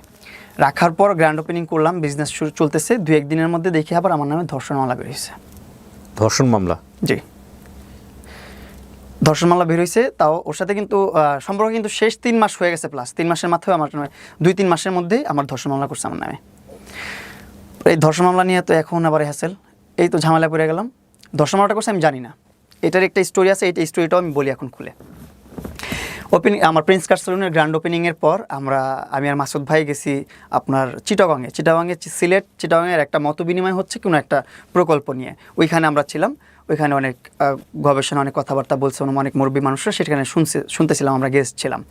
রাখার পর গ্র্যান্ড ওপেনিং করলাম, বিজনেস চলতেছে। 2-1 দিনের মধ্যে দেখি আবার আমার নামে ধর্ষণ মামলা বেরিয়েছে। ধর্ষণ মামলা? জি, ধর্ষণ মামলা বের হয়েছে। তাও ওর সাথে কিন্তু সম্পর্ক কিন্তু শেষ 3 মাস হয়ে গেছে, প্লাস 3 মাসের মাথায় আমার 2-3 মাসের মধ্যেই আমার ধর্ষণ মামলা করছে আমার নামে। এই ধর্ষণ মামলা নিয়ে তো এখন আবার হ্যাসেল, এই তো ঝামেলা পড়ে গেলাম। ধর্ষণ মামলাটা করছে আমি জানি না, এটার একটা স্টোরি আছে, এই স্টোরিটাও আমি বলি এখন খুলে। ওপেনিং আমার প্রিন্স কাট সেলুনের গ্র্যান্ড ওপেনিংয়ের পর আমি আর মাসুদ ভাই গেছি আপনার চিটাগাঙে সিলেট চিটাগাঙের একটা মত বিনিময় হচ্ছে কোনো একটা প্রকল্প নিয়ে, ওইখানে আমরা ছিলাম। ওইখানে অনেক গবেষণা, অনেক কথাবার্তা বলছে, অনেক মুরব্বী মানুষরা সেখানে শুনতেছিলাম, আমরা গেস্ট ছিলাম।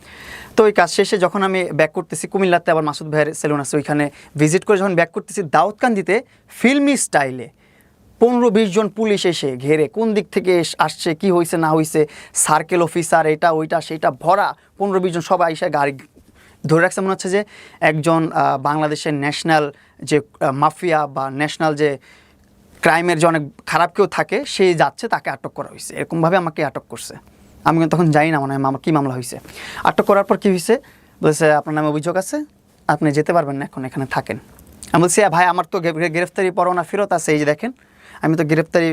তো ওই কাজ শেষে যখন আমি ব্যাক করতেছি কুমিল্লাতে, আবার মাসুদ ভাইয়ের সেলুন আছে, ওইখানে ভিজিট করে যখন ব্যাক করতেছি, দাউদকান্দিতে ফিল্মি স্টাইলে 15-20 জন পুলিশ এসে ঘেরে, কোন দিক থেকে আসছে, কি হয়েছে না হয়েছে, সার্কেল অফিসার, এটা ওইটা সেইটা ভরা, 15-20 জন সবাই এসে গাড়ি ধরে রাখছে। মনে হচ্ছে যে একজন বাংলাদেশের ন্যাশনাল যে মাফিয়া বা ন্যাশনাল যে ক্রাইমের যে অনেক খারাপ কেউ থাকে, সে যাচ্ছে, তাকে আটক করা হয়েছে, এরকমভাবে আমাকে আটক করছে। আমি কিন্তু তখন জানি না, মানে আমার কী মামলা হয়েছে। আটক করার পর কী হয়েছে, বলছে আপনার নামে অভিযোগ আছে, আপনি যেতে পারবেন না, এখন এখানে থাকেন। আমি বলছি ভাই আমার তো গ্রেফতারি পরোয়ানা ফেরত আছে, এই যে দেখেন আমি তো গ্রেফতারি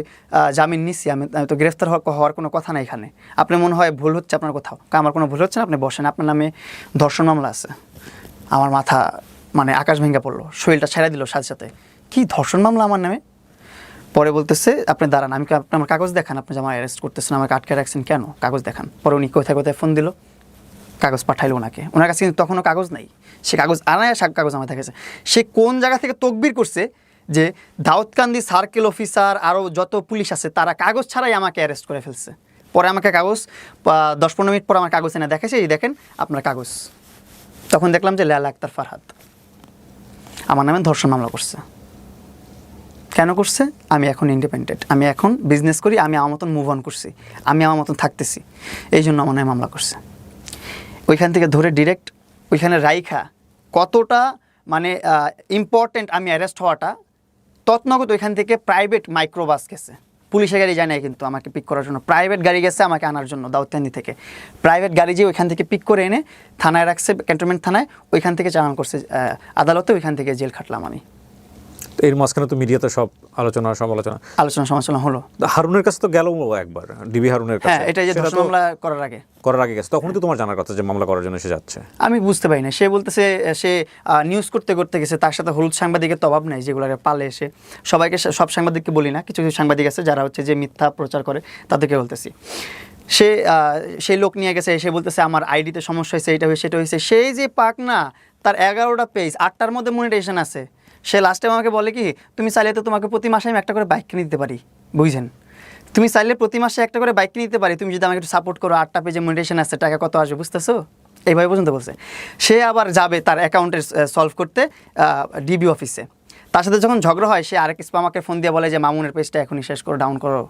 জামিন নিচ্ছি, আমি তো গ্রেফতার হওয়ার কোনো কথা নাই এখানে। আপনার মনে হয় ভুল হচ্ছে আপনার কোথাও, আমার কোনো ভুল হচ্ছে না, আপনি বসেন, আপনার নামে ধর্ষণ মামলা আছে। আমার মাথা মানে আকাশ ভেঙে পড়লো, শরীরটা ছেড়ে দিল সাথে সাথে, কি ধর্ষণ মামলা আমার নামে? পরে বলতেছে আপনি দাঁড়ান, আমি আপনি আমার কাগজ দেখান, আপনি যে আমার অ্যারেস্ট করতেছেন, আমাকে আটকে রাখছেন কেন, কাগজ দেখান। পরে উনি কোথায় কোথায় ফোন দিল, কাগজ পাঠাইলো ওনাকে, ওনার কাছে কিন্তু তখনও কাগজ নাই, সে কাগজ আনায় কাগজ আমার দেখেছে। সে কোন জায়গা থেকে তকবির করছে যে দাউদকান্দি সার্কেল অফিসার আরও যত পুলিশ আছে তারা কাগজ ছাড়াই আমাকে অ্যারেস্ট করে ফেলছে। পরে আমাকে কাগজ 10-15 মিনিট পর আমার কাগজ এনে দেখেছে, এই দেখেন আপনার কাগজ। তখন দেখলাম যে লেলা আক্তার ফারহাদ আমার নামে ধর্ষণ মামলা করছে। কেন করছে? আমি এখন ইন্ডিপেন্ডেন্ট, আমি এখন বিজনেস করি, আমি আমার মতন মুভ অন করছি, আমি আমার মতন থাকতেছি, এই জন্য আমার নামে মামলা করছে। ওইখান থেকে ধরে ডিরেক্ট ওইখানে রাইখা কতটা মানে ইম্পর্টেন্ট আমি অ্যারেস্ট হওয়াটা, তৎনগত ওইখান থেকে প্রাইভেট মাইক্রোবাস গেছে, পুলিশের গাড়ি যায় নাই কিন্তু আমাকে পিক করার জন্য, প্রাইভেট গাড়ি গেছে আমাকে আনার জন্য দাউদকান্দি থেকে। প্রাইভেট গাড়ি যেয়ে ওইখান থেকে পিক করে এনে থানায় রাখছে, ক্যান্টনমেন্ট থানায়, ওইখান থেকে চালান করছে আদালতে, ওইখান থেকে জেল খাটলাম আমি। এর মাঝখানে তো মিডিয়াতে সব আলোচনা সমালোচনা হলো। হারুনের কাছে তো গেল একবার, ডিবি হারুনের কাছে, হ্যাঁ, এটা যে ধর্ষণ মামলা করার আগে গেছে, তখন তো তোমার জানার কথা যে মামলা করার জন্য সে যাচ্ছে। আমি বুঝতে পারি না, সে বলতেছে সে নিউজ করতে গেছে, তার সাথে হলুদ সাংবাদিকের তো অভাব নাই যেগুলোকে পালে এসে। সবাইকে, সব সাংবাদিককে বলি না, কিছু কিছু সাংবাদিক আছে যারা হচ্ছে যে মিথ্যা প্রচার করে, তাদেরকে বলতেছি। সেই লোক নিয়ে গেছে, সে বলতেছে আমার আইডিতে সমস্যা হয়েছে, এটা হয়েছে সেটা হয়েছে। সেই যে পাক না, তার 11টা পেজ, 8টার মধ্যে মনিটাইজেশন আছে। সে লাস্টে আমাকে বলে কি, তুমি চাইলে তো তোমাকে প্রতি মাসে আমি একটা করে বাইক কিনে দিতে পারি, বুঝছেন, তুমি চাইলে প্রতি মাসে একটা করে বাইক কিনে দিতে পারি, তুমি যদি আমাকে একটু সাপোর্ট করো, 8টা পেজে মনিটাইজেশন আছে, টাকা কত আসবে বুঝতেছো, এইভাবে পর্যন্ত বলছে। সে আবার যাবে তার অ্যাকাউন্টে সলভ করতে ডিবি অফিসে। তার সাথে যখন ঝগড়া হয়, সে আরেক আমাকে ফোন দিয়ে বলে যে মামুনের পেজটা এখনই শেষ করো, ডাউন করো,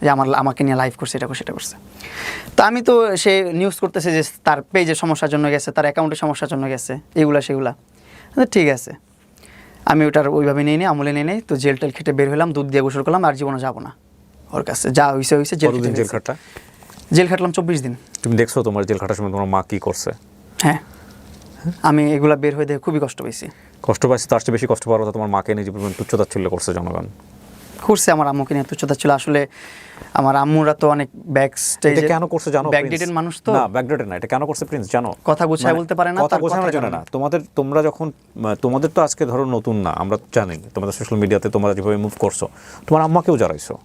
যে আমাকে নিয়ে লাইভ করছে, এটা করছে সেটা করছে। তো আমি তো সে নিউজ করতেছে যে তার পেজের সমস্যার জন্য গেছে, তার অ্যাকাউন্টের সমস্যার জন্য গেছে, এগুলা সেগুলা। ঠিক আছে, আমি ওটার ওইভাবে নিয়ে নিই, আমলে নিয়ে নেই। তো জেল টেল খেটে বের হলাম, দুধ দিয়ে গোসল করলাম, আর জীবনে যাবো না ওর কাছে, যা হয়েছে হয়েছে। জেল খাটলাম 24 দিন। তুমি দেখছো তোমার জেল খাটার সময় তোমার মা কি করছে? হ্যাঁ, আমি এগুলা বের হয়ে দেখে খুবই কষ্ট পাইছি। তার চেয়ে বেশি কষ্ট পাওয়ার কথা তোমার মাকে নিয়ে যে তুচ্ছতাচ্ছিল্য করছে জনগণ। করছে আমার আম্মুকে নিয়ে তুচ্ছতাচ্ছিল্য। আসলে আমার আম্মুরা তো অনেক ব্যাক স্টেজে, কেন করছে জানো? ব্যাকডেটেড মানুষ তো। না, ব্যাকডেটেড না, এটা কেন করছে প্রিন্স জানো? কথা গুছায় বলতে পারে না, কথা গোছানোর জন্য না। তোমরা যখন, তোমাদের তো আজকে ধরো নতুন না, আমরা জানি তোমাদের সোশ্যাল মিডিয়াতে তোমরা যেভাবে মুভ করছো, তোমার আম্মাকেও জড়াইছো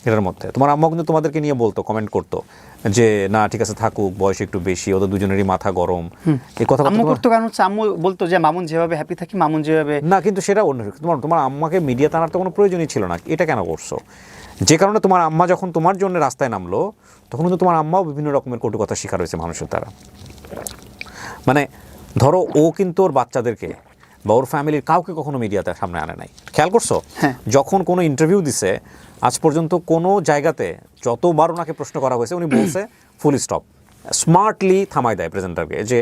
এটার মধ্যে। তোমার আম্মা কিন্তু তোমাদেরকে নিয়ে বলতো, কমেন্ট করতো যে না ঠিক আছে থাকুক, বয়স একটু বেশি, ওদের দুজনেরই মাথা গরম, এই কথা আম্মু করতো। কারণ হচ্ছে আম্মু বলতো যে মামুন যেভাবে হ্যাপি থাকি, মামুন যেভাবে না, কিন্তু সেটা অন্য। তোমার আম্মাকে মিডিয়া টানার তো কোনো প্রয়োজনই ছিল না, এটা কেন করছো? যে কারণে তোমার আম্মা যখন তোমার জন্য রাস্তায় নামলো, তখন কিন্তু তোমার আম্মাও বিভিন্ন রকমের কটু কথা শিকার হয়েছে মানুষের দ্বারা। মানে ধরো ও কিন্তু ওর বাচ্চাদেরকে বা ওর ফ্যামিলির কাউকে কখনো মিডিয়াতে সামনে আনে নাই, খেয়াল করছো? হ্যাঁ। যখন কোনো ইন্টারভিউ দিছে আজ পর্যন্ত কোনো জায়গাতে যতবার ওনাকে প্রশ্ন করা হয়েছে, উনি বলছে ফুল স্টপ, স্মার্টলি থামাই দেয় প্রেজেন্টারকে যে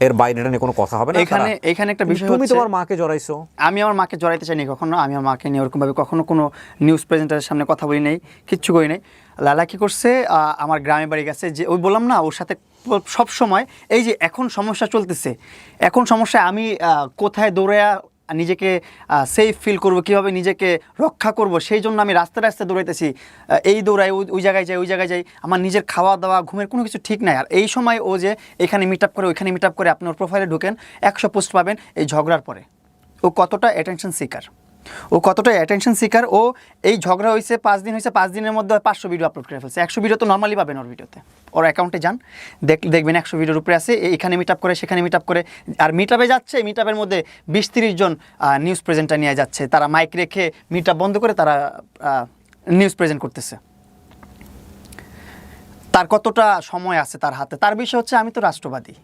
এর বাইরে নিয়ে কোনো কথা হবে না। এখানে একটা বিষয়, তুমি তোমার মাকে জড়াইছো। আমি আমার মাকে জড়াইতে চাইনি কখনো, আমি আমার মাকে নিয়ে ওরকমভাবে কখনো কোনো নিউজ প্রেজেন্টারের সামনে কথা বলি নাই, কিচ্ছু করি নাই। লালা কী করছে, আমার গ্রামে বাড়ি গেছে, যে ওই বললাম না ওর সাথে সব সময় এই যে এখন সমস্যা চলতেছে, এখন সমস্যায় আমি কোথায় দৌড়ায়া নিজেকে সেফ ফিল করবো, কীভাবে নিজেকে রক্ষা করব, সেই জন্য আমি রাস্তায় রাস্তায় দৌড়াইতেছি, এই দৌড়াই ওই জায়গায় যাই, ওই জায়গায় যাই, আমার নিজের খাওয়া দাওয়া ঘুমের কোনো কিছু ঠিক নাই। আর এই সময় ও যে এখানে মিট আপ করে, ওইখানে মিট আপ করে, আপনি ওর প্রোফাইলে ঢুকেন 100 পোস্ট পাবেন এই ঝগড়ার পরে। ও কতটা অ্যাটেনশন সিকার, ও এই ঝগড়া হয়েছে 5 দিন হয়েছে, 5 দিনের মধ্যে 500 ভিডিও আপলোড করে ফেলছে। 100 ভিডিও তো নর্মালি পাবেন ওর ভিডিওতে, ওর অ্যাকাউন্টে যান দেখবেন 100 ভিডিওর উপরে আছে, এখানে মিট আপ করে, সেখানে মিট আপ করে। আর মিট আপে যাচ্ছে, মিট আপের মধ্যে 20-30 জন নিউজ প্রেজেন্টার নিয়ে যাচ্ছে, তারা মাইক রেখে মিট আপ বন্ধ করে তারা নিউজ প্রেজেন্ট করতেছে। তার কতটা সময় আছে তার হাতে? তার বিষয় হচ্ছে আমি তো রাষ্ট্রবাদী,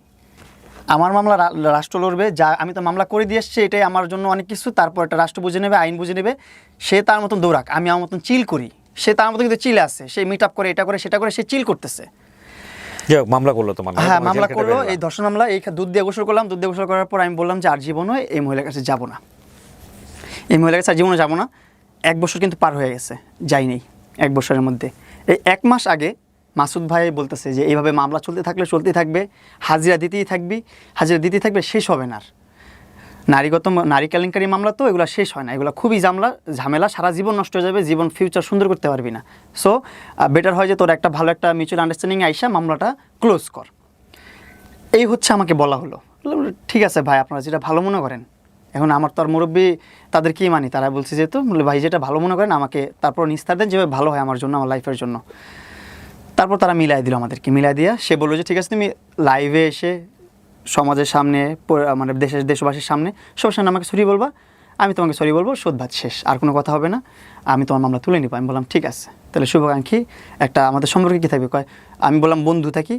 আমার মামলা রাষ্ট্র লড়বে, যা আমি তো মামলা করে দিয়ে এসছি, এটাই আমার জন্য অনেক কিছু। তারপর একটা রাষ্ট্র বুঝে নেবে, আইন বুঝে নেবে, সে তার মতন দৌড়াক, আমি আমার মতন চিল করি, সে তার মতো কিন্তু চিল আছে, সে মিট আপ করে, এটা করে সেটা করে, সে চিল করতেছে। মামলা করলো তোমার? হ্যাঁ, মামলা করলো, এই ধর্ষণ মামলা। এই দুধ দিয়ে গোসল করলাম, দুধ দিয়ে গোসল করার পর আমি বললাম যে আর জীবনে এই মহিলার কাছে যাবো না, এই মহিলার কাছে আর জীবনে যাবো না। 1 বছর কিন্তু পার হয়ে গেছে, যাই নেই। 1 বছরের মধ্যে এই 1 মাস আগে মাসুদ ভাই বলতেছে যে এইভাবে মামলা চলতেই থাকবে, হাজিরা দিতেই থাকবে, শেষ হবে না। নারী কেলেঙ্কারি মামলা তো এগুলো শেষ হয় না, এগুলো খুবই ঝামেলা, সারা জীবন নষ্ট হয়ে যাবে, জীবন ফিউচার সুন্দর করতে পারবি না। সো বেটার হয় যে তোর একটা ভালো একটা মিউচুয়াল আন্ডারস্ট্যান্ডিং আইসা মামলাটা ক্লোজ কর। এই হচ্ছে আমাকে বলা হলো। বললাম, ঠিক আছে ভাই, আপনারা যেটা ভালো মনে করেন। এখন আমার তো আর মুরব্বী, তাদের কি মানি, তারা বলছে যেহেতু, বলে ভাই যেটা ভালো মনে করেন আমাকে তারপর নিস্তার দেন, যেভাবে ভালো হয় আমার জন্য, আমার লাইফের জন্য। তারপর তারা মিলাই দিল, আমাদেরকে মিলাই দিয়া সে বললো যে ঠিক আছে তুমি লাইভে এসে সমাজের সামনে, মানে দেশবাসীর সামনে সবার সামনে আমাকে সরি বলবা, আমি তোমাকে সরি বলবো, শোধবাদ শেষ, আর কোনো কথা হবে না, আমি তোমার মামলা তুলে নিব। আমি বললাম ঠিক আছে, তাহলে শুভাকাঙ্ক্ষী একটা আমাদের সম্পর্কে কী থাকবে, কয় আমি বললাম বন্ধু থাকি,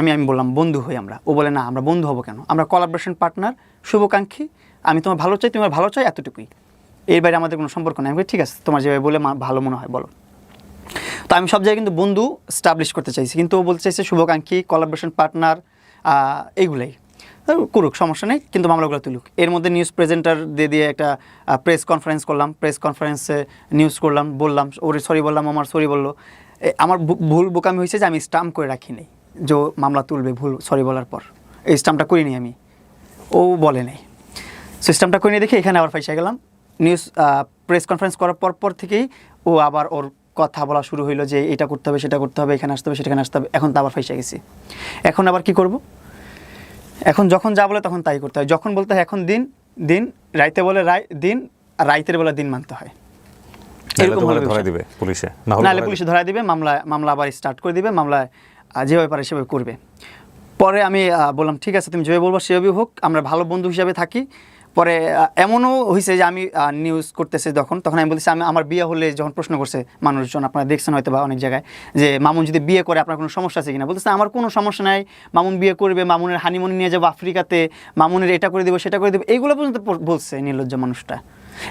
আমি বললাম বন্ধু হই আমরা। ও বলে না, আমরা বন্ধু হবো কেন, আমরা কোলাবোরেশন পার্টনার, শুভাকাঙ্ক্ষী, আমি তোমার ভালো চাই, তোমার ভালো চাই, এতটুকুই, এর বাইরে আমাদের কোনো সম্পর্ক নেই। আমি বলি ঠিক আছে, তোমার যেভাবে বলে ভালো মনে হয় বলো। তো আমি সব জায়গায় কিন্তু বন্ধু স্টাবলিশ করতে চাইছি, কিন্তু ও বলতে চাইছে শুভাকাঙ্ক্ষী, কোলাবোরেশন পার্টনার, এইগুলাই করুক, সমস্যা নেই, কিন্তু মামলাগুলো তুলুক। এর মধ্যে নিউজ প্রেজেন্টার দিয়ে একটা প্রেস কনফারেন্স করলাম, প্রেস কনফারেন্সে নিউজ করলাম, বললাম ওরে সরি বললাম, আমার সরি বললো। আমার ভুল বোকামি হয়েছে যে আমি স্টাম্প করে রাখি নাই যে মামলা তুলবে ভুল সরি বলার পর, এই স্টাম্পটা করিনি আমি, ও বলে নেই। সিস্টেমটা করে নিয়ে দেখে এখানে আবার ফাইসা গেলাম। নিউজ প্রেস কনফারেন্স করার পর থেকেই ও আবার ওর কথা বলা শুরু হইলো যে এটা করতে হবে, সেটা করতে হবে, এখানে আসতে হবে, সেখানে আসতে হবে। এখন তো আবার ফাইসা গেছি, এখন আবার কি করব? এখন যখন যা বলে তখন তাই করতে হয়, যখন বলতে হয় এখন দিন, রাইতে বলে দিন, আর রাইতের বেলা দিন মানতে হয়। এরকম ধরে দিবে পুলিশে, নাহলে পুলিশে ধরা দিবে, মামলা আবার স্টার্ট করে দিবে, মামলায় যেভাবে পারে সেভাবে করবে। পরে আমি বললাম ঠিক আছে, তুমি যেভাবে বলবো সেভাবেই হোক, আমরা ভালো বন্ধু হিসাবে থাকি। পরে এমনও হয়েছে যে আমি নিউজ করতেছি তখন আমি বলতেছি, আমার বিয়ে হলে যখন প্রশ্ন করছে মানুষজন, আপনারা দেখছেন হয়তো বা অনেক জায়গায়, যে মামুন যদি বিয়ে করে আপনার কোনো সমস্যা আছে কিনা, বলতেছে আমার কোনো সমস্যা নাই, মামুন বিয়ে করবে, মামুনের হানিমুনি নিয়ে যাবো আফ্রিকাতে, মামুনের এটা করে দেবো সেটা করে দেবো, এইগুলো পর্যন্ত বলছে নির্লজ্জ মানুষটা।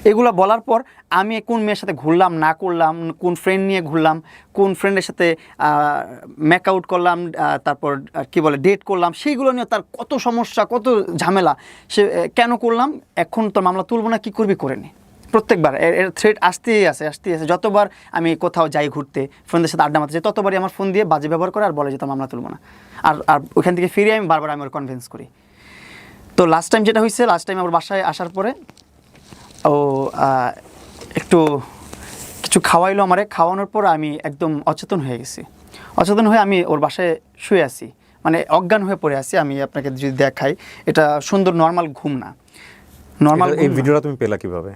এগুলো বলার পর আমি কোন মেয়ের সাথে ঘুরলাম না করলাম, কোন ফ্রেন্ড নিয়ে ঘুরলাম, কোন ফ্রেন্ডের সাথে মেক আউট করলাম, তারপর কি বলে ডেট করলাম, সেইগুলো নিয়ে তার কত সমস্যা, কত ঝামেলা, সে কেন করলাম, এখন তোর মামলা তুলবো না, কী করবি করে নে। প্রত্যেকবার এর থ্রেট আসতেই আছে। যতবার আমি কোথাও যাই ঘুরতে, ফ্রেন্ডদের সাথে আড্ডা মারতে যাই, ততবারই আমার ফোন দিয়ে বাজে ব্যবহার করে আর বলে যে তোর মামলা তুলবো না। আর ওইখান থেকে ফিরে আমি বারবার ওর কনভিন্স করি। তো লাস্ট টাইম যেটা হয়েছে, আমার বাসায় আসার পরে ও একটু কিছু খাওয়াইলো আমারে, খাওয়ানোর পর আমি একদম অচেতন হয়ে গেছি। অচেতন হয়ে আমি ওর বাসায় শুয়ে আছি, মানে অজ্ঞান হয়ে পড়ে আছি। আমি আপনাকে যদি দেখাই, এটা সুন্দর নর্মাল ঘুম না, নর্মাল। এই ভিডিওটা তুমি পেলা কিভাবে?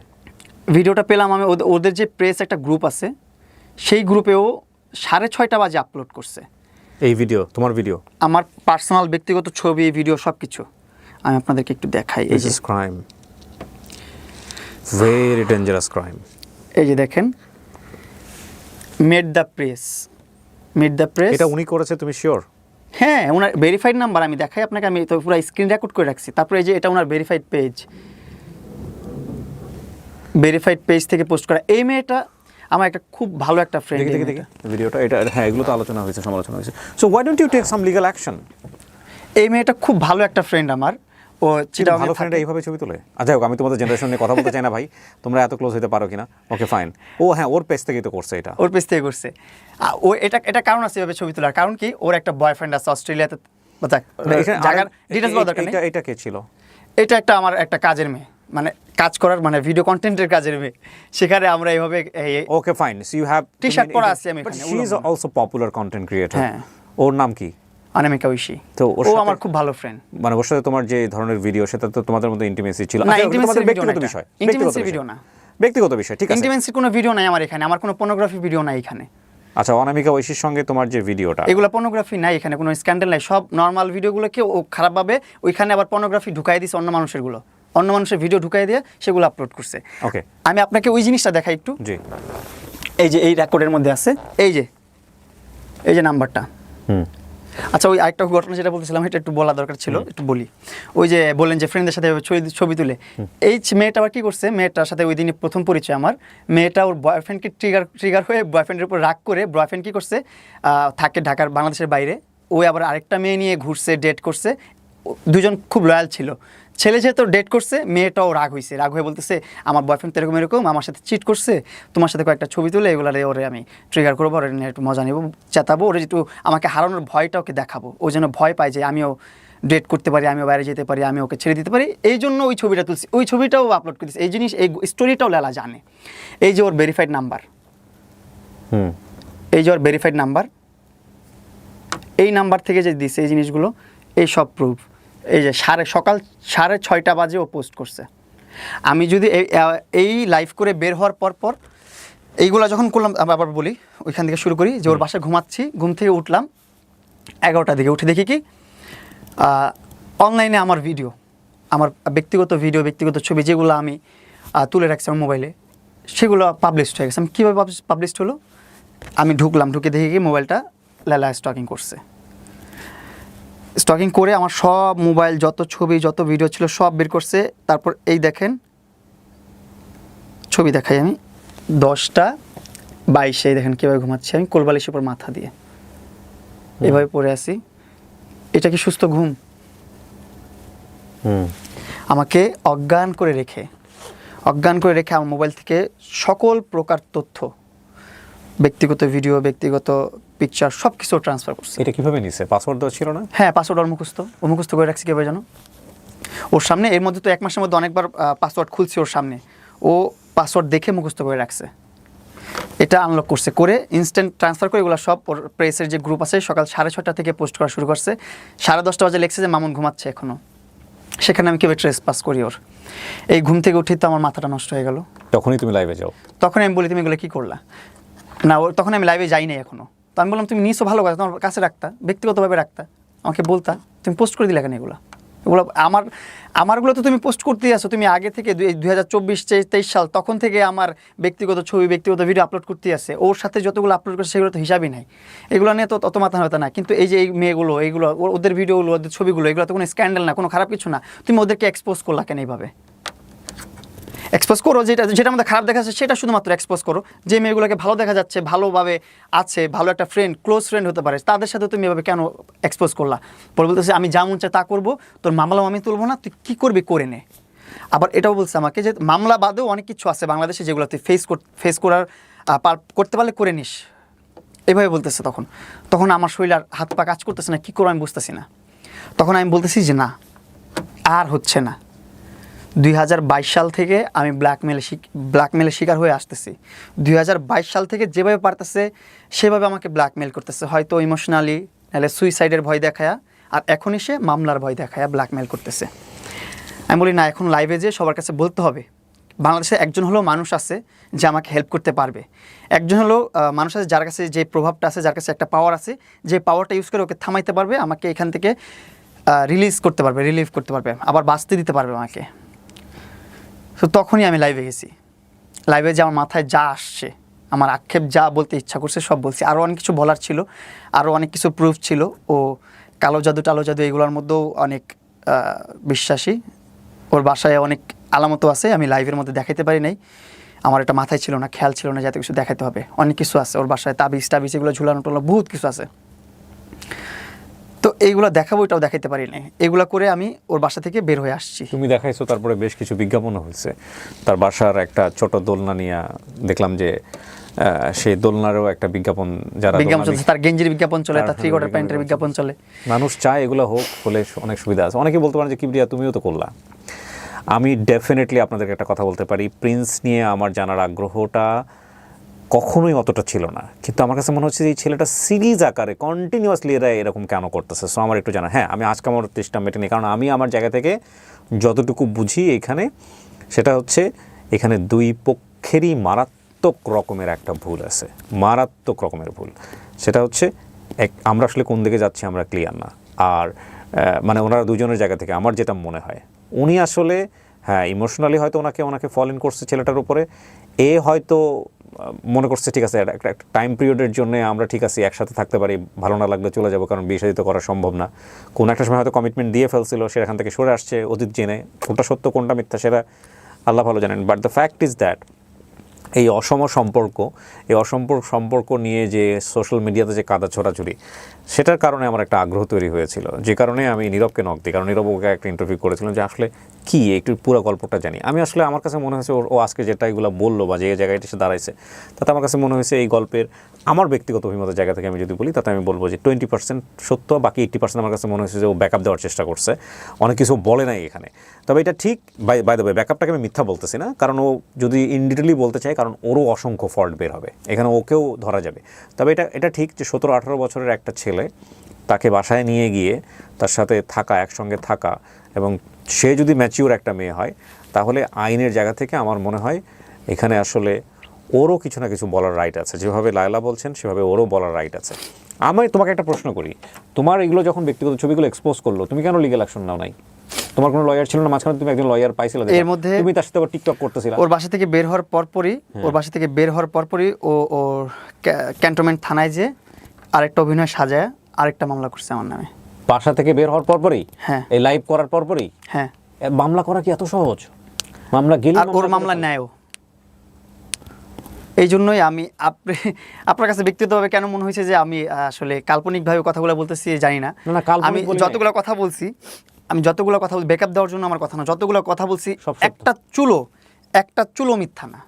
ভিডিওটা পেলাম আমি ওদের যে প্রেস একটা গ্রুপ আছে, সেই গ্রুপেও 6:30 বাজে আপলোড করছে এই ভিডিও। তোমার ভিডিও? আমার পার্সোনাল ব্যক্তিগত ছবি, ভিডিও সব কিছু। আমি আপনাদেরকে একটু দেখাই। এই যে ক্রাইম, ভেরি ডেঞ্জারাস ক্রাইম। এই যে দেখেন, মেড দ্য প্রেস। এটা উনি করেছে, তুমি শিওর? হ্যাঁ, ওনার ভেরিফাইড নাম্বার আমি দেখাই আপনাকে, আমি তো পুরো স্ক্রিন রেকর্ড করে রাখছি। তারপরে এই যে এটা ওনার ভেরিফাইড পেজ থেকে পোস্ট করা। এই মেয়েটা আমার একটা খুব ভালো একটা ফ্রেন্ড। দেখি ভিডিওটা। এটা হ্যাঁ, এগুলো তো আলোচনা হয়েছে, সমালোচনা হয়েছে। So why don't you take some legal action? এই মেয়েটা খুব ভালো একটা ফ্রেন্ড আমার। ও চিটাগাং ভালো ফ্রেন্ড এইভাবে ছবি তোলে? আচ্ছা, আমি তোমাদের জেনারেশন নিয়ে কথা বলতে চাই না ভাই, তোমরা এত ক্লোজ হতে পারো কিনা? Okay fine. ও হ্যাঁ, ওর পেজ থেকেই তো করছে এটা। ওর পেজ থেকে করছে। ও এটা কারণ আছে এভাবে ছবি তোলার, কারণ কি, ওর একটা বয়ফ্রেন্ড আছে অস্ট্রেলিয়াতে। জায়গার ডিটেইলস বলা দরকার নেই। এটা কে ছিল? এটা আমার একটা কাজের মেয়ে, মানে কাজ করার, মানে ভিডিও কন্টেন্টের কাজের মেয়ে। সেখানে আমরা এইভাবে okay fine. So you have T-shirt পরা আছে আমি এখানে। She is also popular content creator. হ্যাঁ। ওর নাম কি? অনামিকা ঐশী। তো ও আমার খুব ভালো ফ্রেন্ড। মানে ওর সাথে তোমার যে ধরনের ভিডিও, সেটা তো তোমাদের মধ্যে ইন্টিমেসি ছিল? না, তোমাদের ব্যক্তিগত বিষয়। ইন্টিমেসি ভিডিও না, ব্যক্তিগত বিষয়। ঠিক আছে, ইন্টিমেসি কোনো ভিডিও নাই আমার এখানে, আমার কোনো পর্নোগ্রাফি ভিডিও নাই এখানে। আচ্ছা, অনামিকা ঐশীর সঙ্গে তোমার যে ভিডিওটা, এগুলো পর্নোগ্রাফি নাই এখানে, কোনো স্ক্যান্ডাল নাই, সব নর্মাল ভিডিওগুলোকে ও খারাপভাবে ওইখানে আবার পর্নোগ্রাফি ঢুকাই দিয়েছে, অন্য মানুষের ভিডিও ঢুকাই দিয়ে সেগুলো আপলোড করছে। ওকে, আমি আপনাকে ওই জিনিসটা দেখাই একটু। জি। এই যে এই রেকর্ডের মধ্যে আছে, এই যে নাম্বারটা। আচ্ছা, ওই আরেকটা ঘটনা যেটা বলতেছিলাম, এটা একটু বলা দরকার ছিল, একটু বলি। ওই যে বললেন যে ফ্রেন্ডদের সাথে ছবি তুলে, এই মেয়েটা আবার কি করছে, মেয়েটার সাথে ওই দিনই প্রথম পরিচয় আমার। মেয়েটা ওর বয়ফ্রেন্ডকে ট্রিগার হয়ে বয়ফ্রেন্ডের উপর রাগ করে, বয়ফ্রেন্ড কি করছে, থাকে ঢাকার, বাংলাদেশের বাইরে, ওই আবার আরেকটা মেয়ে নিয়ে ঘুরছে, ডেট করছে। দুজন খুব লয়াল ছিল। ছেলে যেহেতু ডেট করছে, মেয়েটাও রাগ হয়ে বলতেছে আমার বয়ফ্রেন্ড তো এরকম আমার সাথে চিট করছে, তোমার সাথে কয়েকটা ছবি তুলে এগুলারে ওরে আমি ট্রিগার করবো, ওরে নিয়ে একটু মজা নেবো, চেতাবো, ওরে একটু আমাকে হারানোর ভয়টা ওকে দেখাবো, ও যেন ভয় পায় যে আমিও ডেট করতে পারি, আমিও বাইরে যেতে পারি, আমি ওকে ছেড়ে দিতে পারি, এই জন্য ওই ছবিটা তুলছি, ওই ছবিটাও আপলোড করতেছি। এই জিনিস, এই স্টোরিটাও লালা জানে। এই যে ওর ভেরিফাইড নাম্বার, এই যে ওর ভেরিফাইড নাম্বার, এই নাম্বার থেকে যে দিছে এই জিনিসগুলো, এই সব প্রুফ। এই যে সকাল 6:30 বাজে ও পোস্ট করছে। আমি যদি এই লাইভ করে বের হওয়ার পর এইগুলো যখন করলাম, আবার বলি ওইখান থেকে শুরু করি, যে ওর বাসায় ঘুমাচ্ছি, ঘুম থেকে উঠলাম 11টার দিকে, উঠে দেখি কি অনলাইনে আমার ভিডিও, আমার ব্যক্তিগত ভিডিও, ব্যক্তিগত ছবি যেগুলো আমি তুলে রাখছি আমার মোবাইলে, সেগুলো পাবলিশড হয়ে গেছে। আমি কীভাবে পাবলিশড হলো? আমি ঢুকলাম, ঢুকে দেখি কি মোবাইলটা লালা স্টকিং করছে। স্টকিং করে আমার সব মোবাইল, যত ছবি, যত ভিডিও ছিল সব বের করছে। তারপর এই দেখেন ছবি দেখাই আমি, 10:22 দেখেন কীভাবে ঘুমাচ্ছি আমি, কোলবালিশের উপর মাথা দিয়ে এভাবে পড়ে আছি। এটা কি সুস্থ ঘুম? আমাকে অজ্ঞান করে রেখে আমার মোবাইল থেকে সকল প্রকার তথ্য, ব্যক্তিগত ভিডিও, ব্যক্তিগত পিকচার সব কিছু ট্রান্সফার করছে। এটা কিভাবে নিছে? পাসওয়ার্ড দেওয়া ছিল না? হ্যাঁ, পাসওয়ার্ড ওর মুখস্থ করে রাখছি। কীভাবে জানো? ওর সামনে, এর মধ্যে তো 1 মাসের মধ্যে অনেকবার পাসওয়ার্ড খুলছি ওর সামনে, ও পাসওয়ার্ড দেখে মুখস্থ করে রাখছে। এটা আনলক করছে, করে ইনস্ট্যান্ট ট্রান্সফার করে এগুলো সব ওর প্রেসের যে গ্রুপ আছে সকাল 6:30 থেকে পোস্ট করা শুরু করছে। 10:30 বাজে লেখছে যে মামুন ঘুমাচ্ছে এখনও। সেখানে আমি কীভাবে ট্রেস পাস করি ওর? এই ঘুম থেকে উঠে তো আমার মাথাটা নষ্ট হয়ে গেল। তখনই তুমি লাইভে যাও? তখন আমি বলি তুমি এগুলো কী করলা? না, তখন আমি লাইভে যাই নাই এখনও। তো আমি বললাম তুমি নিশ্চয় ভালো কথা, তোমার কাছে রাখতা, ব্যক্তিগতভাবে রাখতা, আমাকে বলতা, তুমি পোস্ট করে দিলে কেন এগুলো? আমারগুলো তো তুমি পোস্ট করতেই আসো, তুমি আগে থেকে 2024-23 সাল তখন থেকে আমার ব্যক্তিগত ছবি, ব্যক্তিগত ভিডিও আপলোড করতেই আছে। ওর সাথে যতগুলো আপলোড করছে সেগুলো তো হিসাবই নাই, এগুলো নিয়ে তো অত মাথা ব্যথা না। কিন্তু এই যে এই মেয়েগুলো, এইগুলো ওদের ভিডিওগুলো, ওদের ছবিগুলো, এগুলো তো কোনো স্ক্যান্ডাল না, কোনো খারাপ কিছু না, তুমি ওদেরকে এক্সপোজ করলা কেন এইভাবে? এক্সপোজ করো, যেটা আমাদের খারাপ দেখা যাচ্ছে সেটা শুধুমাত্র এক্সপোজ করো। যে মেয়েগুলোকে ভালো দেখা যাচ্ছে, ভালোভাবে আছে, ভালো একটা ফ্রেন্ড, ক্লোজ ফ্রেন্ড হতে পারে, তাদের সাথে তুমি এভাবে কেন এক্সপোজ করলা? পরে বলতেছে আমি যা মন চাই তা করবো, তোর মামলাও আমি তুলবো না, তুই কী করবি করে নে। আবার এটাও বলছে আমাকে যে মামলা বাদেও অনেক কিছু আছে বাংলাদেশে যেগুলো তুই ফেস করতে পারলে করে নিস, এভাবে বলতেছে। তখন আমার শরীর আর হাত পা কাজ করতেছে না, কী করবো আমি বুঝতেছি না। তখন আমি বলতেছি যে না, আর হচ্ছে না। 2022 সাল থেকে আমি ব্ল্যাকমেলের শিকার হয়ে আসতেছি। 2022 সাল থেকে যেভাবে পারতেছে সেভাবে আমাকে ব্ল্যাকমেল করতেছে, হয়তো ইমোশনালি, নাহলে সুইসাইডের ভয় দেখায়া, আর এখনই সে মামলার ভয় দেখায়া ব্ল্যাকমেল করতেছে। আমি বলি না, এখন লাইভে যে সবার কাছে বলতে হবে, বাংলাদেশে একজন হলেও মানুষ আছে যে আমাকে হেল্প করতে পারবে, একজন হলেও মানুষ আছে যার কাছে যে প্রভাবটা আছে, যার কাছে একটা পাওয়ার আছে, যে পাওয়ারটা ইউজ করে ওকে থামাইতে পারবে, আমাকে এখান থেকে রিলিভ করতে পারবে, আবার বাঁচতে দিতে পারবে আমাকে। তো তখনই আমি লাইভে গেছি। লাইভে যে আমার মাথায় যা আসছে, আমার আক্ষেপ যা বলতে ইচ্ছা করছে সব বলছি। আরও অনেক কিছু বলার ছিল, আরও অনেক কিছু প্রুফ ছিল। ও কালো জাদু এগুলোর মধ্যেও অনেক বিশ্বাসী। ওর বাসায় অনেক আলামতও আছে, আমি লাইভের মধ্যে দেখাইতে পারি নাই, আমার এটা মাথায় ছিল না, খেয়াল ছিল না যাতে কিছু দেখাতে হবে। অনেক কিছু আছে ওর বাসায়, তাবিজ এগুলো ঝুলানো টোলানো বহুত কিছু আছে। তো এইগুলো দেখাবো, এটাও দেখাইতে পারি না। এগুলো করে আমি ওর বাসা থেকে বের হয়ে আসছি। তুমি দেখাইছো, তারপরে বেশ কিছু বিজ্ঞাপনও হয়েছে। তার বাসার একটা ছোট দোলনা নিয়ে দেখলাম যে সেই দোলনারও একটা বিজ্ঞাপন, বিজ্ঞাপন চলছে, তার গেঞ্জির বিজ্ঞাপন চলে, তার 3/4 প্যান্টের বিজ্ঞাপন চলে। মানুষ চায় এগুলো হলে অনেক সুবিধা আছে। অনেকে বলতে পারেন যে কিবরিয়া তুমিও তো করলা। আমি ডেফিনেটলি আপনাদেরকে একটা কথা বলতে পারি, প্রিন্স নিয়ে আমার জানার আগ্রহটা কখনোই অতটা ছিল না, কিন্তু আমার কাছে মনে হচ্ছে যে এই ছেলেটা সিরিজ আকারে কন্টিনিউয়াসলি এরা এরকম কেন করতেছে। সো আমার একটু জানা, হ্যাঁ আমি আজকে আমার চেষ্টা মেটেনি, কারণ আমি আমার জায়গা থেকে যতটুকু বুঝি এখানে, সেটা হচ্ছে এখানে দুই পক্ষেরই মারাত্মক রকমের একটা ভুল আছে, মারাত্মক রকমের ভুল। সেটা হচ্ছে আমরা আসলে কোন দিকে যাচ্ছি আমরা ক্লিয়ার না। আর মানে ওনারা দুজনের জায়গা থেকে আমার যেটা মনে হয়, উনি আসলে হ্যাঁ ইমোশনালি হয়তো ওনাকে ফল ইন করছে ছেলেটার উপরে। এ হয়তো মনে করছে ঠিক আছে একটা টাইম পিরিয়ডের জন্য আমরা ঠিক আছে একসাথে থাকতে পারি, ভালো না লাগলে চলে যাবো, কারণ বিয়ে শাদী তো করা সম্ভব না। কোনো একটা সময় হয়তো কমিটমেন্ট দিয়ে ফেলছিল, সেখান থেকে সরে আসছে অতীত জেনে। কোনটা সত্য কোনটা মিথ্যা সেটা আল্লাহ ভালো জানেন। But the fact is that এই অসম সম্পর্ক নিয়ে যে সোশ্যাল মিডিয়াতে যে কাদা ছোড়াছুড়ি, সেটার কারণে আমার একটা আগ্রহ তৈরি হয়েছিল, যে কারণে আমি নীরবকে নক দিই, কারণ নীরব ওকে একটা ইন্টারভিউ করেছিলাম যে আসলে কি একটু পুরো গল্পটা জানি। আমি আসলে আমার কাছে মনে হয়েছে ও আজকে যেটা এগুলো বললো বা যে জায়গায় এসে দাঁড়াইছে, তাতে আমার কাছে মনে হয়েছে এই গল্পের আমার ব্যক্তিগত অভিমতের জায়গা থেকে আমি যদি বলি, তাতে আমি বলবো যে 20% সত্য, বাকি 80% আমার কাছে মনে হয়েছে যে ও ব্যাকআপ দেওয়ার চেষ্টা করছে, অনেক কিছু বলে নাই এখানে। তবে এটা ঠিক, বাই দ্য ওয়ে ব্যাকআপটাকে আমি মিথ্যা বলতেছি না, কারণ ও যদি ইন ডিটেলি বলতে চায়, কারণ ওরও অসংখ্য ফল্ট বের হবে এখানে, ওকেও ধরা যাবে। তবে এটা ঠিক যে 17-18 বছরের একটা ছেলে, তাকে বাসায় নিয়ে গিয়ে তার সাথে থাকা, একসঙ্গে থাকা, এবং সে যদি ম্যাচিওর একটা মেয়ে হয়, তাহলে আইনের জায়গা থেকে আমার মনে হয় এখানে আসলে ওরও কিছু না কিছু বলার রাইট আছে। যেভাবে লায়লা বলছেন সেভাবে ওরও বলার রাইট আছে। আমি তোমাকে একটা প্রশ্ন করি, তোমার এগুলো যখন ব্যক্তিগত ছবিগুলো এক্সপোজ করলো, তুমি কেন লিগ্যাল অ্যাকশন নাও নাই? তোমার কোনো লয়ার ছিল না মাঝখানে? তুমি একজন লয়ার পাইছিলে, এর মধ্যে তুমি তার সাথে আবার টিকটক করতেছিলা। ওর বাসা থেকে বের হওয়ার পরপরই ও ক্যান্টনমেন্ট থানায় যে আরেকটা অভিনয় সাজায় আরেকটা মামলা করছে আমার নামে। বাসা থেকে বের হওয়ার পরপরই? হ্যাঁ। এই লাইভ করার পরপরই? হ্যাঁ। মামলা করা কি এত সহজ? মামলা গেলে আর ওর মামলা নেয়ও। এই জন্যই আমি আপনার কাছে ব্যক্তিগতভাবে কেন মনে হয়েছে যে আমি আসলে কাল্পনিকভাবে কথাগুলো বলতেছি জানি না। আমি যতগুলো কথা বলছি, ব্যাকআপ দেওয়ার জন্য আমার কথা না, যতগুলো কথা বলছি একটা চুলো মিথ্যা না।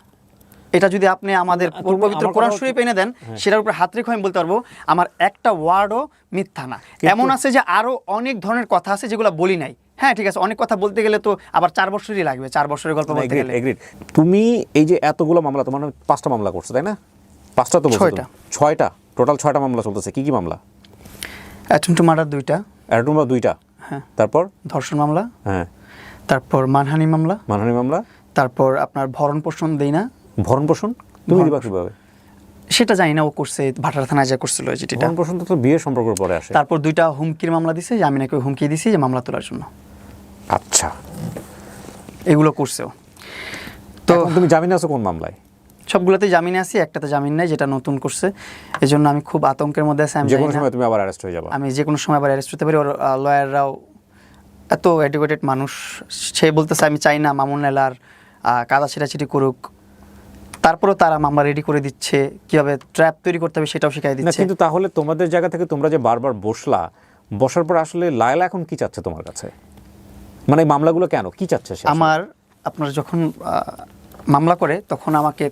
এটা যদি আপনি আমাদের পবিত্র কোরআন শরীফ এনে দেন, সেটার উপর হাত রেখে আমি বলতে পারবো আমার একটা ওয়ার্ডও মিথ্যা না। এমন আছে যে আরো অনেক ধরনের কথা আছে যেগুলো বলি নাই। হ্যাঁ ঠিক আছে, অনেক কথা বলতে গেলে তো আবার 4 বছরই লাগবে, 4 বছরের গল্প বলতে গেলে। তুমি এই যে এতগুলো মামলা, তোমার 5টা মামলা করছো তাই না? 5টা তো বলছো? 6টা টোটাল, 6টা মামলা চলতেছে। কি কি মামলা? অ্যাটেম্পট টু মার্ডার 2টা। অ্যাটেম্পট টু 2টা? হ্যাঁ। তারপর ধর্ষণ মামলা। হ্যাঁ। তারপর মানহানি মামলা। তারপর আপনার ভরণ পোষণ দেই না। ভরণ পোষণ তুমি দিবা কিভাবে? সেটা জানি না, ও করছে ভাটার থানায় যা করছিল যেটা। ভরণ পোষণ তো বিয়ের সম্পর্কের পরে আসে। তারপর 2টা হুমকির মামলা দিছে যে আমি নাকি হুমকি দিছি যে মামলা তোলার জন্য। আচ্ছা, এগুলো করছে ও। তো তুমি জামিনে আছো কোন মামলায়? সবগুলোতে জামিনে আছি, একটাতে জামিন নাই যেটা নতুন করছে। এজন্য আমি খুব আতঙ্কের মধ্যে আছি। আমি যে কোনো সময় তুমি আবার অ্যারেস্ট হয়ে যাবে। আমি যে কোনো সময় আবার অ্যারেস্ট হতে পারি। ওর লয়াররাও এত এডুকেটেড মানুষ, সে বলতেছে আমি চাই না মামুন এলার কাদা ছিটাছিটি করুক, তারপরেও তারা মামলা রেডি করে দিচ্ছে, কিভাবে ট্র্যাপ তৈরি করতে হবে সেটাও শিখাই দিচ্ছে। কিন্তু তাহলে তোমাদের জায়গা থেকে তোমরা যে বারবার বসার পর আসলে লায়লা এখন কি চাচ্ছে তোমার কাছে? মানে এই মামলাগুলো কেন, কি চাচ্ছে সে? আপনার যখন মামলা করে তখন আমাকে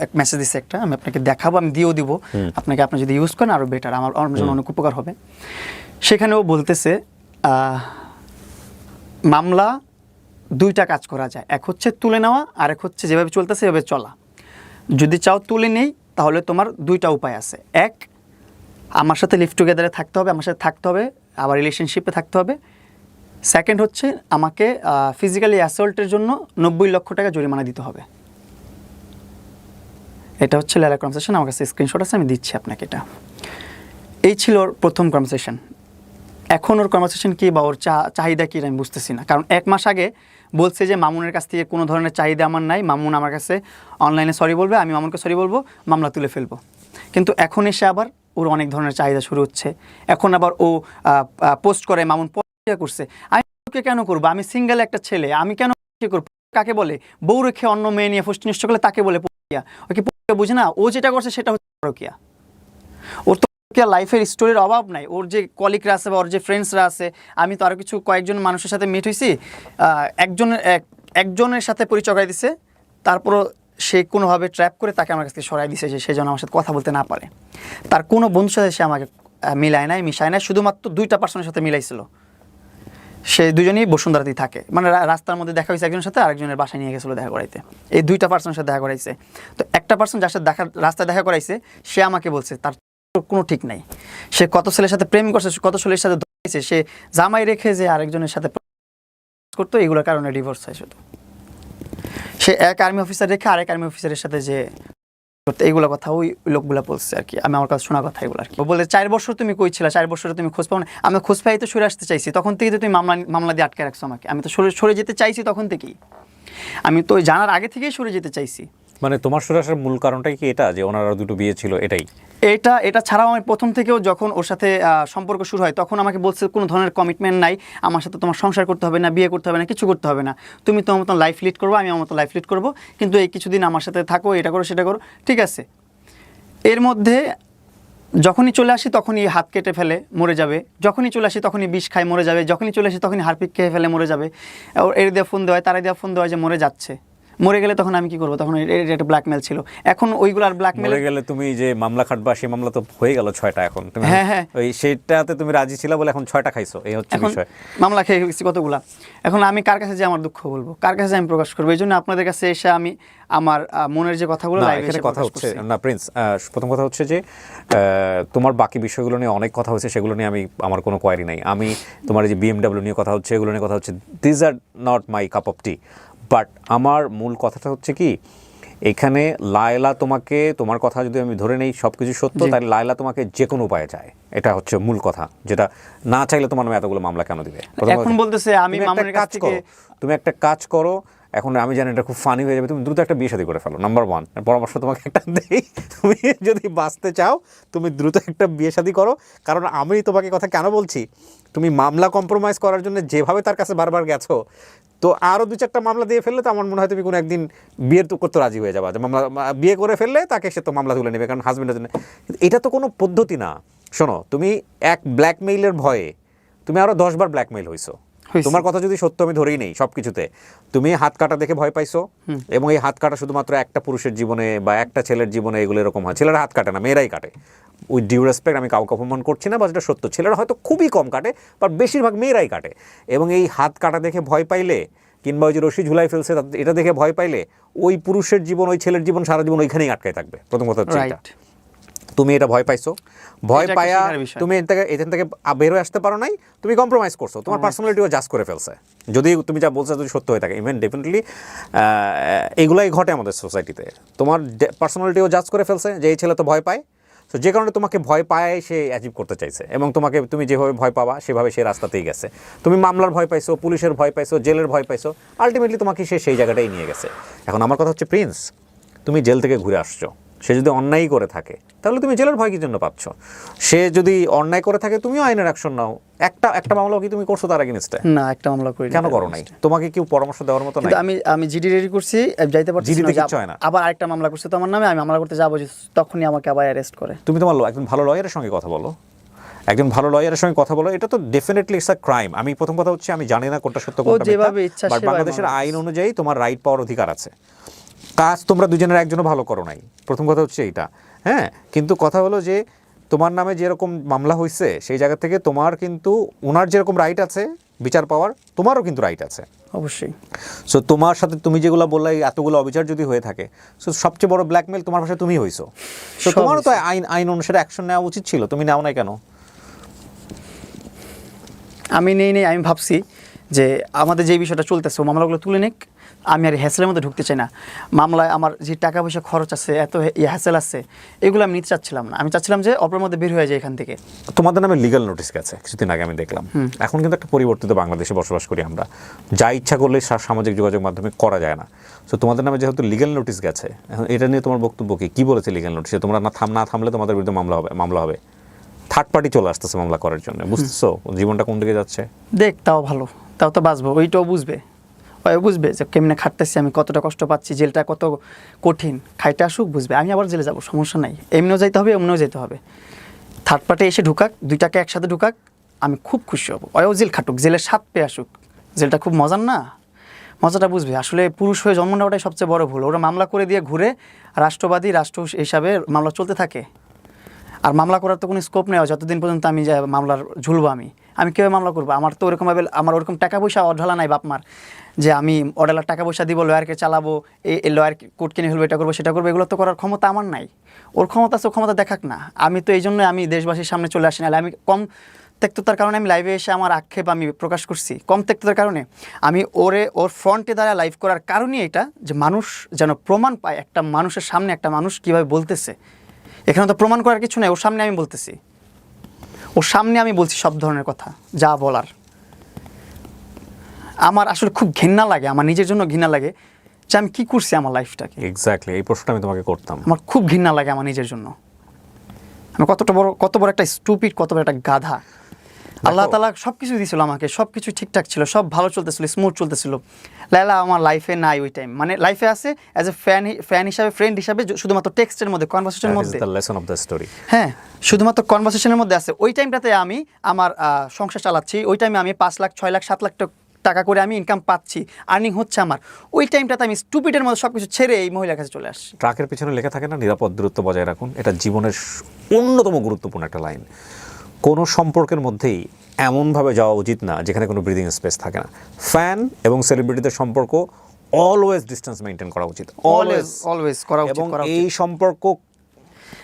এক মেসেজ দিচ্ছে একটা, আমি আপনাকে দেখাবো, আমি দিয়েও দিব আপনাকে, আপনি যদি ইউজ করেন আরও বেটার, আমার জন্য অনেক উপকার হবে। সেখানেও বলতেছে মামলা 2টা কাজ করা যায়, এক হচ্ছে তুলে নেওয়া, আর এক হচ্ছে যেভাবে চলতেছে সেভাবে চলা। যদি চাও তুলে নেই তাহলে তোমার 2টা উপায় আছে। এক, আমার সাথে লিভ টুগেদারে থাকতে হবে, আমার সাথে থাকতে হবে, আবার রিলেশনশিপে থাকতে হবে। সেকেন্ড হচ্ছে আমাকে ফিজিক্যালি অ্যাসল্টের জন্য 90 লক্ষ টাকা জরিমানা দিতে হবে। এটা হচ্ছে লায়লা কনভারসেশন, আমার কাছে স্ক্রিনশট আছে, আমি দিচ্ছি আপনাকে। এটা এই ছিল ওর প্রথম কনভারসেশন। এখন ওর কনভারসেশন কি বা ওর চাহিদা কি আমি বুঝতেছি না। কারণ 1 মাস আগে বলছে যে মামুনের কাছ থেকে কোনো ধরনের চাহিদা আমার নাই, মামুন আমার কাছে অনলাইনে সরি বলবে, আমি মামুনকে সরি বলবো, মামলা তুলে ফেলবো। কিন্তু এখন এসে আবার ওর অনেক ধরনের চাহিদা শুরু হচ্ছে। এখন আবার ও পোস্ট করে মামুন করছে, আমি কেন করবো, আমি সিঙ্গেল একটা ছেলে, আমি কেন করবো? কাকে বলে বউ রেখে অন্য মেয়ে নিয়ে ফুষ্টি নষ্ট করলে তাকে বলে পরকীয়া। ওকে বুঝে না, ও যেটা করছে সেটা হচ্ছে পরকীয়া। ওর তো লাইফের স্টোরির অভাব নাই। ওর যে কলিগরা আছে বা ওর যে ফ্রেন্ডসরা আছে, আমি তো আরও কয়েকজন মানুষের সাথে মিট হয়েছি, একজনের সাথে পরিচয় করাই দিছে, তারপরও সে কোনোভাবে ট্র্যাপ করে তাকে আমার কাছে সরাই দিছে যে সে যেন আমার সাথে কথা বলতে না পারে। তার কোনো বন্ধুর সাথে সে আমাকে মিশায় নাই, শুধুমাত্র 2টা পার্সনের সাথে মিলাইছিল। সে দুজনেই বসুন্ধরাতেই থাকে, মানে রাস্তার মধ্যে দেখা হয়েছে একজনের সাথে, আরেকজনের বাসায় নিয়ে গেছিলো দেখা করাইতে। এই 2টা পার্সনের সাথে দেখা করাইছে। তো একটা পার্সন যার সাথে রাস্তায় দেখা করাইছে, সে আমাকে বলছে তার কোনো ঠিক নাই, সে কত ছেলের সাথে প্রেম করছে, কত ছেলের সাথে ধরেছে, সে জামাই রেখে যে আরেকজনের সাথে করতো, এগুলোর কারণে ডিভোর্স হয়। শুধু সে এক আর্মি অফিসার রেখে আরেক আর্মি অফিসারের সাথে যে এইগুলো কথা ওই লোকগুলো বলছে আর কি, আমি আমার কাছে শোনা কথা এগুলো আর কি। বলে 4 বছর তুমি কই ছিলা, 4 বছরে তুমি খোঁজ পাও না। আমি খোঁজ পাই তো সরে আসতে চাইছি, তখন থেকে তো তুমি মামলা দিয়ে আটকে রাখছো আমাকে। আমি তো সরে যেতে চাইছি তখন থেকেই, আমি তো জানার আগে থেকেই সরে যেতে চাইছি। মানে তোমার সরে আসার মূল কারণটাই কি এটা, যে ওনার 2টো বিয়ে ছিল এটাই? এটা ছাড়াও আমি প্রথম থেকেও যখন ওর সাথে সম্পর্ক শুরু হয় তখন আমাকে বলছে কোনো ধরনের কমিটমেন্ট নাই, আমার সাথে তোমার সংসার করতে হবে না, বিয়ে করতে হবে না, কিছু করতে হবে না, তুমি তোমার মতন লাইফ লিড করবো, আমি আমার মতো লাইফ লিড করবো, কিন্তু এই কিছুদিন আমার সাথে থাকো, এটা করো সেটা করো, ঠিক আছে। এর মধ্যে যখনই চলে আসি তখনই হাত কেটে ফেলে মরে যাবে, যখনই চলে আসি তখনই বিষ খায় মরে যাবে, যখনই চলে আসি তখনই হারপিক খেয়ে ফেলে মরে যাবে। এর দিয়ে ফোন দেওয়া হয়, তারা দিয়ে ফোন দেওয়া হয় যে মরে যাচ্ছে। মরে গেলে তখন আমি কি করবো? তখন এটা একটা ব্ল্যাকমেল ছিল। এখন ওইগুলো আর ব্ল্যাকমেল মরে গেলে তুমি যে মামলা খাটবা, সেই মামলা তো হয়ে গেল 6টা। এখন তুমি হ্যাঁ। ওই সেটাতে তুমি রাজি ছিলা বলে এখন 6টা খাইছো, এই হচ্ছে এখন বিষয়। মামলা খেয়ে গেছি কতগুলা। এখন আমি কার কাছে যে আমার দুঃখ বলবো, কার কাছে আমি প্রকাশ করবো? এই জন্য আপনাদের কাছে এসে আমি আমার মনের যে কথাগুলো না, লাইভে এখানে এসে কথা প্রকাশ হচ্ছে করছি। না প্রিন্স, প্রথম কথা হচ্ছে যে তোমার বাকি বিষয়গুলো নিয়ে অনেক কথা হচ্ছে, সেগুলো নিয়ে আমার কোনো কোয়ারি নাই। আমি তোমার এই যে BMW নিয়ে কথা হচ্ছে, এগুলো নিয়ে কথা হচ্ছে, this are not my cup of T. But আমার মূল কথাটা হচ্ছে কি, এখানে লায়লা তোমাকে, তোমার কথা যদি আমি ধরে নেই সব কিছু সত্য, তাহলে লায়লা তোমাকে যে কোনো উপায়ে চায়, এটা হচ্ছে মূল কথা। যেটা না চাইলে তোমার নামে এতগুলো মামলা কেন দিবে? এখন বলতেছে আমি মামুনের কাছ থেকে, তুমি একটা কাজ করো, এখন আমি জানি এটা খুব ফানি হয়ে যাবে, তুমি দ্রুত একটা বিয়ে শাদী করে ফেলো। নাম্বার 1 পরামর্শ তোমাকে একটা দেই, তুমি যদি বাঁচতে চাও তুমি দ্রুত একটা বিয়ে শাদী করো। কারণ আমি তোমাকে কথা কেন বলছি, তুমি মামলা কম্প্রোমাইজ করার জন্য যেভাবে তার কাছে বারবার গেছো, তো আরও 2-4টা মামলা দিয়ে ফেললে তো আমার মনে হয় তুমি কোনো একদিন বিয়ের তো করতে রাজি হয়ে যাবা, যে মামলা বিয়ে করে ফেললে তাকে সে তো মামলা তুলে নেবে, কারণ হাজবেন্ডের জন্য। এটা তো কোনো পদ্ধতি না। শোনো, তুমি এক ব্ল্যাকমেইলের ভয়ে তুমি আরও 10বার ব্ল্যাকমেইল হইছো। তোমার কথা যদি সত্য আমি ধরেই নেই সব কিছুতে, তুমি হাত কাটা দেখে ভয় পাইছো, এবং এই হাত কাটা শুধুমাত্র একটা পুরুষের জীবনে বা একটা ছেলের জীবনে এগুলো এরকম হয়। ছেলেরা হাত কাটে না, মেয়েরাই কাটে। উইথ ডিউ রেসপেক্ট, আমি কাউকে অপমান করছি না, বা যেটা সত্য, ছেলেরা হয়তো খুবই কম কাটে, বাট বেশিরভাগ মেয়েরাই কাটে। এবং এই হাত কাটা দেখে ভয় পাইলে, কিংবা ওই যে রশি ঝুলাই ফেলছে এটা দেখে ভয় পাইলে, ওই পুরুষের জীবন, ওই ছেলের জীবন সারা জীবন ওইখানেই আটকায় থাকবে। প্রথম কথা হচ্ছে এটা। তুমি এটা ভয় পাইছো, ভয় পায়া তুমি এখান থেকে বের হয়ে আসতে পারো নাই, তুমি কম্প্রোমাইজ করছো, তোমার পার্সোনালিটিও জাজ করে ফেলছে। যদি তুমি যা বলছো যদি সত্য হয়ে থাকে, ইভেন ডেফিনেটলি এগুলাই ঘটে আমাদের সোসাইটিতে। তোমার পার্সোনালিটিও জাজ করে ফেলছে যে এই ছেলে তো ভয় পায়, তো যে কারণে তোমাকে ভয় পায় সে অ্যাচিভ করতে চাইছে, এবং তুমি যেভাবে ভয় পাবা সেভাবে সে রাস্তাতেই গেছে। তুমি মামলার ভয় পাইছো, পুলিশের ভয় পাইছো, জেলের ভয় পাইছো, আলটিমেটলি তোমাকে সে সেই জায়গাটাই নিয়ে গেছে। এখন আমার কথা হচ্ছে প্রিন্স, তুমি জেল থেকে ঘুরে আসছো, সে যদি অন্যায়ই করে থাকে তাহলে তুমি জেলের ভয় কি জন্য পাচ্ছ? সে যদি অন্যায় করে থাকে তুমিও আইনের অ্যাকশন নাও। একটা মামলা কি তুমি করছো তার এগেইনস্টে? না, একটা মামলা করি। কেন করো নাই? তোমাকে কেউ পরামর্শ দেওয়ার মতো নাই? আমি জিডি রেডি করছি, যাইতে পারছি না। আবার আরেকটা মামলা করছে তো আমার নামে, আমি মামলা করতে যাবো, তখনই আমাকে আবার অ্যারেস্ট করে। তুমি তোমার একজন ভালো লয়ারের সঙ্গে কথা বলো, একজন ভালো লয়ারের সঙ্গে কথা বলো। এটা তো ডেফিনেটলি ইটস আ ক্রাইম। আমি প্রথম কথা হচ্ছে আমি জানি না কোনটা সত্য কোনটা মিথ্যা, বাট বাংলাদেশের আইন অনুযায়ী তোমার রাইট পাওয়ার অধিকার আছে। কাজ তোমরা দুজনের একজনও ভালো করো নাই, প্রথম কথা হচ্ছে এইটা। হ্যাঁ, কিন্তু কথা হলো যে তোমার নামে যেরকম মামলা হয়েছে সেই জায়গা থেকে তোমার কিন্তু ওনার যেরকম রাইট আছে বিচার পাওয়ার, তোমারও কিন্তু রাইট আছে অবশ্যই। সো তোমার সাথে তুমি যেগুলো বললে এতগুলো অবিচার যদি হয়ে থাকে, সো সবচেয়ে বড় ব্ল্যাকমেল তোমার ভাষায় তুমি হইছো। সো তোমারও তো আইন অনুসারে অ্যাকশন নেওয়া উচিত ছিল, তুমি নাও নাই কেন? আমি নেই, আমি ভাবছি যে আমাদের যে বিষয়টা চলতেছে, মামলাগুলো তুলে নিক, আমি আর হ্যাসেলের মধ্যে ঢুকতে চাই না। মামলায় আমার যে টাকা পয়সা খরচ আছে, এত হ্যাসেল আছে, এগুলো আমি নিতে চাচ্ছিলাম না। আমি চাচ্ছিলাম যে অপরের মধ্যে বের হয়ে যায় এখান থেকে। তোমাদের নামে লিগ্যাল নোটিশ গেছে কিছুদিন আগে, আমি দেখলাম। এখন কিন্তু একটা পরিবর্তিত বাংলাদেশে বসবাস করি আমরা, যা ইচ্ছা করলে সামাজিক যোগাযোগ মাধ্যমে করা যায় না। সো তোমাদের নামে যেহেতু লিগ্যাল নোটিশ গেছে, এখন এটা নিয়ে তোমার বক্তব্য কি বলেছে লিগ্যাল নোটিশে? তোমরা না থামলে তোমাদের বিরুদ্ধে মামলা হবে। থার্ড পার্টি চলে আসতেছে মামলা করার জন্য, বুঝতেছো জীবনটা কোন দিকে যাচ্ছে? দেখ, তাও ভালো, তাও তো বাঁচবো, ওইটাও বুঝবে যে কেমনে খাটতেছি আমি, কতটা কষ্ট পাচ্ছি, জেলটা কত কঠিন, খাইতে আসুক বুঝবে। আমি আবার জেলে যাবো, সমস্যা নাই, এমনিও যাইতে হবে, এমনিও যেতে হবে। থার্ড পার্টি এসে ঢুকাক, দুইটাকে একসাথে ঢুকাক, আমি খুব খুশি হব। ওও জেল খাটুক, জেলের স্বাদ পেয়ে আসুক, জেলটা খুব মজার না, মজাটা বুঝবে। আসলে পুরুষ হয়ে জন্ম নেওয়াটাই সবচেয়ে বড় ভুল। ওরা মামলা করে দিয়ে ঘুরে রাষ্ট্রবাদী রাষ্ট্র হিসাবে মামলা চলতে থাকে। আর মামলা করার তো কোনো স্কোপ নেই, যতদিন পর্যন্ত আমি যে মামলার ঝুলবো, আমি কীভাবে মামলা করবো? আমার তো ওরকমভাবে আমার ওরকম টাকা পয়সা অঢালা নাই বাপ মার, যে আমি অডালার টাকা পয়সা দিব, লয়ারকে চালাবো, এই লয়ার কোর্ট কিনে ফেলবো, এটা করবো সেটা করবো, এগুলো তো করার ক্ষমতা আমার নাই। ওর ক্ষমতা আছে, ক্ষমতা দেখাক না। আমি তো এই জন্য আমি দেশবাসীর সামনে চলে আসি না। আমি কম তেক্ততার কারণে আমি লাইভে এসে আমার আক্ষেপ আমি প্রকাশ করছি, কম তেক্ততার কারণে। আমি ওর ফ্রন্টে দ্বারা লাইভ করার কারণই এটা, যে মানুষ যেন প্রমাণ পায়, একটা মানুষের সামনে একটা মানুষ কীভাবে বলতেছে। এখানে তো প্রমাণ করার কিছু নেই, ওর সামনে আমি বলতেছি, ওর সামনে আমি বলছি সব ধরনের কথা যা বলার। আমার আসলে খুব ঘৃণা লাগে, আমার নিজের জন্য ঘৃণা লাগে যে আমি কী করছি আমার লাইফটাকে। এক্স্যাক্টলি এই প্রশ্নটা আমি তোমাকে করতাম। আমার খুব ঘৃণা লাগে আমার নিজের জন্য, আমি কত বড় একটা স্টুপিড, কত বড় একটা গাধা। আল্লাহ তাআলা সবকিছু দিয়েছিল আমাকে, সবকিছু ঠিকঠাক ছিল, সব ভালো চলতেছিল, স্মুথ চলতেছিল। লায়লা আমার লাইফে নাই ওই টাইম, মানে লাইফে আছে অ্যাজ এ ফ্যান হিসাবে, ফ্রেন্ড হিসাবে, শুধুমাত্র টেক্সটের মধ্যে, কনভারসেশনের মধ্যে। The lesson of the story. হ্যাঁ, শুধুমাত্র কনভারসেশনের মধ্যে আছে। ওই টাইমটাতে আমি আমার সংসার চালাচ্ছি, ওই টাইমে আমি 5 লাখ 6 লাখ 7 লাখ টাকা করে আমি ইনকাম পাচ্ছি, আর্নিং হচ্ছে আমার। ওই টাইমটাতে আমি স্টুপিডের মধ্যে সব কিছু ছেড়ে এই মহিলার কাছে চলে আসছি। ট্রাকের পিছনে লেখা থাকে না, নিরাপদ দূরত্ব বজায় রাখুন। এটা জীবনের অন্যতম গুরুত্বপূর্ণ একটা লাইন। কোনো সম্পর্কের মধ্যেই এমনভাবে যাওয়া উচিত না যেখানে কোনো ব্রিদিং স্পেস থাকে না। ফ্যান এবং সেলিব্রিটিদের সম্পর্ক অলওয়েজ ডিস্টেন্স মেনটেন করা উচিত, অলওয়েজ করা উচিত। এবং এই সম্পর্ক,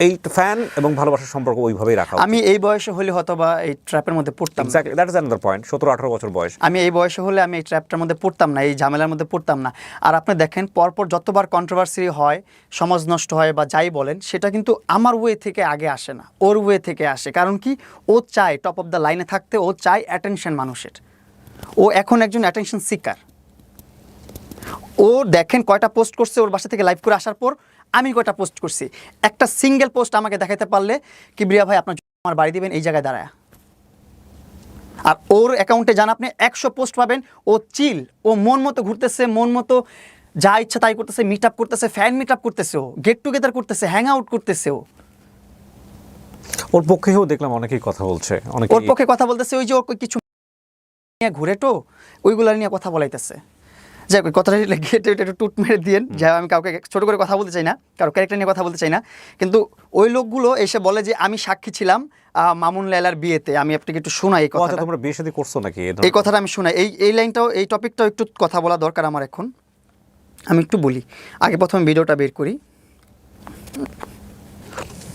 এই ফ্যান এবং ভালোবাসার সম্পর্ক ওইভাবেই রাখা উচিত। আমি এই বয়সে হলে হয়তো বা এই ট্র্যাপের মধ্যে পড়তাম। Exactly, that is another point. 17-18 বছর বয়স। আমি এই বয়সে হলে আমি এই ট্র্যাপটার মধ্যে পড়তাম না, এই ঝামেলার মধ্যে পড়তাম না। আর আপনি দেখেন পরপর যতবার কন্ট্রোভার্সি হয়, সমাজ নষ্ট হয় বা যাই বলেন, সেটা কিন্তু আমার ওয়ে থেকে আগে আসে না, ওর ওয়ে থেকে আসে। কারণ কি, ও চায় টপ অফ দ্য লাইনে থাকতে, ও চায় অ্যাটেনশন মানুষের। ও এখন একজন অ্যাটেনশন সিকার। ও দেখেন কয়টা পোস্ট করছে ওর বাসা থেকে লাইভ করে আসার পর, আমি কয়টা পোস্ট করছি। একটা সিঙ্গেল পোস্ট আমাকে দেখাতে পারলে কিবরিয়া ভাই আপনার আমার বাড়ি দিবেন এই জায়গায় দাঁড়ায়। আর ওর অ্যাকাউন্টে যান আপনি 100 পোস্ট পাবেন। ও চিল, ও মন মতো ঘুরতেছে, মন মতো যা ইচ্ছা তাই করতেছে, মিট আপ করতেছে, ফ্যান মিট আপ করতেছে, ও গেট টুগেদার করতেছে, হ্যাং আউট করতেছে। ওর পক্ষেও দেখলাম অনেকেই কথা বলছে, ওর পক্ষে কথা বলতেছে। ওই যে ওর কিছু নিয়ে ঘুরে তো ওইগুলা নিয়ে কথা বলাইতেছে। যাই হোক, কথাটা একটু টুট মেরে দিয়েন। যাই হোক, আমি কাউকে ছোট করে কথা বলতে চাই না, কারো ক্যারেক্টার নিয়ে কথা বলতে চাই না। কিন্তু ওই লোকগুলো এসে বলে যে আমি সাক্ষী ছিলাম মামুন লায়লার বিয়েতে। আমি আপনাকে একটু শোনাই এই কথাটা। তোমরা বিয়ে শাদী করছো নাকি? এই কথাটা আমি শোনাই, এই লাইনটাও, এই টপিকটাও একটু কথা বলা দরকার আমার এখন। আমি একটু বলি, আগে প্রথমে ভিডিওটা বের করি।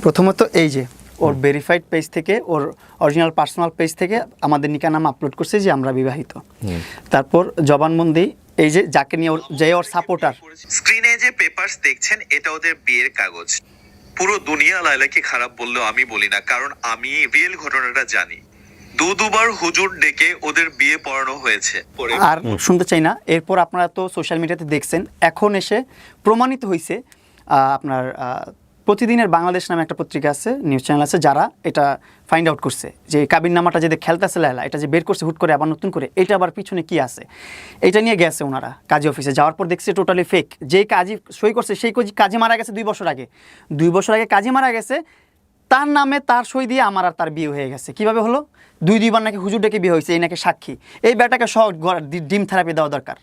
প্রথমত এই যে ওর ভেরিফাইড পেজ থেকে, ওর অরিজিনাল পার্সোনাল পেজ থেকে আমাদের নিকানামা আপলোড করছে যে আমরা বিবাহিত। তারপর জবানবন্দি, এই যে যাকে নিয়ে ওর সাপোর্টার। স্ক্রিনে যে পেপারস দেখছেন এটা ওদের বিয়ের কাগজ। পুরো দুনিয়া লায়লাকে খারাপ বললেও আমি বলি না, কারণ আমি রিয়েল ঘটনাটা জানি। দুবার হুজুর ডেকে ওদের বিয়ে পড়ানো হয়েছে। আর শুনতে চাই না। এরপর আপনারা তো সোশ্যাল মিডিয়াতে দেখছেন, এখন এসে প্রমাণিত হয়েছে। আপনার প্রতিদিনের বাংলাদেশ নামে একটা পত্রিকা আছে, নিউজ চ্যানেল আছে, যারা এটা ফাইন্ড আউট করছে যে কাবিননামাটা যে খেলতেছে লায়লা, এটা যে বের করছে হুট করে আবার নতুন করে, এটা আবার পিছনে কি আছে এটা নিয়ে গেছে ওনারা কাজী অফিসে। যাওয়ার পর দেখছে টোটালি ফেক। যেই কাজী সই করছে সেই কাজী মারা গেছে 2 বছর আগে। 2 বছর আগে কাজী মারা গেছে, তার নামে তার সই দিয়ে আমার আর তার বিয়ে হয়ে গেছে। কিভাবে হলো? 2বার নাকি হুজুর ডেকে বিয়ে হয়েছে, এই নাকি সাক্ষী। এই ব্যাটাকে সব ডিম থেরাপি দেওয়া দরকার,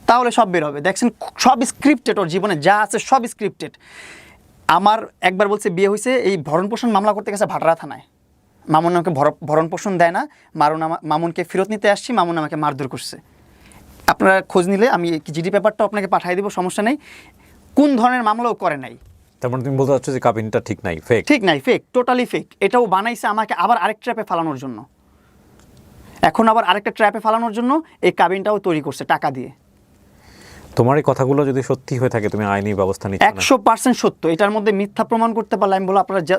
তাহলে সব বের হবে। দেখছেন সব স্ক্রিপ্টেড, ওর জীবনে যা আছে সব স্ক্রিপ্টেড। আমার একবার বলছে বিয়ে হয়েছে, এই ভরণ পোষণ মামলা করতে গেছে ভাটরা থানায়। মামুন আমাকে ভরণ পোষণ দেয় না, মামুনকে ফেরত নিতে আসছি, মামুন আমাকে মারধর করছে। আপনারা খোঁজ নিলে আমি জিডি পেপারটাও আপনাকে পাঠিয়ে দেবো, সমস্যা নেই। কোন ধরনের মামলাও করে নাই। তার মানে তুমি বলতে চাচ্ছ যে কাবিনটা ঠিক নাই, ফেক? ঠিক নাই, ফেক, টোটালি ফেক। এটাও বানাইছে আমাকে আবার আরেক ট্র্যাপে ফালানোর জন্য। এখন আবার আরেকটা ট্র্যাপে ফালানোর জন্য এই কাবিনটাও তৈরি করছে টাকা দিয়ে। তোমার এই কথাগুলো যদি সত্যি হয়ে থাকে, তুমি আইনি ব্যবস্থা নিচ্ছ না? 100% সত্য। এটার মধ্যে মিথ্যা প্রমাণ করতে পারলে আমি বলবো আপনারা যে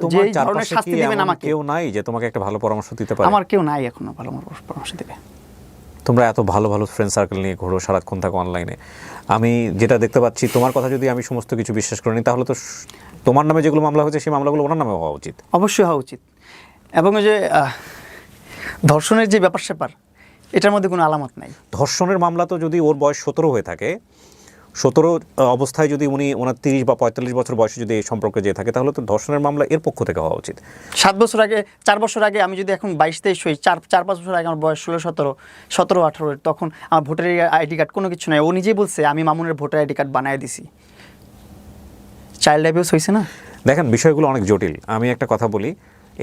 ধরনের শাস্তি দিবেন আমাকে। কেউ নাই যে তোমাকে একটা ভালো পরামর্শ দিতে পারে? আমার কেউ নাই এখনো ভালো পরামর্শ দেবে। তোমরা এত ভালো ভালো ফ্রেন্ড সার্কেল নিয়ে ঘোরো, সারাক্ষণ থাকো অনলাইনে। আমি যেটা দেখতে পাচ্ছি, তোমার কথা যদি আমি সমস্ত কিছু বিশ্বাস করি নি, তাহলে তো তোমার নামে যেগুলো মামলা হয়েছে সেই মামলাগুলো ওনার নামে হওয়া উচিত। অবশ্যই হওয়া উচিত। এবং ওই যে ধর্ষণের যে ব্যাপার স্যাপার, এটার মধ্যে কোনো আলামত নাই। ধর্ষণের মামলা তো যদি ওর বয়স 17 হয়ে থাকে, 17 অবস্থায় যদি ওনার 30 বা 45 বছর বয়সে যদি এই সম্পর্কে যেয়ে থাকে, তাহলে তো ধর্ষণের মামলা এর পক্ষ থেকে হওয়া উচিত। 7 বছর আগে, 4 বছর আগে আমি যদি এখন 22-23 হই, 4-5 বছর আগে আমার বয়স 16-17-18, তখন আমার ভোটার আইডি কার্ড কোনো কিছু নাই। ও নিজেই বলছে আমি মামুনের ভোটার আইডি কার্ড বানিয়ে দিছি। চাইল্ড অ্যাবিউজ হয়েছে না? দেখেন, বিষয়গুলো অনেক জটিল। আমি একটা কথা বলি,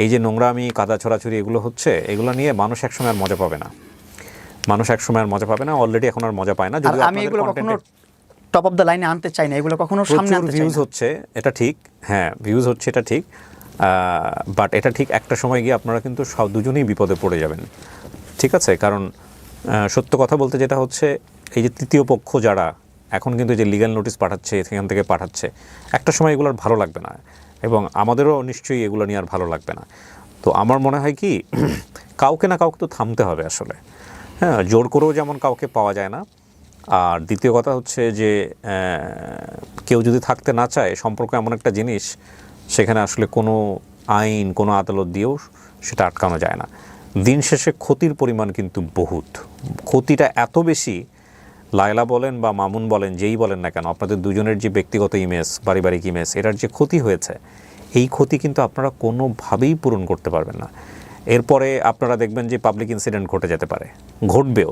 এই যে নোংরামি, কাদা ছড়াছড়ি এগুলো হচ্ছে, এগুলো নিয়ে মানুষ একসময় আর মজা পাবে না। অলরেডি এখন আর মজা পায় না। যদি আমি এগুলো কখনো টপ অফ দ্য লাইনে আনতে চাই না, এগুলো কখনো সামনে আনতে চাই না। ভিউজ হচ্ছে, এটা ঠিক, হ্যাঁ ভিউজ হচ্ছে, এটা ঠিক, বাট এটা ঠিক একটা সময় গিয়ে আপনারা কিন্তু দুজনেই বিপদে পড়ে যাবেন। ঠিক আছে? কারণ সত্য কথা বলতে যেটা হচ্ছে, এই যে তৃতীয় পক্ষ যারা এখন কিন্তু যে লিগ্যাল নোটিশ পাঠাচ্ছে, সেখান থেকে পাঠাচ্ছে, একটা সময় এগুলো আর ভালো লাগবে না, এবং আমাদেরও নিশ্চয়ই এগুলো নিয়ে আর ভালো লাগবে না। তো আমার মনে হয় কি, কাউকে না কাউকে তো থামতে হবে আসলে। হ্যাঁ, জোর করেও যেমন কাউকে পাওয়া যায় না। আর দ্বিতীয় কথা হচ্ছে যে কেউ যদি থাকতে না চায়, সম্পর্ক এমন একটা জিনিস, সেখানে আসলে কোনো আইন, কোনো আদালত দিয়েও সেটা আটকানো যায় না। দিন শেষে ক্ষতির পরিমাণ কিন্তু বহুত, ক্ষতিটা এত বেশি, লায়লা বলেন বা মামুন বলেন, যেই বলেন না কেন, আপনাদের দুজনের যে ব্যক্তিগত ইমেজ, পারিবারিক ইমেজ, এটার যে ক্ষতি হয়েছে, এই ক্ষতি কিন্তু আপনারা কোনোভাবেই পূরণ করতে পারবেন না। এরপরে আপনারা দেখবেন যে পাবলিক ইনসিডেন্ট ঘটে যেতে পারে, ঘটবেও।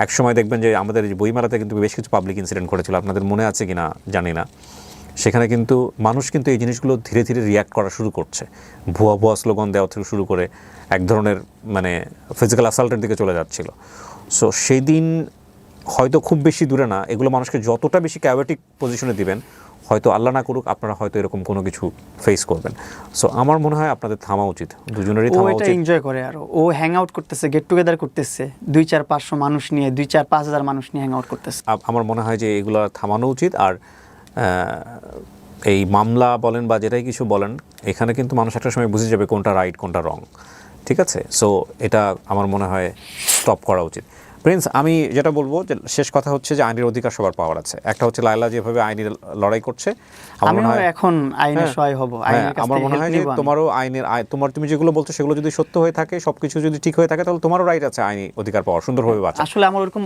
একসময় দেখবেন যে আমাদের বইমেলাতে কিন্তু বেশ কিছু পাবলিক ইনসিডেন্ট ঘটেছিল, আপনাদের মনে আছে কি না জানি না। সেখানে কিন্তু মানুষ কিন্তু এই জিনিসগুলো ধীরে ধীরে রিয়্যাক্ট করা শুরু করছে, ভুয়া ভুয়া স্লোগান দেওয়া থেকে শুরু করে এক ধরনের মানে ফিজিক্যাল অ্যাসাল্টের দিকে চলে যাচ্ছিল। সো সেই দিন হয়তো খুব বেশি দূরে না, এগুলো মানুষকে যতটা বেশি ক্যাওয়েটিক পজিশনে দিবেন, হয়তো আল্লাহ না করুক আপনারা হয়তো এরকম কোনো কিছু ফেস করবেন। সো আমার মনে হয় আপনাদের থামা উচিত, দুজনেরই ও থামা এটা উচিত। এনজয় করে, আর ও হ্যাং আউট করতেছে, গেট টুগেদার করতেছে, 2-4-500 মানুষ নিয়ে, 2-4-5 হাজার মানুষ নিয়ে হ্যাং আউট করতেছে। আমার মনে হয় যে এগুলো থামানো উচিত। আর এই মামলা বলেন বা যেটাই কিছু বলেন, এখানে কিন্তু মানুষ একটা সময় বুঝে যাবে কোনটা রাইট কোনটা রং, ঠিক আছে? সো এটা আমার মনে হয় স্টপ করা উচিত। প্রিন্স, আমি যেটা বলবো যে শেষ কথা হচ্ছে যে আইনের অধিকার সবার পাওয়ার আছে। একটা হচ্ছে লায়লা যেভাবে আইনি লড়াই করছে, আমার মনে আমিও হয় এখন আইনের সহায় হব, আইনের কাছ আমার থেকে মনে help হয় যে নিবো আমি। তোমারও তুমি যেগুলো বলছো সেগুলো যদি সত্য হয়ে থাকে, সবকিছু যদি ঠিক হয়ে থাকে, তাহলে তোমারও রাইট আছে আইনি অধিকার পাওয়ার, সুন্দরভাবে বাঁচা। আসলে আমার ওরকম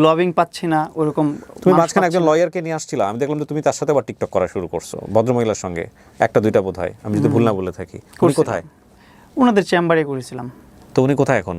লবিং পাচ্ছি না, ওরকম তুমি মানুষ মাঝখানে পাচ্ছি একজন না। লয়ারকে নিয়ে আসছিলা, আমি দেখলাম যে তুমি তার সাথে আবার টিকটক করা শুরু করছো, ভদ্রমহিলার সঙ্গে, 1-2টা বোধ হয়, আমি যদি ভুল না বলে থাকি। উনি করছিলাম। কোথায়? ওনাদের চেম্বারে করেছিলাম। তো উনি কোথায় এখন?